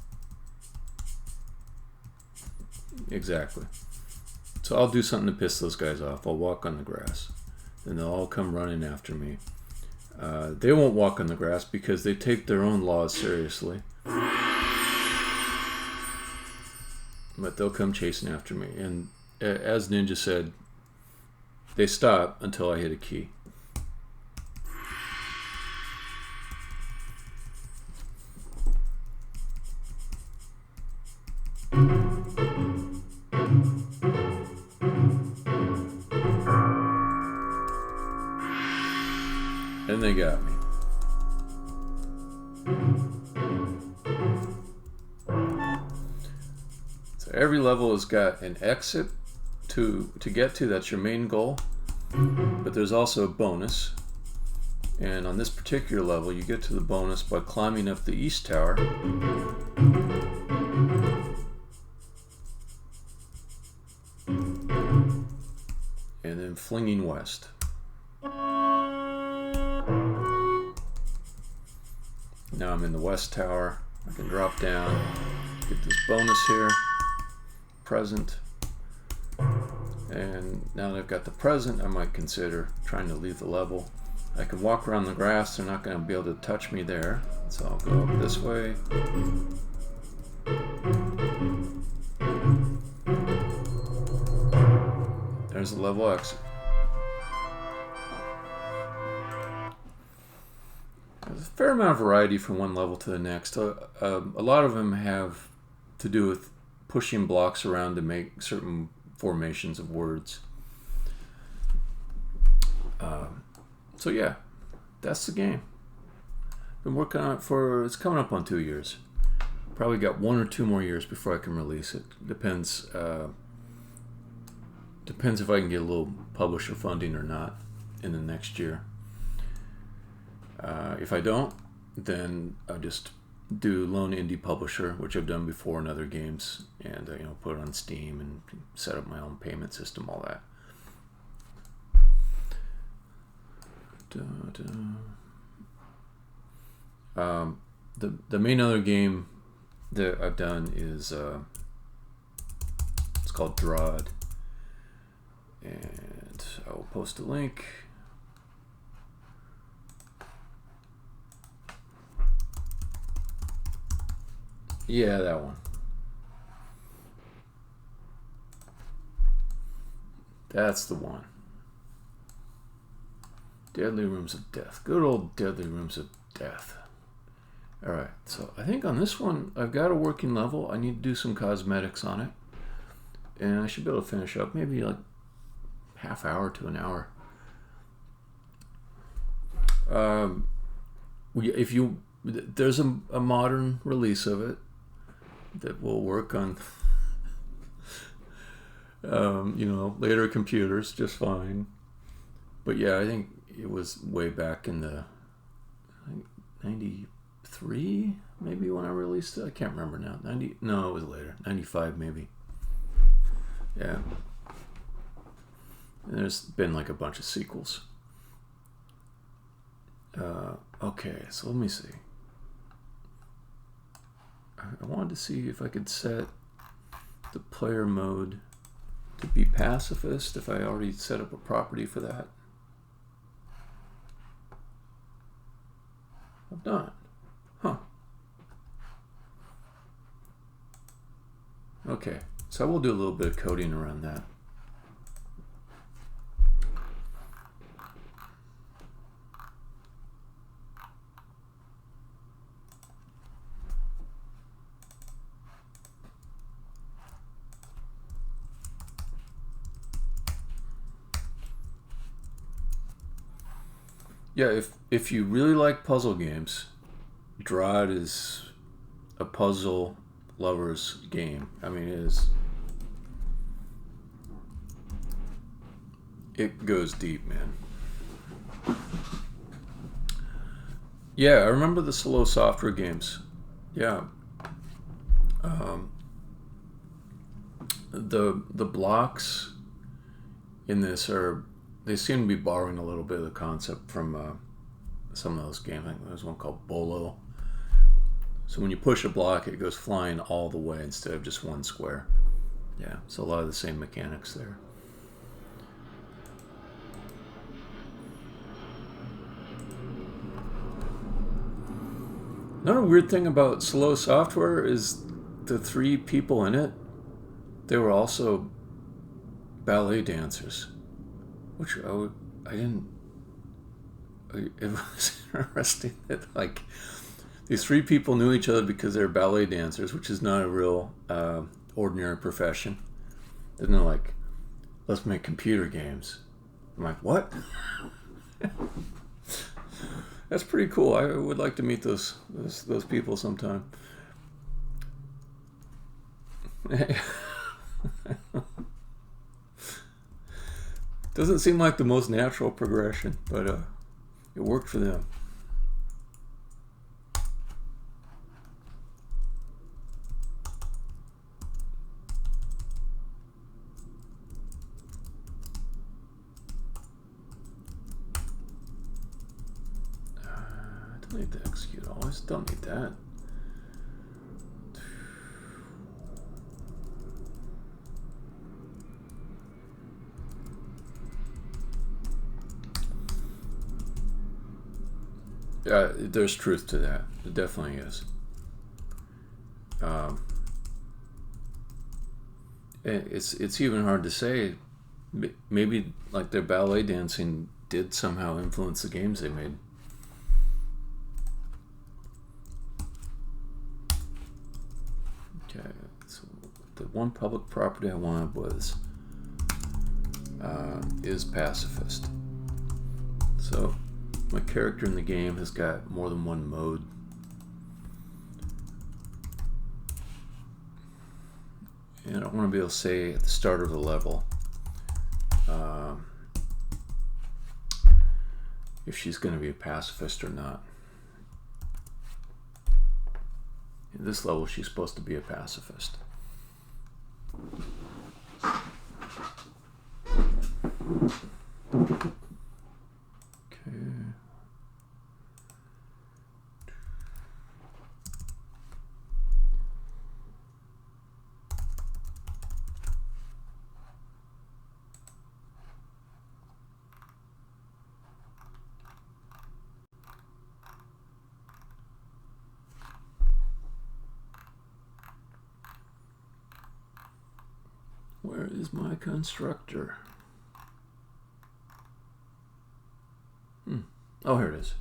Exactly. So I'll do something to piss those guys off. I'll walk on the grass. Then they'll all come running after me. They won't walk on the grass because they take their own laws seriously. But they'll come chasing after me. And as Ninja said, they stop until I hit a key. And they got me. So every level has got an exit to get to. That's your main goal. But there's also a bonus. And on this particular level, you get to the bonus by climbing up the east tower. And then flinging west. Now I'm in the west tower. I can drop down, get this bonus here, present. And now that I've got the present, I might consider trying to leave the level. I can walk around the grass. They're not going to be able to touch me there. So I'll go up this way. There's the level exit. There's a fair amount of variety from one level to the next. A lot of them have to do with pushing blocks around to make certain formations of words. So yeah, that's the game. Been working on it it's coming up on 2 years. Probably got 1 or 2 more years before I can release it. Depends if I can get a little publisher funding or not in the next year. If I don't, then I just do lone indie publisher, which I've done before in other games, and put it on Steam and set up my own payment system, all that. The main other game that I've done is it's called Drod, and I will post a link. Yeah, that one. That's the one. Deadly Rooms of Death. Good old Deadly Rooms of Death. Alright, so I think on this one, I've got a working level. I need to do some cosmetics on it. And I should be able to finish up maybe like half hour to an hour. There's a modern release of it that will work on later computers just fine. But yeah, I think it was way back in the 93 maybe when I released it. I can't remember now. No, it was later. 95 maybe. Yeah. And there's been like a bunch of sequels. Okay, so let me see. I wanted to see if I could set the player mode to be pacifist, if I already set up a property for that. I've not. Huh. Okay, so I will do a little bit of coding around that. Yeah, if you really like puzzle games, Drod is a puzzle lover's game. I mean, it goes deep, man. Yeah, I remember the Slow Software games. Yeah. The blocks in this they seem to be borrowing a little bit of the concept from some of those games. I think there's one called Bolo. So when you push a block, it goes flying all the way instead of just one square. Yeah, so a lot of the same mechanics there. Another weird thing about Slow Software is the 3 people in it, they were also ballet dancers. Which I didn't. It was interesting that like these 3 people knew each other because they're ballet dancers, which is not a real ordinary profession. And they're like, let's make computer games. I'm like, what? That's pretty cool. I would like to meet those people sometime. Doesn't seem like the most natural progression, but it worked for them. I don't need to execute all. I just don't need that. There's truth to that. It definitely is. It's even hard to say. Maybe like their ballet dancing did somehow influence the games they made. Okay, so the one public property I wanted is pacifist. So my character in the game has got more than one mode. And I want to be able to say at the start of the level if she's going to be a pacifist or not. In this level, she's supposed to be a pacifist. Okay. Where is my constructor? Oh, here it is.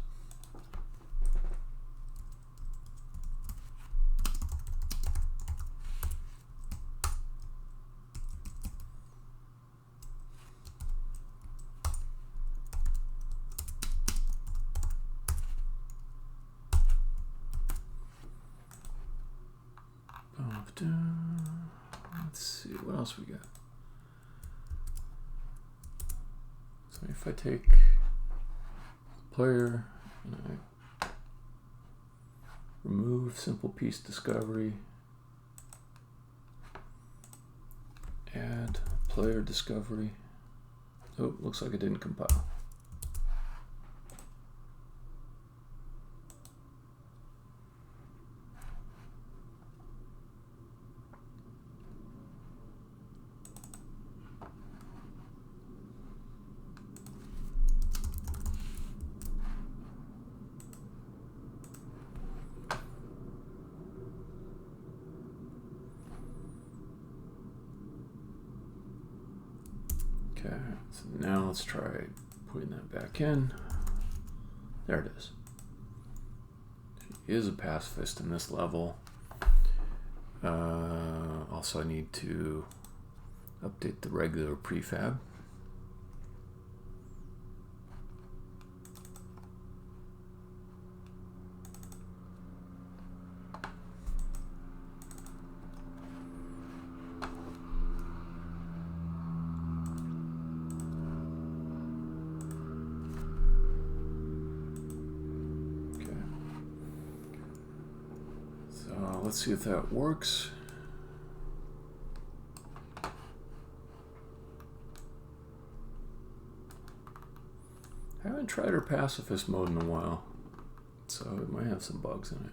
Let's see, what else we got? So if I take player and I remove simple piece discovery, add player discovery. Oh, looks like it didn't compile. Okay, so now let's try putting that back in. There it is. She is a pacifist in this level. Also, I need to update the regular prefab. Let's see if that works. I haven't tried her pacifist mode in a while, so it might have some bugs in it.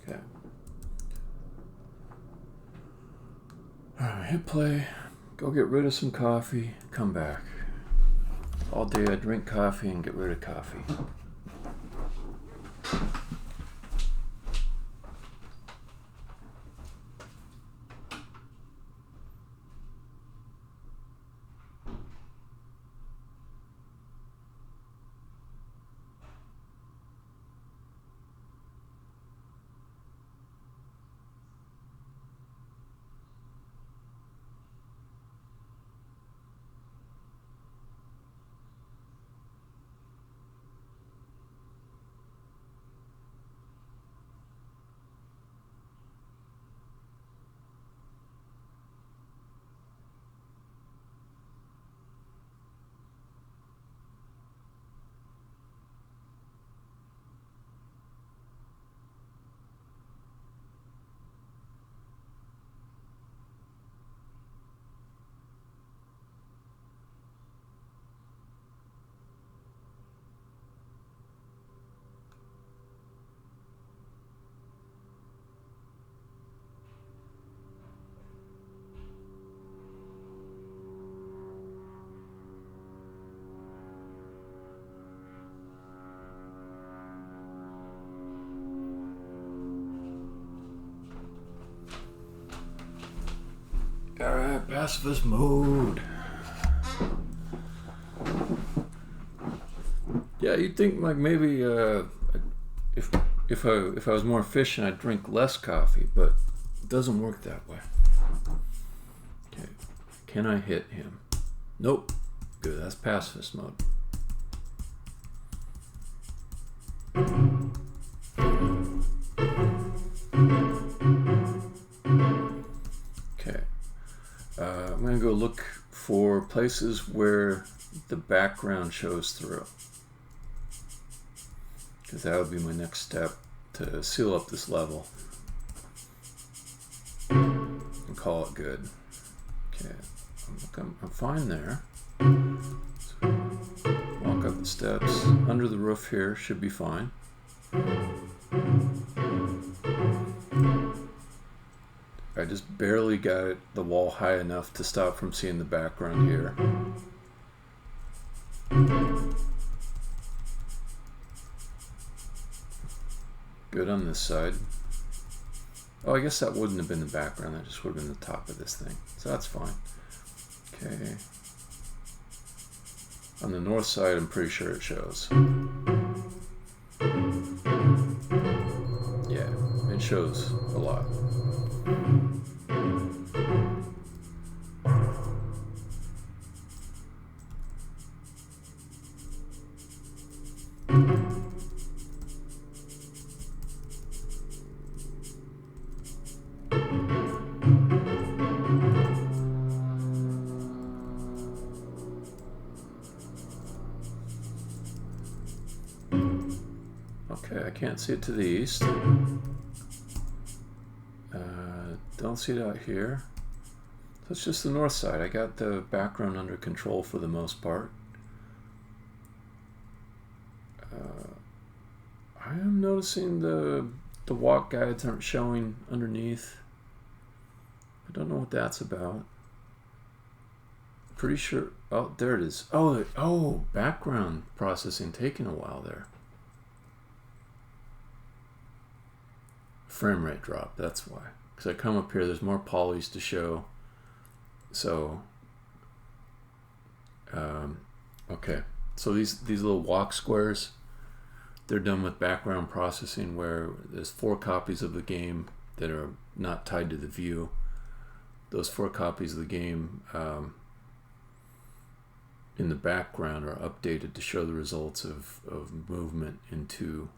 Okay. Hit play, go get rid of some coffee, come back. All day I drink coffee and get rid of coffee. Alright, pacifist mode. Yeah, you'd think like maybe if if I was more efficient, I'd drink less coffee, but it doesn't work that way. Okay, can I hit him? Nope. Good, that's pacifist mode. Okay, I'm gonna go look for places where the background shows through, because that would be my next step to seal up this level and call it good. Okay, I'm fine there. So walk up the steps under the roof here, should be fine. I just barely got the wall high enough to stop from seeing the background here. Good on this side. Oh, I guess that wouldn't have been the background, that just would have been the top of this thing. So that's fine. Okay. On the north side, I'm pretty sure it shows. Yeah, it shows a lot. Okay, I can't see it to the east. Don't see it out here. So it's just the north side. I got the background under control for the most part. I am noticing the walk guides aren't showing underneath. I don't know what that's about. Pretty sure. Oh, there it is. Oh, background processing taking a while there. Frame rate drop, that's why. Because I come up here, there's more polys to show. So, okay. So these little walk squares, they're done with background processing, where there's 4 copies of the game that are not tied to the view. Those 4 copies of the game in the background are updated to show the results of movement into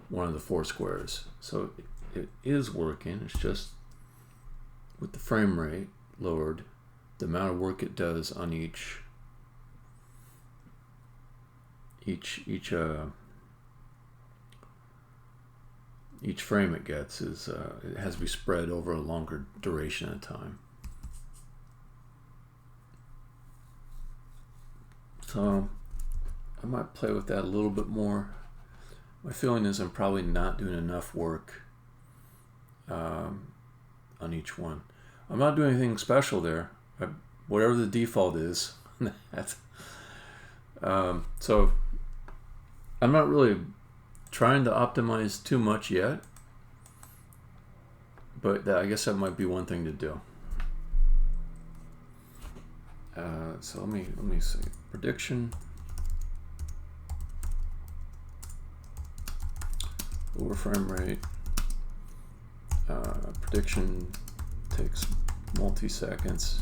one of the 4 squares. So it is working. It's just with the frame rate lowered, the amount of work it does on each frame it gets is it has to be spread over a longer duration of time. So I might play with that a little bit more. My feeling is I'm probably not doing enough work on each one. I'm not doing anything special there. Whatever the default is. So I'm not really trying to optimize too much yet, but I guess that might be one thing to do. So let me see. Prediction. Lower frame rate. Prediction takes multi-seconds.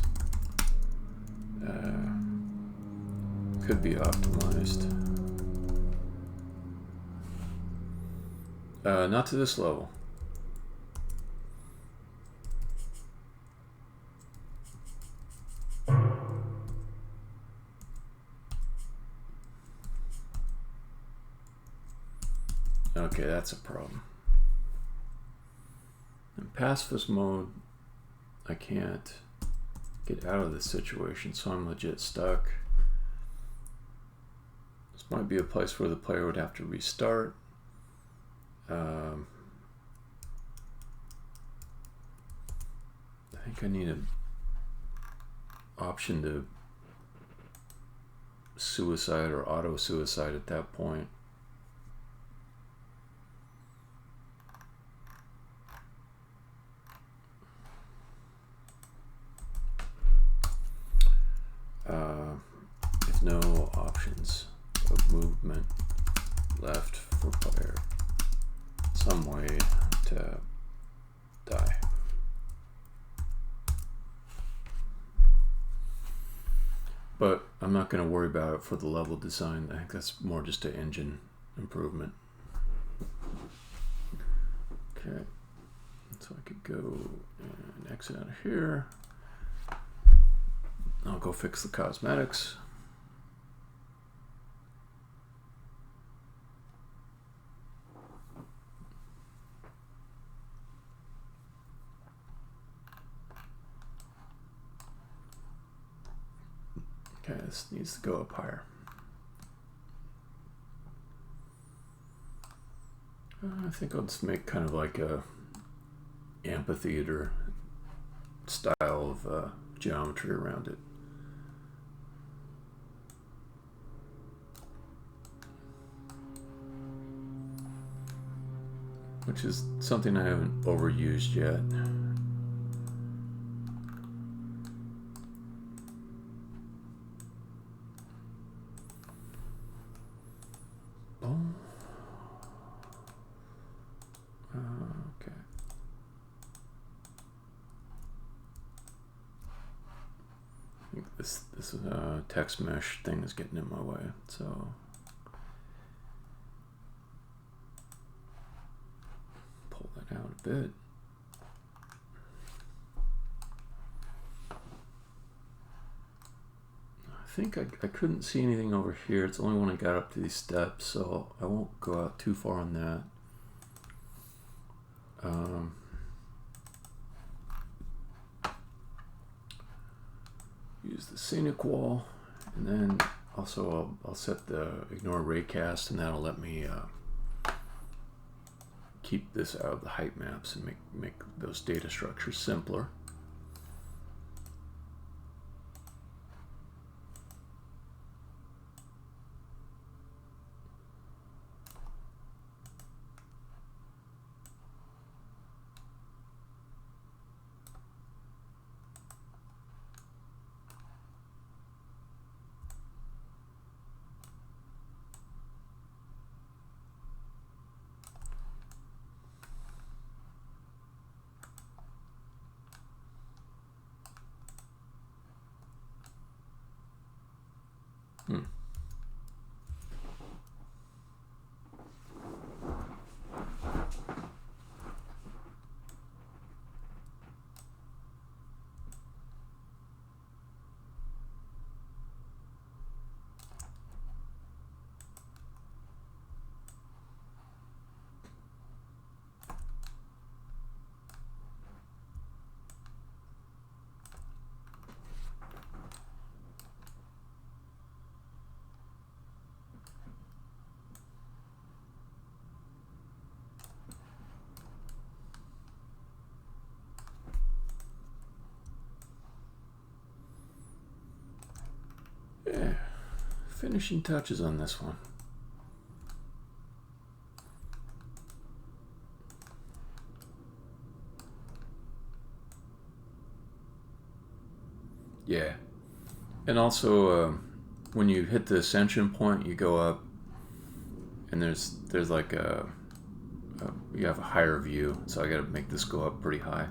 Could be optimized. Not to this level. Okay, that's a problem. In pacifist mode, I can't get out of this situation, so I'm legit stuck. This might be a place where the player would have to restart. I think I need an option to suicide or auto-suicide at that point. With no options of movement left for player. some way to die. But I'm not going to worry about it for the level design. I think that's more just an engine improvement. Okay, so I could go and exit out of here. I'll go fix the cosmetics. Okay, this needs to go up higher. I think I'll just make kind of like a amphitheater style of geometry around it. Which is something I haven't overused yet. Okay. I think this text mesh thing is getting in my way, so pull that out a bit. I think I couldn't see anything over here. It's only when I got up to these steps, so I won't go out too far on that. Use the scenic wall, and then also I'll set the ignore raycast, and that'll let me keep this out of the height maps and make those data structures simpler. Yeah, finishing touches on this one. Yeah, and also when you hit the ascension point, you go up, and there's like you have a higher view, so I got to make this go up pretty high.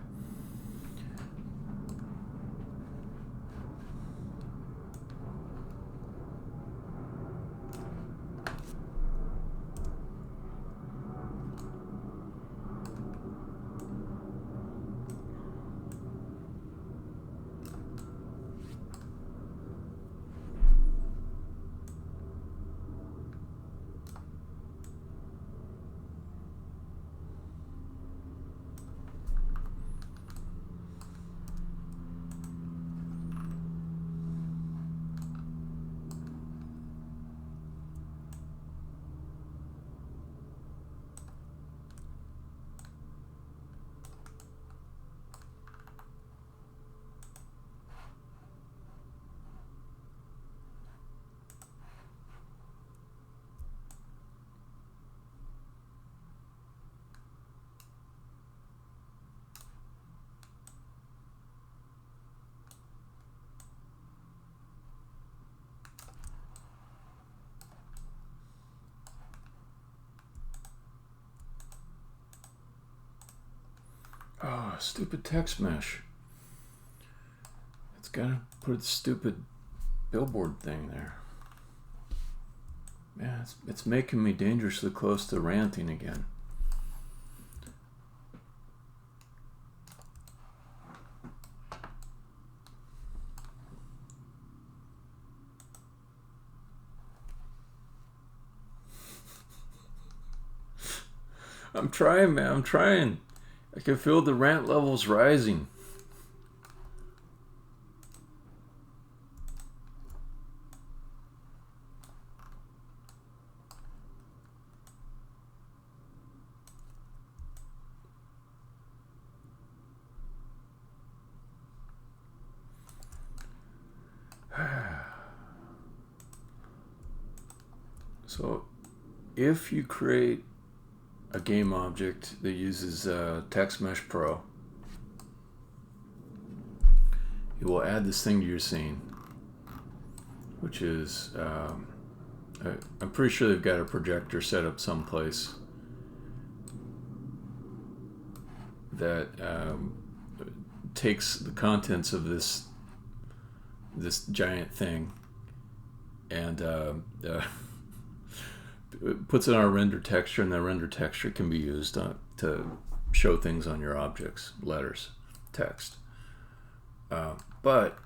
Stupid text mesh. It's gotta put a stupid billboard thing there. Yeah, it's making me dangerously close to ranting again. I'm trying, man. I'm trying. I can feel the rant levels rising. So, if you create a game object that uses Text Mesh Pro, you will add this thing to your scene, which is, I'm pretty sure they've got a projector set up someplace that takes the contents of this giant thing and puts it on a render texture, and that render texture can be used to show things on your objects, letters, text. But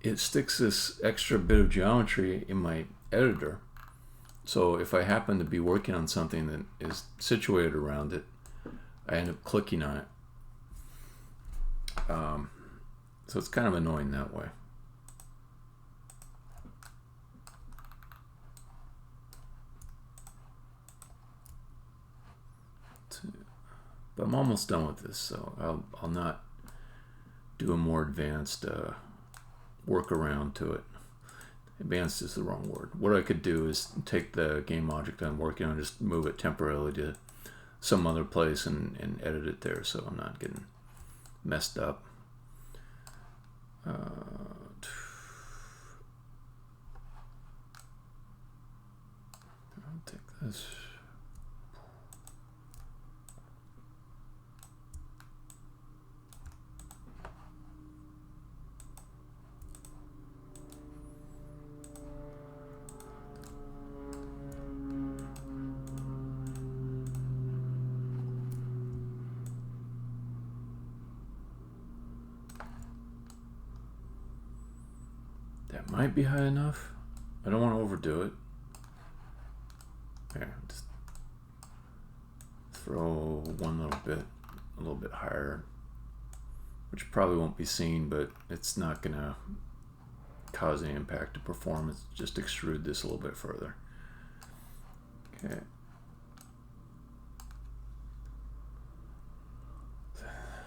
it sticks this extra bit of geometry in my editor. So if I happen to be working on something that is situated around it, I end up clicking on it. So it's kind of annoying that way. But I'm almost done with this, so I'll not do a more advanced workaround to it. Advanced is the wrong word. What I could do is take the game object I'm working on, just move it temporarily to some other place and edit it there, so I'm not getting messed up. I'll take this. That might be high enough. I don't want to overdo it. Here, just throw one a little bit higher, which probably won't be seen, but it's not gonna cause any impact to performance. Just extrude this a little bit further. Okay.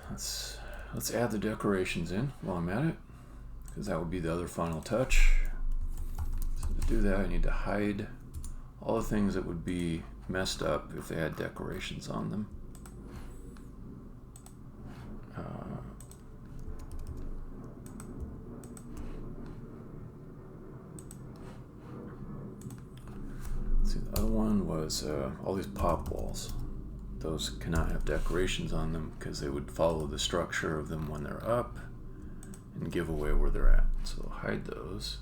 Let's add the decorations in while I'm at it, because that would be the other final touch. So to do that, I need to hide all the things that would be messed up if they had decorations on them. See, the other one was all these pop walls. Those cannot have decorations on them because they would follow the structure of them when they're up and give away where they're at. So hide those.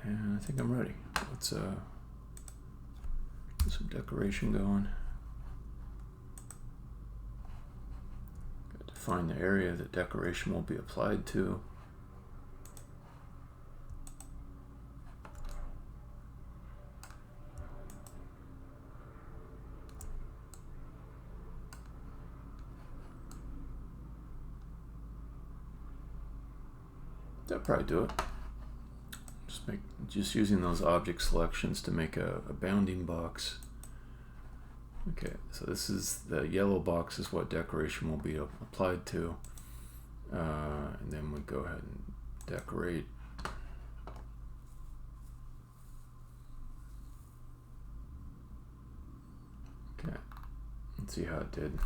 And I think I'm ready. Let's get some decoration going. Got to find the area that decoration will be applied to. That'll probably do it. Just using those object selections to make a bounding box. Okay, so this is the yellow box is what decoration will be applied to. And then we go ahead and decorate. Okay, let's see how it did.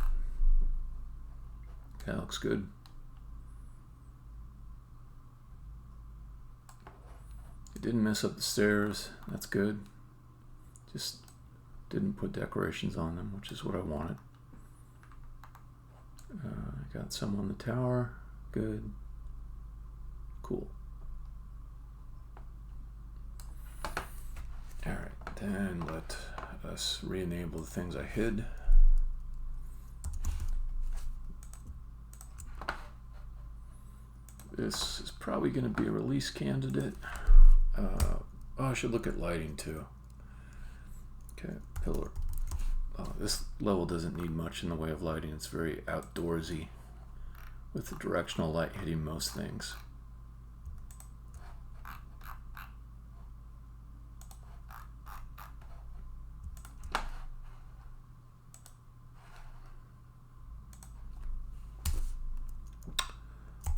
Okay, that looks good. Didn't mess up the stairs. That's good. Just Didn't put decorations on them, which is what I wanted. Got some on the tower. Good. Cool. Alright, then let us re-enable the things I hid. This is probably going to be a release candidate. Oh, I should look at lighting too. Okay, pillar. Oh, this level doesn't need much in the way of lighting. It's very outdoorsy with the directional light hitting most things.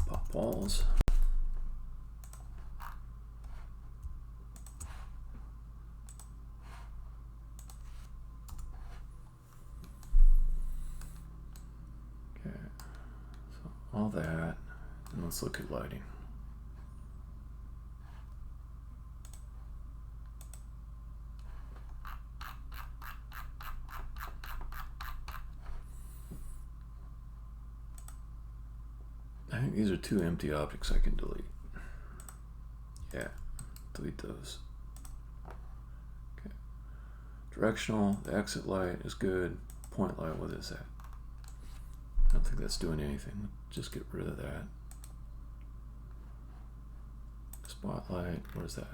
Pop walls. All that, and let's look at lighting. I think these are two empty objects I can delete. Yeah, delete those. Okay. Directional, the exit light is good. Point light, what is that? I don't think that's doing anything. Just get rid of that. Spotlight, what is that?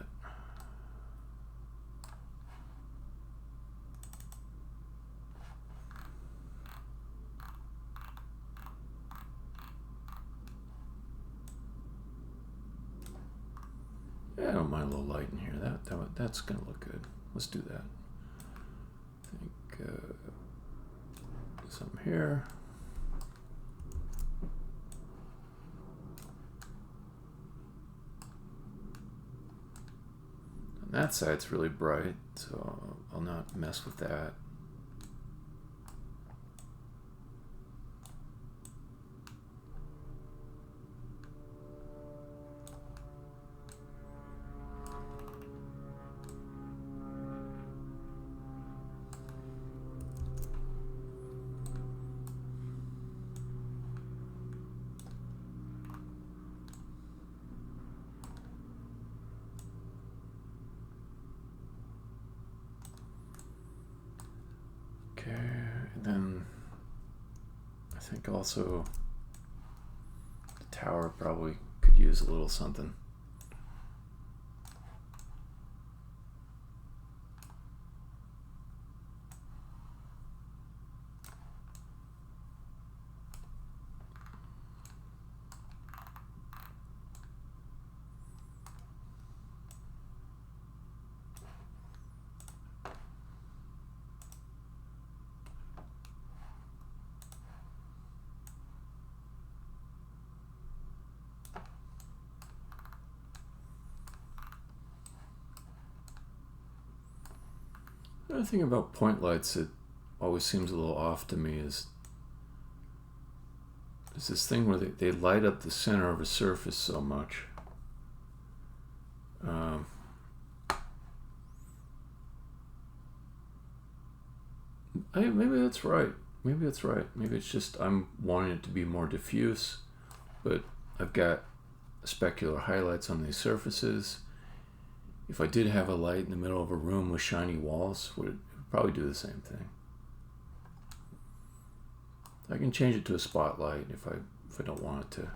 Yeah, I don't mind a little light in here. That's gonna look good. Let's do that. I think something here. That side's really bright, so I'll not mess with that. Okay, and then I think also the tower probably could use a little something. The thing about point lights that always seems a little off to me is there's this thing where they light up the center of a surface so much. Maybe that's right. Maybe that's right. Maybe it's just I'm wanting it to be more diffuse, but I've got specular highlights on these surfaces. If I did have a light in the middle of a room with shiny walls, would it probably do the same thing. I can change it to a spotlight if I don't want it to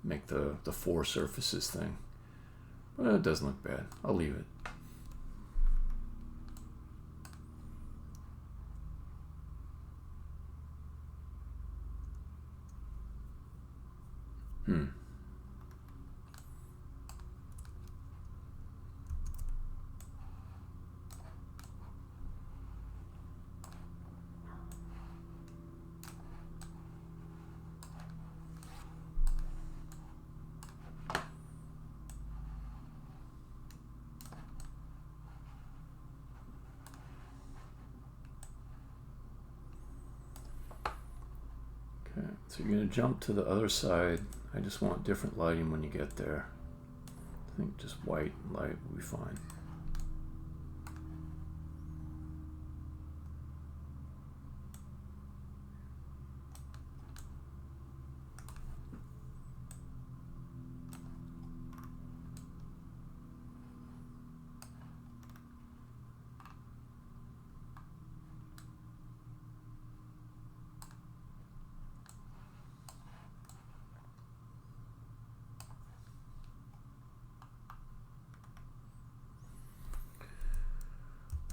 make the four surfaces thing. But it doesn't look bad. I'll leave it. Okay, so you're going to jump to the other side. I just want different lighting when you get there. I think just white light will be fine.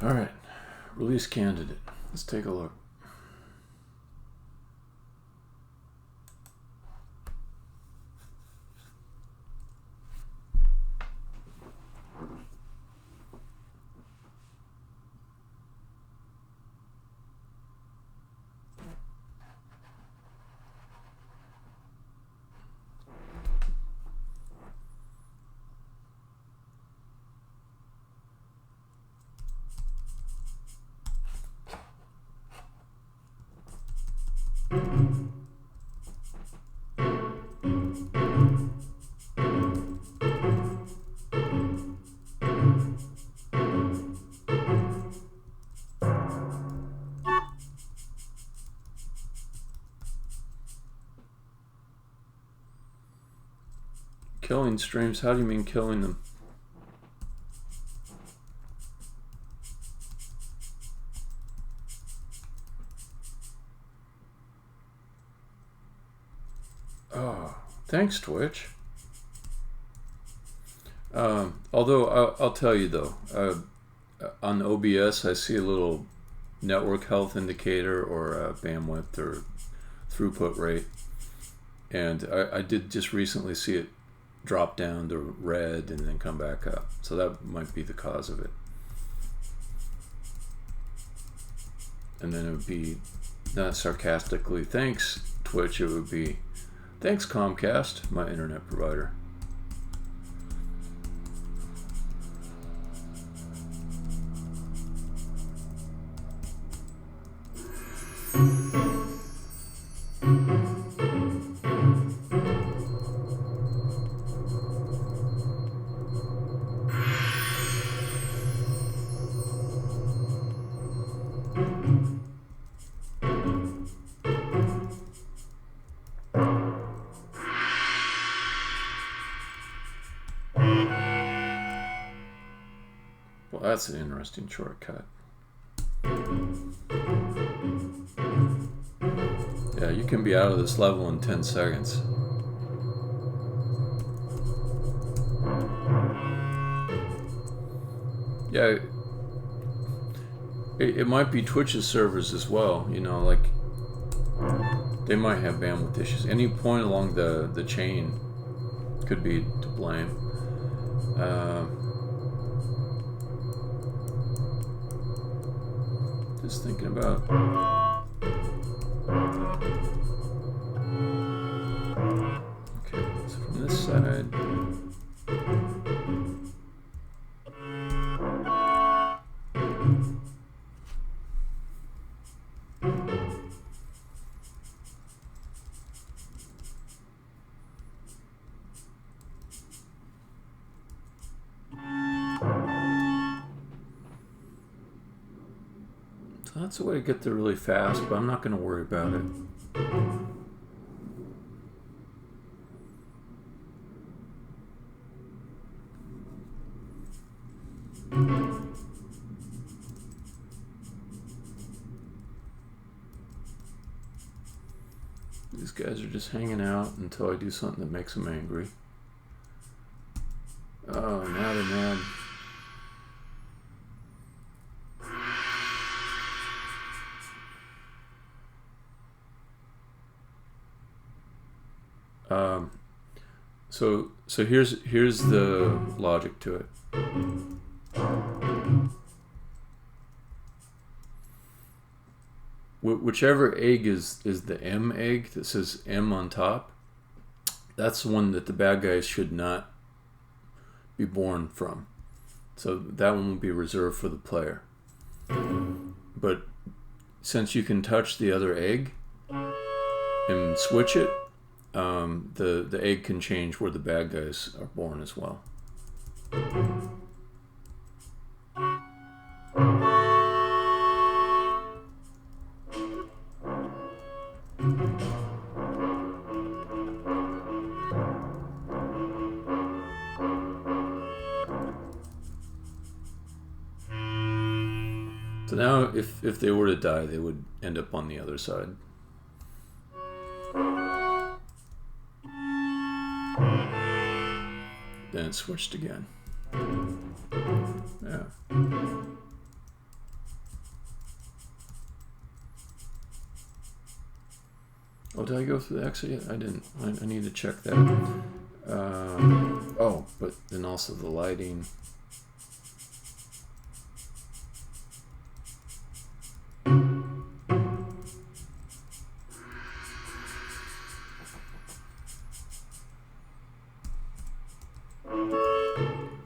All right, release candidate. Let's take a look. Killing streams? How do you mean killing them? Oh, thanks, Twitch. Although I'll tell you though, on OBS I see a little network health indicator or bandwidth or throughput rate, and I did just recently see it drop down to red and then come back up, so that might be the cause of it. And then it would be, not sarcastically, thanks Twitch, it would be, thanks Comcast, my internet provider. Well, that's an interesting shortcut. Yeah, you can be out of this level in 10 seconds. Yeah, it might be Twitch's servers as well, you know, like they might have bandwidth issues. Any point along the chain could be to blame. Just thinking about. Okay, so from this side. So that's a way to get there really fast, but I'm not going to worry about it. These guys are just hanging out until I do something that makes them angry. Oh, now they're mad. So here's the logic to it. Whichever egg is the M egg that says M on top, that's the one that the bad guys should not be born from. So that one will be reserved for the player. But since you can touch the other egg and switch it, the egg can change where the bad guys are born as well. So now if they were to die, they would end up on the other side. Then it switched again. Yeah. Oh, did I go through the exit yet? I didn't. I need to check that. Oh, but then also the lighting.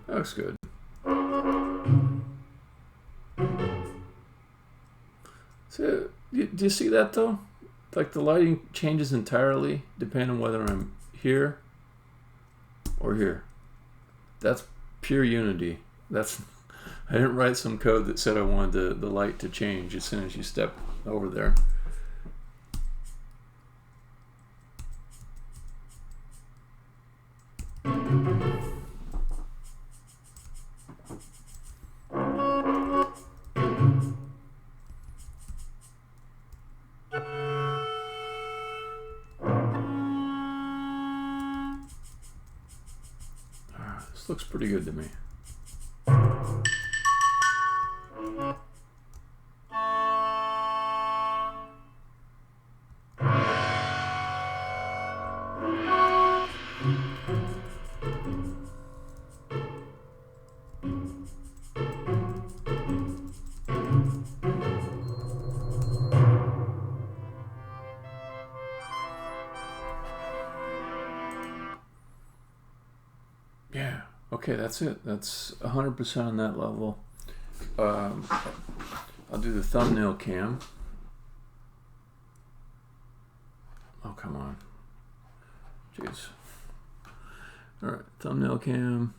That looks good. So, do you see that though? Like the lighting changes entirely depending on whether I'm here or here. That's pure Unity. That's I didn't write some code that said I wanted the light to change as soon as you step over there. This looks pretty good to me. Yeah, okay, that's it. That's 100% on that level. I'll do the thumbnail cam. Oh, come on. Jeez. Alright, thumbnail cam.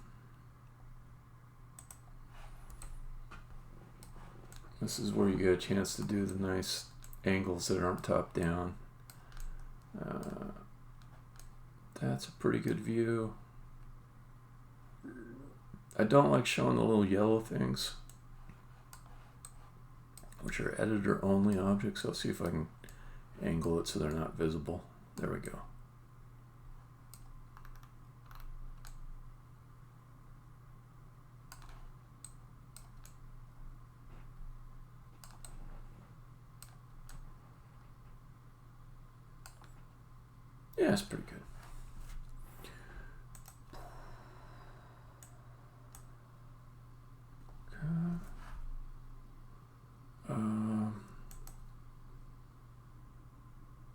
This is where you get a chance to do the nice angles that aren't top down. That's a pretty good view. I don't like showing the little yellow things, which are editor only objects. I'll see if I can angle it so they're not visible. There we go. Yeah, it's pretty good.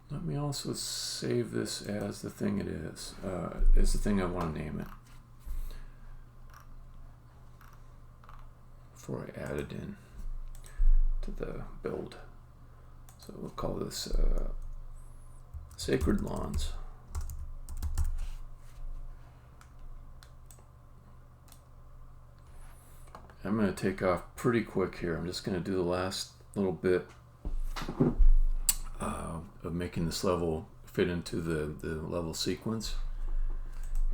Let me also save this as the thing it is. It's the thing I want to name it before I add it in to the build. So we'll call this Sacred Lawns. I'm going to take off pretty quick here. I'm just going to do the last little bit of making this level fit into the level sequence.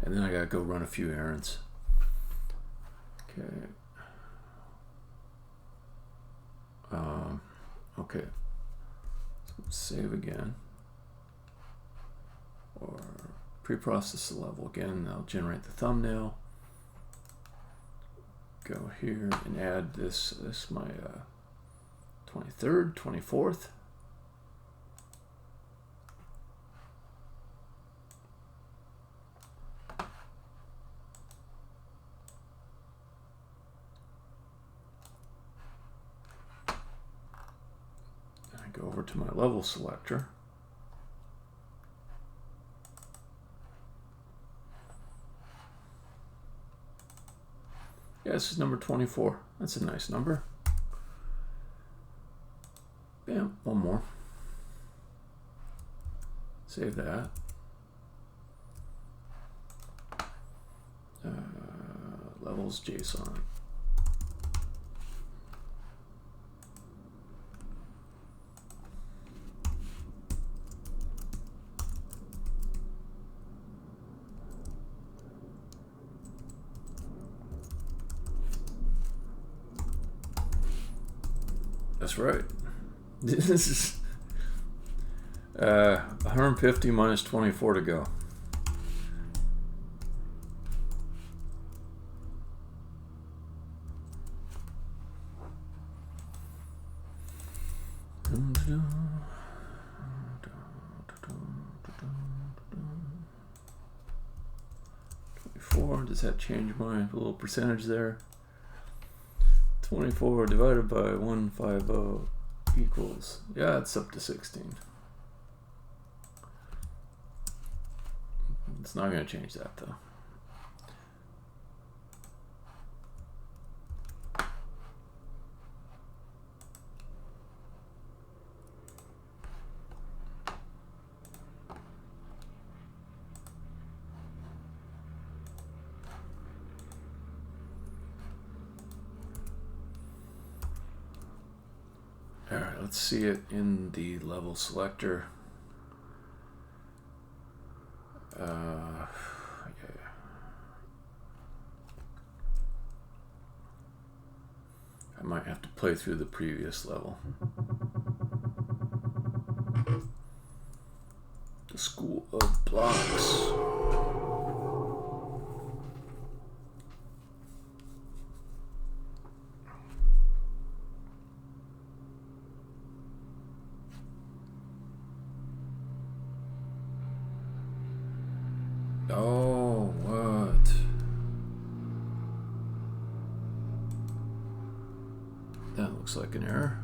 And then I got to go run a few errands. Okay. Okay. So save again. Or pre-process the level again. I'll generate the thumbnail. Go here and add this my 23rd, 24th. And I go over to my level selector. Yeah, this is number 24. That's a nice number. Bam, one more. Save that. Levels JSON. That's right. This is 150 minus 24 to go. 24. Does that change my little percentage there? 24 divided by 150 equals, yeah, it's up to 16. It's not going to change that though. Alright, let's see it in the level selector. Yeah. I might have to play through the previous level. The School of Blocks. Oh, what? That looks like an error.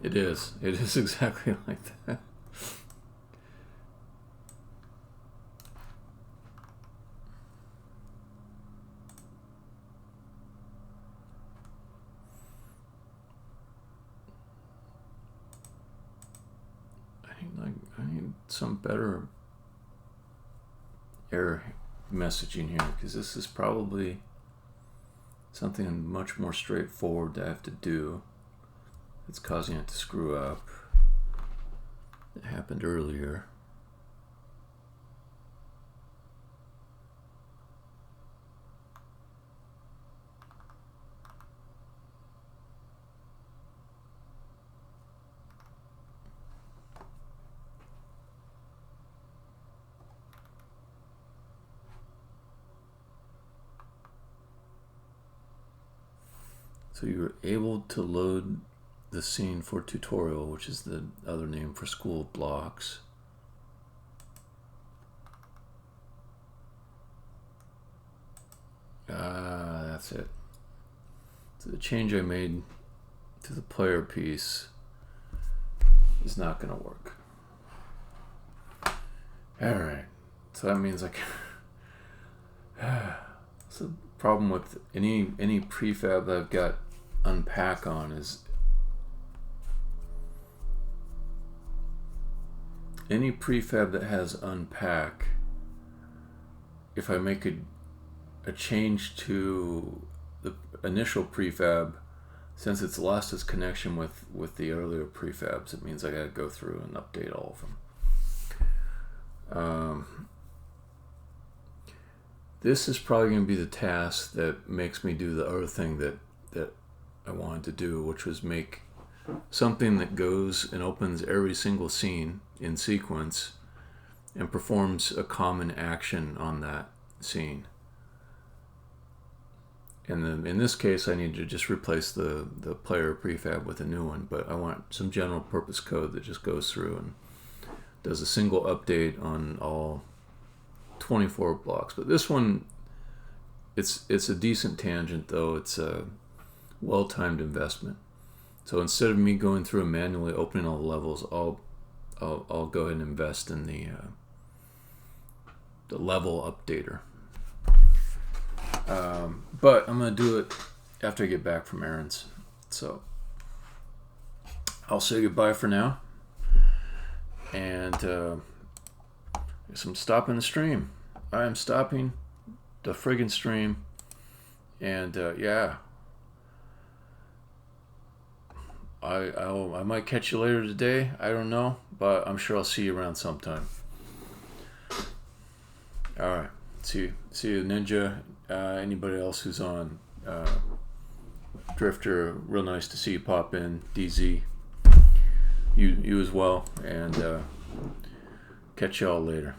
It is. It is exactly like that. I need some better error messaging here, because this is probably something much more straightforward that I have to do. It's causing it to screw up. It happened earlier. So you were able to load the scene for tutorial, which is the other name for School of Blocks. That's it. So the change I made to the player piece is not going to work. Alright, so that means I can... So the problem with any prefab that I've got unpack on is any prefab that has unpack, if I make a change to the initial prefab, since it's lost its connection with the earlier prefabs, it means I gotta go through and update all of them. This is probably going to be the task that makes me do the other thing that I wanted to do, which was make something that goes and opens every single scene in sequence and performs a common action on that scene. And then in this case, I need to just replace the player prefab with a new one, but I want some general purpose code that just goes through and does a single update on all 24 blocks. But this one, it's a decent tangent, though. It's a well-timed investment. So instead of me going through and manually opening all the levels, I'll go ahead and invest in the level updater. But I'm gonna do it after I get back from errands. So I'll say goodbye for now, and guess I'm stopping the stream. I am stopping the friggin' stream, and yeah, I might catch you later today. I don't know, but I'm sure I'll see you around sometime. All right, see you, Ninja. Anybody else who's on, Drifter, real nice to see you pop in. DZ, you as well, and catch y'all later.